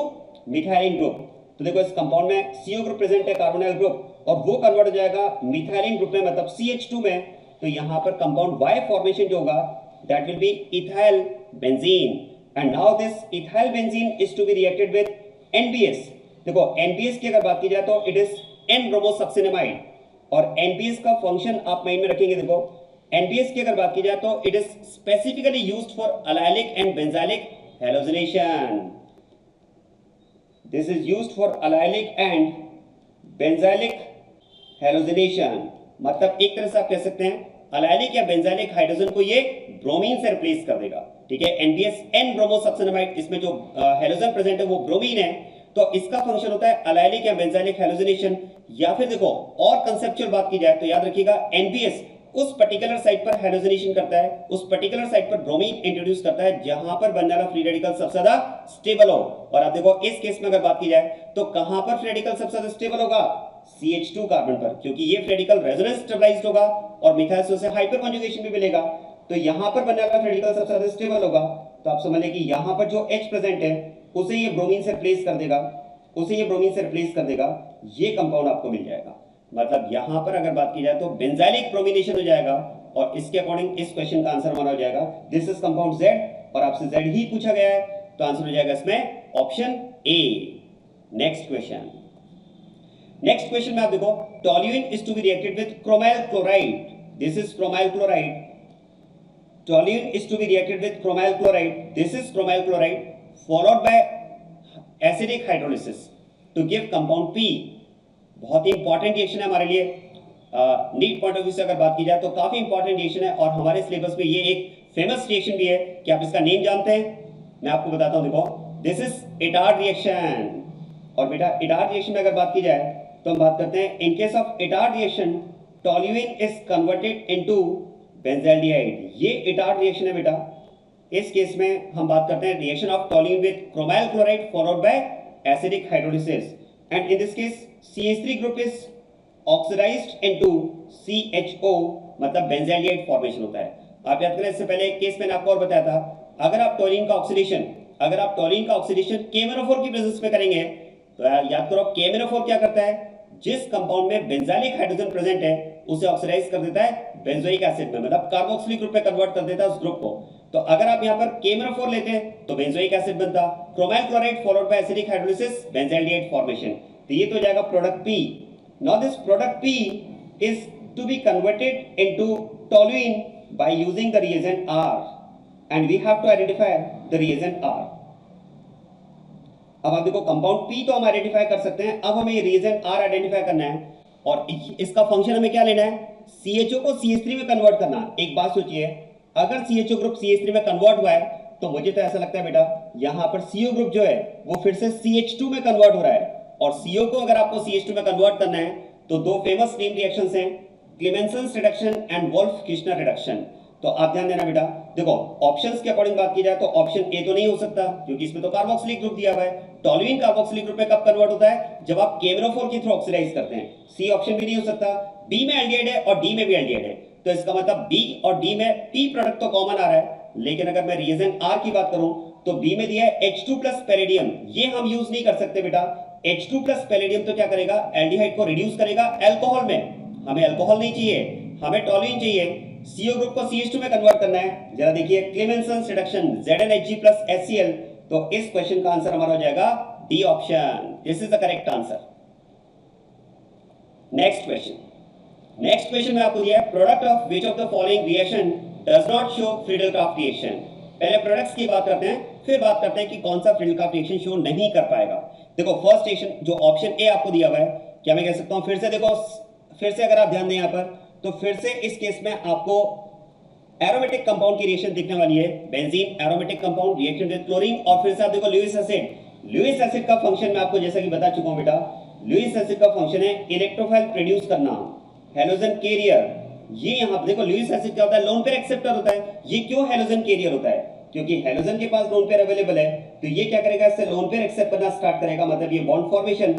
methylene group. तो देखो इस कंपाउंड में CO ग्रुप प्रेजेंट है, कार्बोनाइल ग्रुप, और वो कन्वर्ट हो जाएगा मिथाइलिन ग्रुप में, मतलब CH2 में। तो यहां पर कंपाउंड Y फॉर्मेशन जो होगा that will be ethyl benzene, and now this ethyl benzene is to be reacted with NBS। देखो NBS की अगर बात की जाए तो इट इज N-ब्रोमोसक्सिनामाइड, और NBS का फंक्शन आप माइंड में रखेंगे। देखो NBS की अगर बात की जाए तो it is specifically used for allylic and benzylic halogenation. This is used for allylic and benzylic halogenation, मतलब एक तरह से आप कह सकते हैं अलाइलिक या बेंजाइलिक हाइड्रोजन को ये ब्रोमीन से रिप्लेस कर देगा। ठीक है, NBS N-ब्रोमोसक्सिनामाइड, इसमें जो हैलोजन प्रेजेंट है वो ब्रोमीन है, तो इसका फंक्शन होता है अलाइलिक या बेंजाइलिक हैलोजिनेशन। या फिर देखो और कंसेप्चुअल बात की जाए तो याद रखिएगा NBS उस पर्टिकुलर साइट पर हैलोजिनेशन करता है, उस पर्टिकुलर साइट पर ब्रोमीन इंट्रोड्यूस करता है जहां पर बनने वाला फ्री रेडिकल सबसे ज्यादा स्टेबल हो। और आप देखो इस केस में अगर बात की जाए तो कहां पर फ्री रेडिकल सबसे ज्यादा स्टेबल होगा, CH2 कार्बन पर, क्योंकि ये फ्री रेडिकल रेजोनेंस स्टेबलाइज्ड होगा और मिथाइल से हाइपर कॉन्जुगेशन भी मिलेगा। तो यहां पर बनने वाला फ्री रेडिकल सबसे ज्यादा स्टेबल होगा। तो आप समझ लें कि यहां पर जो H प्रेजेंट है उसे ये ब्रोमीन से रिप्लेस कर देगा, उसे ये ब्रोमीन से रिप्लेस कर देगा, ये कंपाउंड आपको मिल जाएगा। मतलब यहां पर अगर बात की जाए तो बेंजाइलिक ब्रोमिनेशन हो जाएगा, और इसके अकॉर्डिंग इस क्वेश्चन का आंसर हमारा हो जाएगा दिस इज कंपाउंड Z, और आपसे Z ही पूछा गया है, तो आंसर हो जाएगा इसमें option A। Next question, next question में आप देखो toluene is to be reacted with chromyl chloride, this is chromyl chloride. Toluene is to be reacted with chromyl chloride, this is chromyl chloride, followed by acidic hydrolysis to give compound P। बहुत ही important reaction है हमारे लिए, NEET point of view से अगर बात की जाए तो काफी इंपॉर्टेंट रिएक्शन है, और हमारे सिलेबस में ये एक फेमस रिएक्शन भी है। क्या आप इसका नेम जानते हैं? मैं आपको बताता हूं, देखो दिस इज इटार्ड रिएक्शन। और बेटा इटार्ड रिएक्शन में अगर बात की जाए तो हम बात करते हैं in case of Etard reaction toluene is converted into benzaldehyde. ये इटार्ड रिएक्शन है बेटा। इस केस में हम बात करते हैं reaction of toluene with chromyl chloride followed by acidic hydrolysis, and in this case CH3 group is oxidised into CHO, मतलब बेंजाल्डिहाइड फॉर्मेशन होता है। आप याद करें इससे पहले एक केस मैंने आपको और बताया था, अगर आप टोल्यूइन का ऑक्सीडेशन KMnO4 की प्रेजेंस में करेंगे तो याद करो KMnO4 क्या करता है, जिस कंपाउंड में बेंजाइलिक हाइड्रोजन प्रेजेंट है उसे ऑक्सीडाइज कर देता है बेंजोइक एसिड में, मतलब कार्बोक्सिलिक ग्रुप में कन्वर्ट कर देता है उस ग्रुप को। तो अगर आप यहां पर KMnO4 लेते हैं तो बेंजोइक एसिड बनता, chromyl chloride followed by acidic hydrolysis, benzaldehyde formation. तो ये तो हो जाएगा product P। Now this product P is to be converted into toluene by using the reagent R, and we have to identify the reagent R। अब आप देखो compound P तो हम आइडेंटिफाई कर सकते हैं, अब हमें रिएजेंट R आइडेंटिफाई करना है, और इसका फंक्शन हमें क्या लेना है, CHO को CH3 में कन्वर्ट करना। एक बात सोचिए, अगर CHO ग्रुप CH3 में कन्वर्ट हुआ है तो मुझे तो ऐसा लगता है बेटा यहां पर CO ग्रुप जो है वो फिर से CH2 में कन्वर्ट हो रहा है, और CO को अगर आपको CH2 में कन्वर्ट करना है तो दो फेमस नेम रिएक्शंस हैं, क्लेमेंसन्स रिडक्शन एंड वोल्फ-किर्चनर रिडक्शन। तो आप ध्यान देना बेटा, देखो ऑप्शंस के अकॉर्डिंग बात की जाए तो ऑप्शन ए तो नहीं हो सकता क्योंकि इसमें तो कार्बोक्सिलिक ग्रुप दिया हुआ है। टोल्यूइन कार्बोक्सिलिक ग्रुप में कब कन्वर्ट होता है, जब आप KMnO4 के थ्रू ऑक्सीडाइज करते हैं। सी ऑप्शन भी नहीं हो सकता, बी में एल्डिहाइड है और डी में भी एल्डिहाइड है, तो इसका मतलब बी और डी में पी प्रोडक्ट तो कॉमन आ रहा है, लेकिन अगर मैं रिएजेंट आर की बात करूं तो बी में दिया है H2 प्लस पैलेडियम, ये हम यूज नहीं कर सकते बेटा। H2 प्लस पैलेडियम तो क्या करेगा, एल्डिहाइड को रिड्यूस करेगा अल्कोहल में, हमें अल्कोहल नहीं चाहिए, हमें टोल्यूइन चाहिए। CO ग्रुप को CH2 में कन्वर्ट करना है। जरा देखिए क्लेमेंसन्स रिडक्शन ZnHg प्लस HCl, तो इस क्वेश्चन का आंसर हमारा हो जाएगा D option, this is the correct answer. Next question में आपको दिया है product of which of the following reaction does not show Friedel-Crafts reaction. पहले प्रोडक्ट्स की बात करते हैं, फिर बात करते हैं कि कौन सा फ्रीडल-क्राफ्ट रिएक्शन शो नहीं कर पाएगा। देखो फर्स्ट रिएक्शन जो ऑप्शन ए आपको दिया हुआ है, क्या मैं कह सकता हूं, फिर से देखो, फिर से अगर आप ध्यान दें यहां पर तो फिर से इस केस में आपको एरोमेटिक कंपाउंड की रिएक्शन दिखने वाली है, benzene aromatic compound reaction with chlorine, और फिर से आप देखो लुईस एसिड। लुईस एसिड का फंक्शन मैं आपको जैसा कि बता चुका हूं बेटा, लुईस एसिड का फंक्शन है इलेक्ट्रोफाइल प्रोड्यूस करना, हैलोजन कैरियर, ये यहाँ देखो ल्यूइस एसिड क्या होता है, लोन पेयर एक्सेप्टर होता है। ये क्यों हेलोजन कैरियर होता है, क्योंकि हेलोजन के पास लोन पेयर अवेलेबल है, तो ये क्या करेगा, इससे लोन पेयर एक्सेप्ट करना स्टार्ट करेगा, मतलब ये बॉन्ड फॉर्मेशन।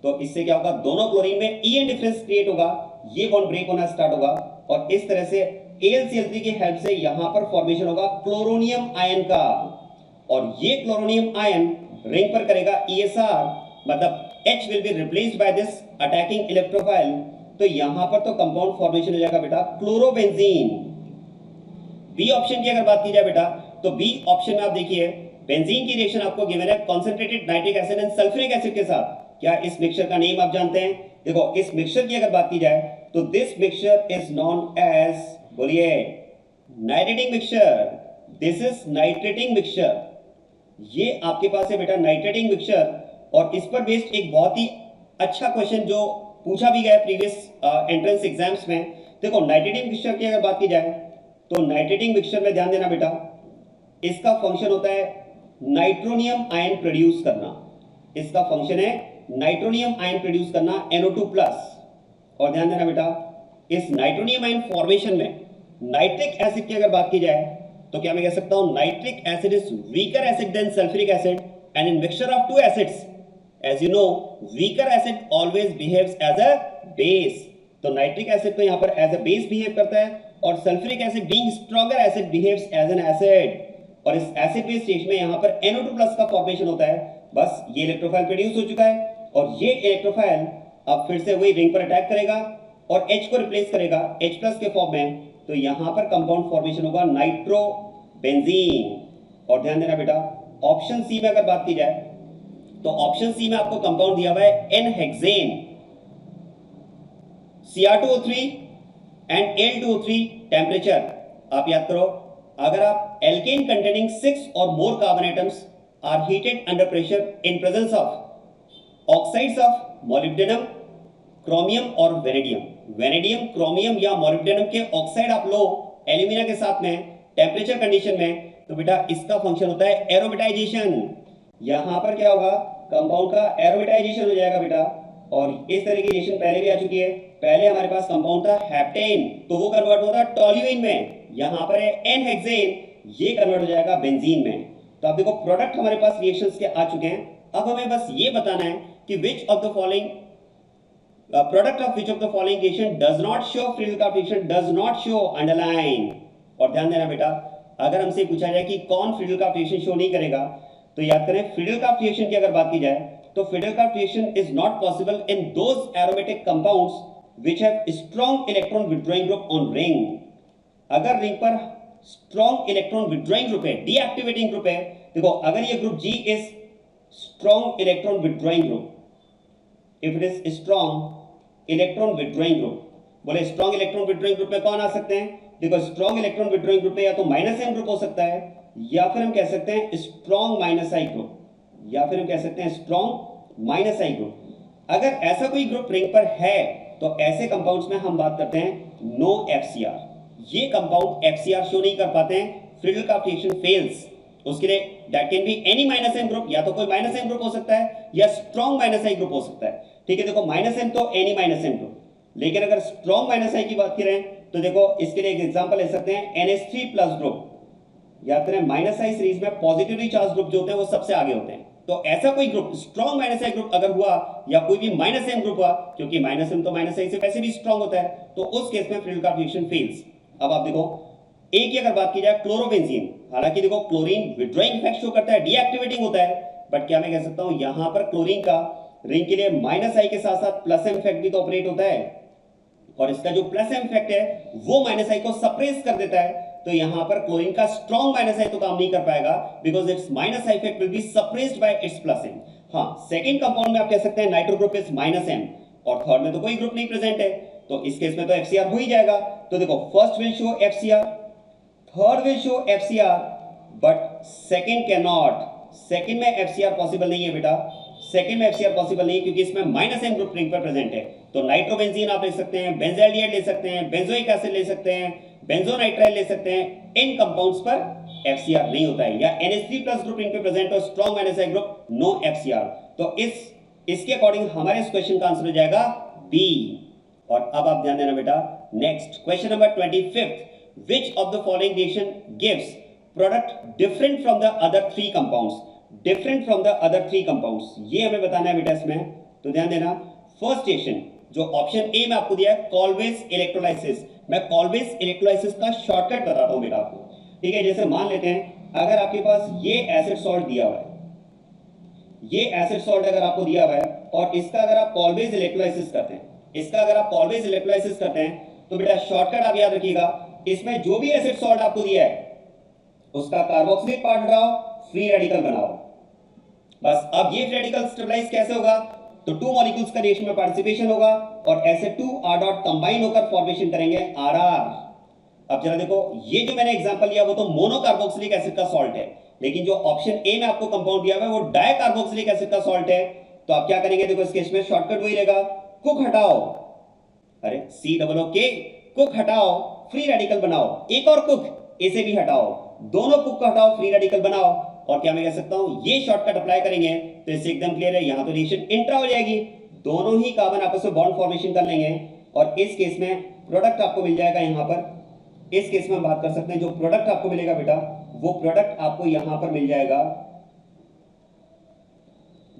तो इससे क्या होगा, दोनों क्लोरीन में ई एन डिफरेंस क्रिएट होगा, ये बॉन्ड ब्रेक होना स्टार्ट होगा, और इस तरह से AlCl3 की हेल्प से यहां पर फॉर्मेशन होगा क्लोरोनियम आयन का, और ये क्लोरोनियम आयन रिंग पर करेगा ESR, मतलब H will be replaced by this attacking electrophile। तो यहां पर तो कंपाउंड फॉर्मेशन हो जाएगा बेटा क्लोरोबेंजीन। बी ऑप्शन की अगर बात की जाए बेटा, तो बी ऑप्शन में आप देखिए बेंजीन की रिएक्शन आपको गिवन है concentrated nitric acid and sulphuric acid के साथ। क्या इस मिक्सचर का नेम आप जानते हैं? देखो इस मिक्सचर की अगर बात की जाए तो this mixture is known as, बोलिए, nitrating mixture. This is nitrating mixture. ये आपके पास है बेटा नाइट्रेटिंग मिक्सचर, और इस पर बेस्ड एक बहुत ही अच्छा क्वेश्चन जो पूछा भी गया है प्रीवियस एंट्रेंस एग्जाम्स में। देखो नाइट्रेटिंग मिक्सचर की अगर बात की जाए तो नाइट्रेटिंग मिक्सचर में ध्यान देना बेटा, इसका फंक्शन होता है नाइट्रोनियम आयन प्रोड्यूस करना। इसका फंक्शन है नाइट्रोनियम आयन प्रोड्यूस करना NO2+। और ध्यान देना बेटा, इस नाइट्रोनियम आयन फॉर्मेशन में नाइट्रिक एसिड की अगर बात की जाए तो क्या मैं कह सकता हूं, nitric acid is weaker acid than sulphuric acid and in mixture of two acids, as you know, weaker acid always behaves as a base। तो नाइट्रिक एसिड तो यहाँ पर एज अ बेस बिहेव करता है, और sulphuric acid being stronger acid behaves as an acid, और इस acid base stage में यहाँ पर NO2+ का फॉर्मेशन होता है। बस ये इलेक्ट्रोफाइल प्रोड्यूस हो चुका है, और ये इलेक्ट्रोफाइल अब फिर से वही रिंग पर अटैक करेगा और H को रिप्लेस करेगा H+ के फॉर्म में। तो यहाँ पर कंपाउंड फॉर्मेशन होगा नाइट्रोबेंजीन। और ध्यान देना बेटा, ऑप्शन सी में अगर बात की जाए तो ऑप्शन सी में आपको कंपाउंड दिया हुआ है N-हेक्सेन, Cr2O3 एंड Al2O3। टेम्परेचर आप याद करो, अगर आप एल्केन कंटेनिंग 6 और more carbon atoms are heated under pressure in presence of oxides of molybdenum, chromium और वेनेडियम, वेनेडियम, क्रोमियम या मोलिब्डेनम के ऑक्साइड आप लो एल्यूमिना के साथ में टेम्परेचर कंडीशन में, तो बेटा इसका फंक्शन होता है एरोमेटाइजेशन। यहां पर क्या होगा, कंपाउंड का एरोमेटाइजेशन हो जाएगा बेटा, और इस तरह की रिएक्शन पहले भी आ चुकी है। पहले हमारे पास कंपाउंड था हेप्टेन, तो वो कन्वर्ट होता है टोल्यूइन में। यहां पर है N-हेक्सेन, ये कन्वर्ट हो जाएगा बेंजीन में। तो आप देखो प्रोडक्ट हमारे पास रिएक्शंस के आ चुके हैं। अब हमें बस ये बताना है कि which of the following product of which of the following reaction does not show Friedel का reaction does not show underline. और ध्यान देना बेटा, अगर हमसे पूछा जाए कि कौन फ्रीडल का रिएक्शन शो नहीं करेगा, तो याद करें फ्रीडल का रिएक्शन की अगर बात की जाए तो फ्रीडल का reaction is not possible in those aromatic compounds which have strong electron withdrawing group on ring. अगर रिंग पर स्ट्रांग इलेक्ट्रॉन विथड्रॉइंग ग्रुप है, डीएक्टिवेटिंग ग्रुप है, देखो अगर ये group G is strong electron withdrawing group, if it is strong electron withdrawing group, बोले strong electron withdrawing group में कौन आ सकते हैं? देखो स्ट्रांग इलेक्ट्रॉन विथड्रॉइंग ग्रुप में या तो -M ग्रुप हो सकता है, या फिर हम कह सकते हैं स्ट्रांग -I ग्रुप, या फिर हम कह सकते हैं स्ट्रांग -I ग्रुप। अगर ऐसा कोई ग्रुप रिंग पर है तो ऐसे कंपाउंड्स में हम बात करते हैं नो FCR। ये कंपाउंड FCR शो नहीं कर पाते हैं, फ्रीडल का रिएक्शन फेल्स। उसके लिए that can be any -M group, या तो कोई -M ग्रुप हो सकता है या स्ट्रांग -I ग्रुप हो सकता है। ठीक है, देखो -M तो एनी -M ग्रुप, लेकिन अगर स्ट्रांग -I की बात करें तो देखो इसके लिए एक एग्जांपल ले सकते हैं NH3+ ग्रुप। याद करें -I सीरीज में पॉजिटिवली चार्ज ग्रुप जो होते हैं वो सबसे आगे होते हैं। तो ऐसा कोई ग्रुप स्ट्रांग -I ग्रुप अगर हुआ या कोई भी -M ग्रुप हुआ, क्योंकि -M तो -I से वैसे भी स्ट्रांग होता है, तो उस केस में फ्रीडल का रिएक्शन फेल्स। अब आप देखो ए की अगर बात की जाए क्लोरोबेंजीन, हालांकि देखो क्लोरीन विथड्रॉइंग इफेक्ट शो करता है, डीएक्टिवेटिंग होता है, बट क्या मैं कह सकता हूं यहां पर क्लोरीन का रिंग के लिए -I के साथ साथ +M इफेक्ट भी तो ऑपरेट होता है, और इसका जो +M इफेक्ट है वो -I को सप्रेस कर देता है। तो यहां पर क्लोरीन का स्ट्रांग -I तो काम नहीं कर पाएगा, because it's -I effect will be suppressed bye it's +M। हां, सेकंड कंपाउंड में आप कह सकते हैं नाइट्रो ग्रुप इज -M, और थर्ड में तो कोई ग्रुप नहीं प्रेजेंट है, तो इस केस में तो FCR हो ही जाएगा। तो देखो first will show FCR, third will show FCR, but second can not. Second में FCR पॉसिबल नहीं है बेटा, सेकंड में FCR पॉसिबल नहीं है क्योंकि इसमें -M ग्रुप रिंग पर प्रेजेंट है। तो नाइट्रोबेंजीन आप ले सकते हैं, बेंजाल्डिहाइड ले सकते हैं, बेंजोइक एसिड ले सकते हैं, बेंजोनाइट्राइल ले सकते हैं, इन कंपाउंड्स पर FCR नहीं होता है। या NH3+ ग्रुप रिंग पे प्रेजेंट हो, strong -I group, no FCR। तो इसके अकॉर्डिंग हमारे इस क्वेश्चन का आंसर हो जाएगा बी। और अब आप ध्यान देना बेटा, next question number 25th, which of the following reaction gives product different from the other three compounds? Different from the other three compounds, ये हमें बताना है बेटा इसमें, तो ध्यान देना। फर्स्ट रिएक्शन जो ऑप्शन ए में आपको दिया है कॉल्वेज इलेक्ट्रोलाइसिस, मैं कॉल्वेज इलेक्ट्रोलाइसिस का शॉर्टकट बताता हूं बेटा आपको, ठीक है। जैसे मान लेते हैं अगर आपके पास ये एसिड सॉल्ट दिया हुआ है, ये एसिड सॉल्ट अगर आपको दिया हुआ है और इसका अगर आप कॉल्वेज इलेक्ट्रोलाइसिस करते हैं, इसका अगर आप कॉल्वेज इलेक्ट्रोलाइसिस करते हैं तो बेटा शॉर्टकट आप याद रखिएगा, इसमें जो भी एसिड सॉल्ट आपको दिया है उसका कार्बोक्सिलिक पार्ट हटाओ, फ्री रेडिकल बनाओ, बस। अब ये रेडिकल स्टेबलाइज कैसे होगा, तो टू मॉलिक्यूल्स का रिएक्शन में पार्टिसिपेशन होगा और ऐसे टू आर डॉट कंबाइन होकर फॉर्मेशन करेंगे आर आर। अब जरा देखो, ये जो मैंने एग्जांपल लिया वो तो मोनो कार्बोक्सिलिक एसिड का सॉल्ट है, लेकिन जो ऑप्शन ए में आपको कंपाउंड दिया हुआ है वो डाई कार्बोक्सिलिक एसिड का सॉल्ट है। तो आप क्या करेंगे, देखो इस केस में शॉर्टकट वही रहेगा, कुक हटाओ, अरे सी डबल ओ के, कुक हटाओ, फ्री रेडिकल बनाओ, एक और कुक, इसे भी हटाओ, दोनों कुक को हटाओ, फ्री रेडिकल बनाओ। और क्या मैं कह सकता हूं, ये शॉर्टकट अप्लाई करेंगे तो इससे एकदम क्लियर है, यहां तो रिएक्शन इंट्रा हो जाएगी, दोनों ही कार्बन आपस में बॉन्ड फॉर्मेशन कर लेंगे और इस केस में प्रोडक्ट आपको मिल जाएगा। यहां पर इस केस में हम बात कर सकते हैं, जो प्रोडक्ट आपको मिलेगा बेटा वो प्रोडक्ट आपको यहां पर मिल जाएगा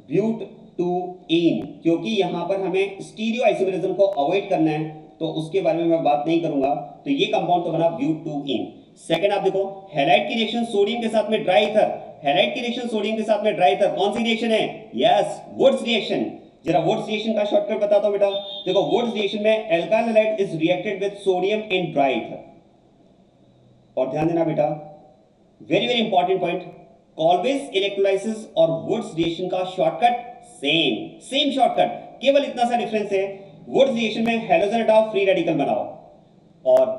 ब्यूटूइन, क्योंकि यहां पर हमें स्टीरियो आइसोमेरिज्म को अवॉइड करना है तो उसके बारे में मैं बात नहीं करूंगा। तो ये कंपाउंड तो बना ब्यूटूइन। सेकंड आप देखो, हैलाइड की रिएक्शन सोडियम के साथ में ड्राई ईथर, हैलाइड की रिएक्शन सोडियम के साथ में ड्राई ईथर कौन सी रिएक्शन है, यस वुड्स रिएक्शन। जरा वुड्स रिएक्शन का शॉर्टकट बताता हूं बेटा, देखो वुड्स रिएक्शन में alkyl halide is reacted with sodium in dry ether. और ध्यान देना बेटा, very very important point, Kolbe's electrolysis और वुड्स रिएक्शन का शॉर्टकट सेम शॉर्टकट, केवल इतना सा डिफरेंस है, वुड्स रिएक्शन में हैलोजन हटाओ, फ्री रेडिकल बनाओ, और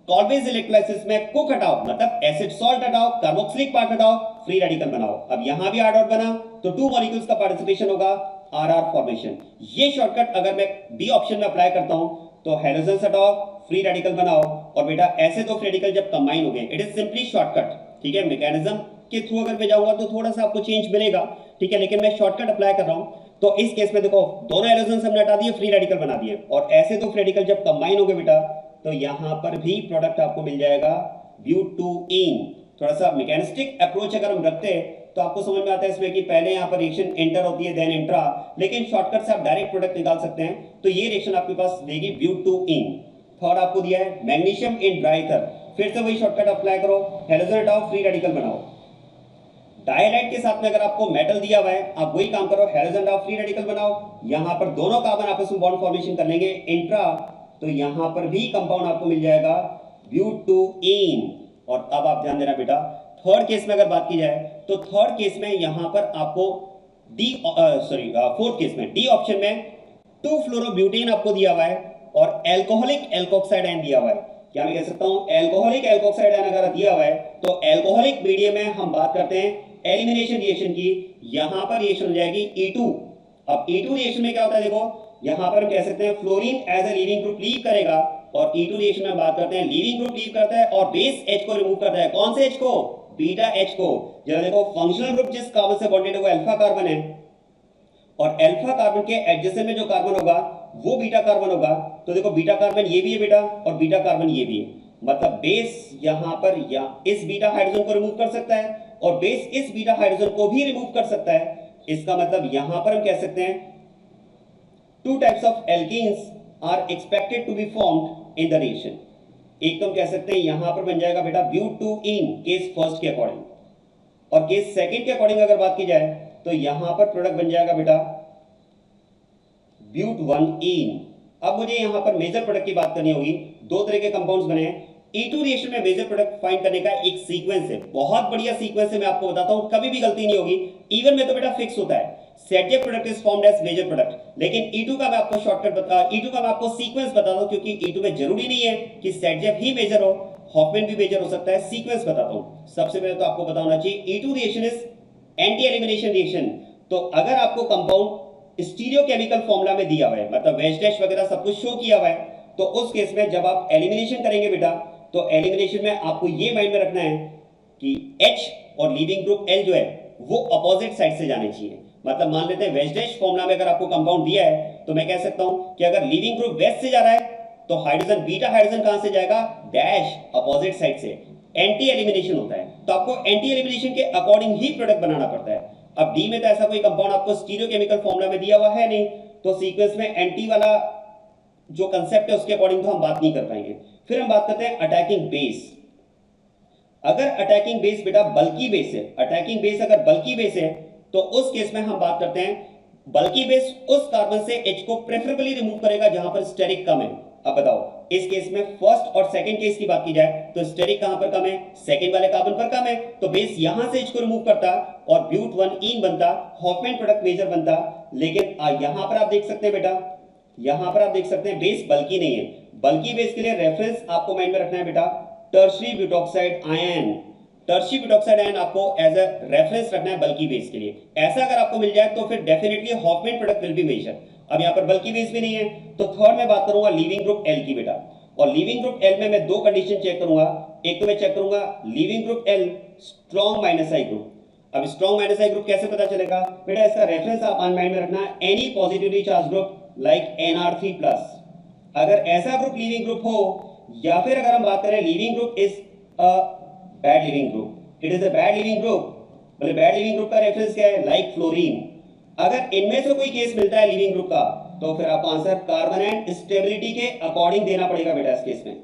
कॉल्वेज इलेक्ट्रोलाइसिस में कुक हटाओ, मतलब एसिड सॉल्ट हटाओ, कार्बोक्सिलिक पार्ट हटाओ, फ्री रेडिकल बनाओ। अब यहां भी आर डॉट बना तो टू मॉलिक्यूल्स का पार्टिसिपेशन होगा, आर आर फॉर्मेशन। ये शॉर्टकट अगर मैं बी ऑप्शन में अप्लाई करता हूं तो हैलोजन हटाओ, फ्री रेडिकल बनाओ, और बेटा ऐसे दो फ्री रेडिकल जब कंबाइन हो गए, इट इज सिंपली शॉर्टकट, ठीक है। मैकेनिज्म के थ्रू अगर मैं जाऊंगा तो थोड़ा सा आपको चेंज मिलेगा, ठीक है, लेकिन मैं शॉर्टकट अप्लाई कर रहा हूं। तो इस केस में देखो दोनों हैलोजन हमने हटा दिए, फ्री रेडिकल बना दिए, और ऐसे दो फ्री रेडिकल जब कंबाइन हो गए बेटा तो यहां पर भी प्रोडक्ट आपको मिल जाएगा ब्यूटूइन। थोड़ा सा मैकेनिस्टिक अप्रोच अगर हम रखते हैं तो आपको समझ में आता है इसमें कि पहले यहां पर रिएक्शन एंटर होती है देन इंट्रा, लेकिन शॉर्टकट से आप डायरेक्ट प्रोडक्ट निकाल सकते हैं। तो ये रिएक्शन आपके पास देगी ब्यूटूइन। थर्ड आपको दिया है मैग्नीशियम इन ड्राई ईथर, फिर से वही शॉर्टकट अप्लाई करो, हैलोजन हटाओ, फ्री रेडिकल बनाओ। डाइलाइट के साथ में अगर आपको मेटल दिया हुआ है, आप वही काम करो, हैलोजन हटाओ, फ्री रेडिकल बनाओ, यहां पर दोनों कार्बन आपस में बॉन्ड फॉर्मेशन कर लेंगे इंट्रा, तो यहां पर भी कंपाउंड आपको मिल जाएगा ब्यूटूइन। और अब आप ध्यान देना बेटा, थर्ड केस में अगर बात की जाए तो थर्ड केस में यहां पर आपको फोर्थ केस में डी ऑप्शन में 2-फ्लोरोब्यूटेन आपको दिया हुआ है और एल्कोहलिक एल्कोक्साइड आयन दिया हुआ है। क्या मैं कह सकता हूं, एल्कोहलिक एल्कोक्साइड आयन अगर दिया हुआ है तो एल्कोहलिक मीडियम में हम बात करते हैं एलिमिनेशन रिएक्शन की, यहां पर रिएक्शन हो जाएगी E2। अब E2 रिएक्शन में क्या होता है, देखो यहां पर हम कह सकते हैं fluorine as a leaving group leave करेगा, और E2 रिएक्शन में बात करते हैं लीविंग ग्रुप लीव करता है और बेस H को रिमूव करता है। कौन से H को, बीटा H को। जरा देखो फंक्शनल ग्रुप जिस कार्बन से बॉन्डेड है वो अल्फा कार्बन है, और अल्फा कार्बन के एडजेसेंट में जो कार्बन होगा वो बीटा कार्बन होगा। तो देखो बीटा कार्बन ये भी है बेटा और बीटा कार्बन ये भी है, मतलब बेस यहां पर या इस बीटा हाइड्रोजन को रिमूव कर सकता है और बेस इस बीटा हाइड्रोजन को भी रिमूव कर सकता है। इसका मतलब यहां पर हम कह सकते हैं two types of alkenes are expected to be formed in the reaction. एक तो हम कह सकते हैं यहां पर बन जाएगा बेटा ब्यूटूइन केस फर्स्ट के अकॉर्डिंग, और केस सेकंड के अकॉर्डिंग अगर बात की जाए तो यहां पर प्रोडक्ट बन जाएगा बेटा ब्यूट1इन। अब मुझे यहां पर मेजर प्रोडक्ट की बात करनी होगी, दो तरह के कंपाउंड्स बने हैं। E2 रिएक्शन में मेजर प्रोडक्ट फाइंड करने का एक सीक्वेंस है, बहुत बढ़िया सीक्वेंस है, मैं आपको बताता हूं, कभी भी गलती नहीं होगी। इवन में तो बेटा फिक्स होता है Saytzeff product is formed as major product, लेकिन E2 का मैं आपको शॉर्टकट E2 का मैं आपको सीक्वेंस बता दूं, क्योंकि E2 में जरूरी नहीं है कि सेटजेक ही मेजर हो, हॉफमैन भी मेजर हो सकता है। सीक्वेंस बताता हूं, सबसे पहले तो आपको पता होना चाहिए E2 reaction is anti elimination reaction. तो अगर आपको कंपाउंड स्टीरियो केमिकल फॉर्मूला में दिया हुआ है, मतलब वेज डैश वगैरह सब कुछ शो किया हुआ है, तो उस केस में जब आप एलिमिनेशन करेंगे बेटा तो एलिमिनेशन में आपको ये माइंड में रखना है कि H और लीविंग ग्रुप L जो है वो अपोजिट साइड से जाने चाहिए। मतलब मान लेते हैं वेज डैश फॉर्मूला में अगर आपको कंपाउंड दिया है तो मैं कह सकता हूं कि अगर लीविंग ग्रुप वेस्ट से जा रहा है तो हाइड्रोजन बीटा हाइड्रोजन कहां से जाएगा, डैश अपोजिट साइड से, एंटी एलिमिनेशन होता है, तो आपको एंटी एलिमिनेशन के अकॉर्डिंग ही प्रोडक्ट बनाना पड़ता है। अब डी में तो ऐसा कोई कंपाउंड आपको स्टीरियोकेमिकल फॉर्मूला में दिया हुआ है नहीं, तो सीक्वेंस में एंटी वाला जो कंसेप्ट है उसके अकॉर्डिंग तो हम बात नहीं कर पाएंगे। फिर हम बात करते हैं अटैकिंग बेस। अगर अटैकिंग बेस बेटा बल्की बेस है, अटैकिंग बेस अगर बल्की बेस है, तो उस केस में हम बात करते हैं बल्की बेस उस कार्बन से H को प्रेफरेबली रिमूव करेगा जहां पर स्टेरिक कम है। अब बताओ इस केस में फर्स्ट और सेकंड केस की बात की जाए तो स्टेरिक कहां पर कम है, सेकंड वाले कार्बन पर कम है, तो बेस यहां से H को रिमूव करता और ब्यूट 1 इन बनता, हॉफमैन प्रोडक्ट मेजर बनता। लेकिन यहां पर आप देख सकते हैं बेटा, यहां पर आप देख सकते हैं बेस बल्की नहीं है। बल्की बेस के लिए रेफरेंस आपको माइंड में रखना है बेटा tertiary butoxide ion, tertiary butoxide ion आपको एज अ रेफरेंस रखना है बल्की बेस के लिए। ऐसा अगर आपको मिल जाए तो फिर definitely Hofmann product will be major. अब यहां पर बल्की बेस भी नहीं है, तो थर्ड में बात करूंगा लीविंग ग्रुप एल की बेटा, और लीविंग ग्रुप एल में मैं दो कंडीशन चेक करूंगा। एक तो मैं चेक करूंगा leaving group L strong minus I group. अब स्ट्रॉन्ग माइनस आई ग्रुप कैसे पता चलेगा बेटा, इसका रेफरेंस आप माइंड में रखना any positively charge group like Nr3+। अगर ऐसा ग्रुप लीविंग ग्रुप हो, या फिर अगर हम बात करें leaving group is a bad leaving group, it is a bad leaving group, बोले बैड लिविंग ग्रुप का रेफरेंस क्या है, लाइक फ्लोरीन। अगर इनमें से कोई केस मिलता है लिविंग ग्रुप का, तो फिर आपको आंसर कार्बन एंड स्टेबिलिटी के अकॉर्डिंग देना पड़ेगा बेटा इस केस में।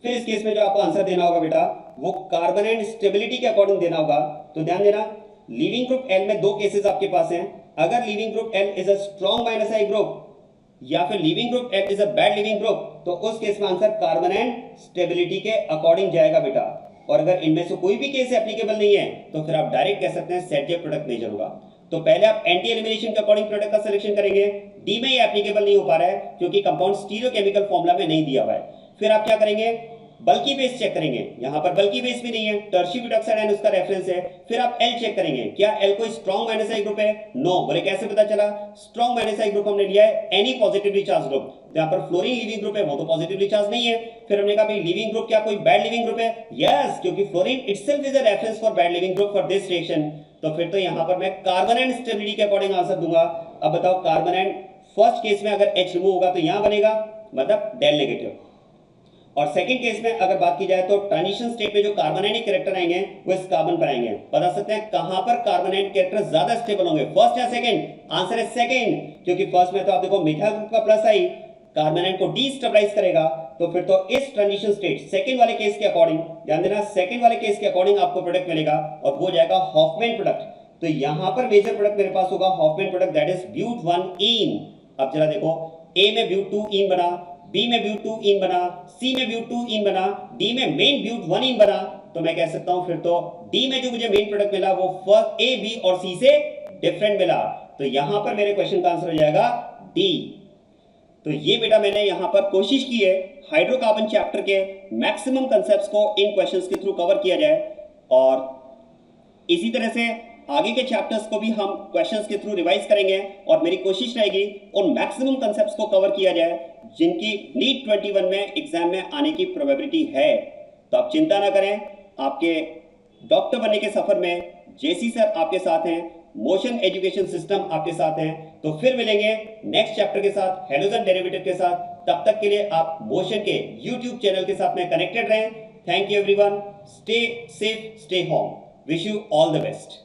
फिर इस केस में जो आपको आंसर देना होगा बेटा वो कार्बन एंड स्टेबिलिटी के अकॉर्डिंग देना होगा। तो ध्यान देना लिविंग ग्रुप एल में दो केसेस आपके पास हैं। अगर leaving group L is a strong minus I group या फिर leaving group L is a bad leaving group, तो उस केस में आंसर कार्बन एंड स्टेबिलिटी के अकॉर्डिंग जाएगा बेटा। और अगर इनमें से कोई भी केस एप्लीकेबल नहीं है तो फिर आप डायरेक्ट कह सकते हैं सेट जे प्रोडक्ट मेजर होगा। तो पहले आप एंटी एलिमिनेशन के अकॉर्डिंग प्रोडक्ट का सिलेक्शन करेंगे, डी में ये एप्लीकेबल नहीं हो पा रहा है क्योंकि कंपाउंड स्टीरियोकेमिकल फॉर्मूला में नहीं दिया हुआ है। फिर आप क्या करेंगे, बल्की बेस चेक करेंगे, यहां पर बल्की बेस भी नहीं है, टर्शियरी ब्यूटॉक्साइड आयन उसका रेफरेंस है। फिर आप एल चेक करेंगे, क्या एल कोई स्ट्रॉन्ग माइनस आई ग्रुप है, नो। बोले कैसे पता चला, स्ट्रॉन्ग माइनस आई ग्रुप हमने लिया है एनी पॉजिटिवली चार्ज ग्रुप, जहां पर फ्लोरीन लिविंग ग्रुप है वो तो पॉजिटिवली चार्ज नहीं है। फिर हमने कहा भाई लिविंग ग्रुप क्या कोई बैड लिविंग ग्रुप है, यस, क्योंकि fluorine itself is a reference for bad leaving group for this reaction. तो फिर तो यहां पर मैं कार्बन एंड स्टेबिलिटी के अकॉर्डिंग आंसर दूंगा। अब बताओ कार्बन एंड फर्स्ट केस में अगर H रिमूव होगा तो यहां बनेगा मतलब डेल नेगेटिव, और सेकंड केस में अगर बात की जाए तो ट्रांजिशन स्टेट में जो कार्बोनाइनिक कैरेक्टर आएंगे वो इस कार्बन पर आएंगे। बता सकते हैं कहां पर कार्बोनाइनिक कैरेक्टर ज्यादा स्टेबल होंगे, फर्स्ट या सेकंड, आंसर है सेकंड, क्योंकि फर्स्ट में तो आप देखो मिथाइल ग्रुप का प्लस आई कार्बोनाइट को डीस्टेबलाइज करेगा। तो फिर तो इस ट्रांजिशन स्टेट सेकंड वाले केस के अकॉर्डिंग, ध्यान देना सेकंड वाले केस के अकॉर्डिंग आपको प्रोडक्ट मिलेगा और वो जाएगा हॉफमैन प्रोडक्ट। तो यहां पर मेजर प्रोडक्ट मेरे पास होगा Hofmann product, that is but 1 ene. अब जरा देखो ए में ब्यूट 2 इन बना, बी में ब्यूट 2 इन बना, सी में ब्यूट 2 इन बना, डी में मेन ब्यूट 1 इन बना, तो मैं कह सकता हूं फिर तो डी में जो मुझे मेन प्रोडक्ट मिला वो फर्स्ट ए बी और सी से डिफरेंट मिला। तो यहां पर मेरे क्वेश्चन का आंसर हो जाएगा डी। तो ये बेटा मैंने यहां पर कोशिश की है हाइड्रोकार्बन चैप्टर के मैक्सिमम कंसेप्ट्स को इन क्वेश्चंस के थ्रू कवर किया जाए, और इसी तरह से आगे के चैप्टर्स को भी हम क्वेश्चंस के थ्रू रिवाइज करेंगे और मेरी कोशिश रहेगी उन मैक्सिमम कंसेप्ट्स को कवर किया जाए जिनकी नीट 21 में एग्जाम में आने की प्रोबेबिलिटी है। तो आप चिंता ना करें, आपके डॉक्टर बनने के सफर में जेसी सर आपके साथ हैं, मोशन एजुकेशन सिस्टम आपके साथ हैं। तो फिर मिलेंगे नेक्स्ट चैप्टर के साथ, हाइड्रोजन डेरिवेटिव के साथ। तब तक के लिए आप मोशन के यूट्यूब चैनल के साथ में कनेक्टेड रहें। Thank you everyone, stay safe, stay home, wish you all the best.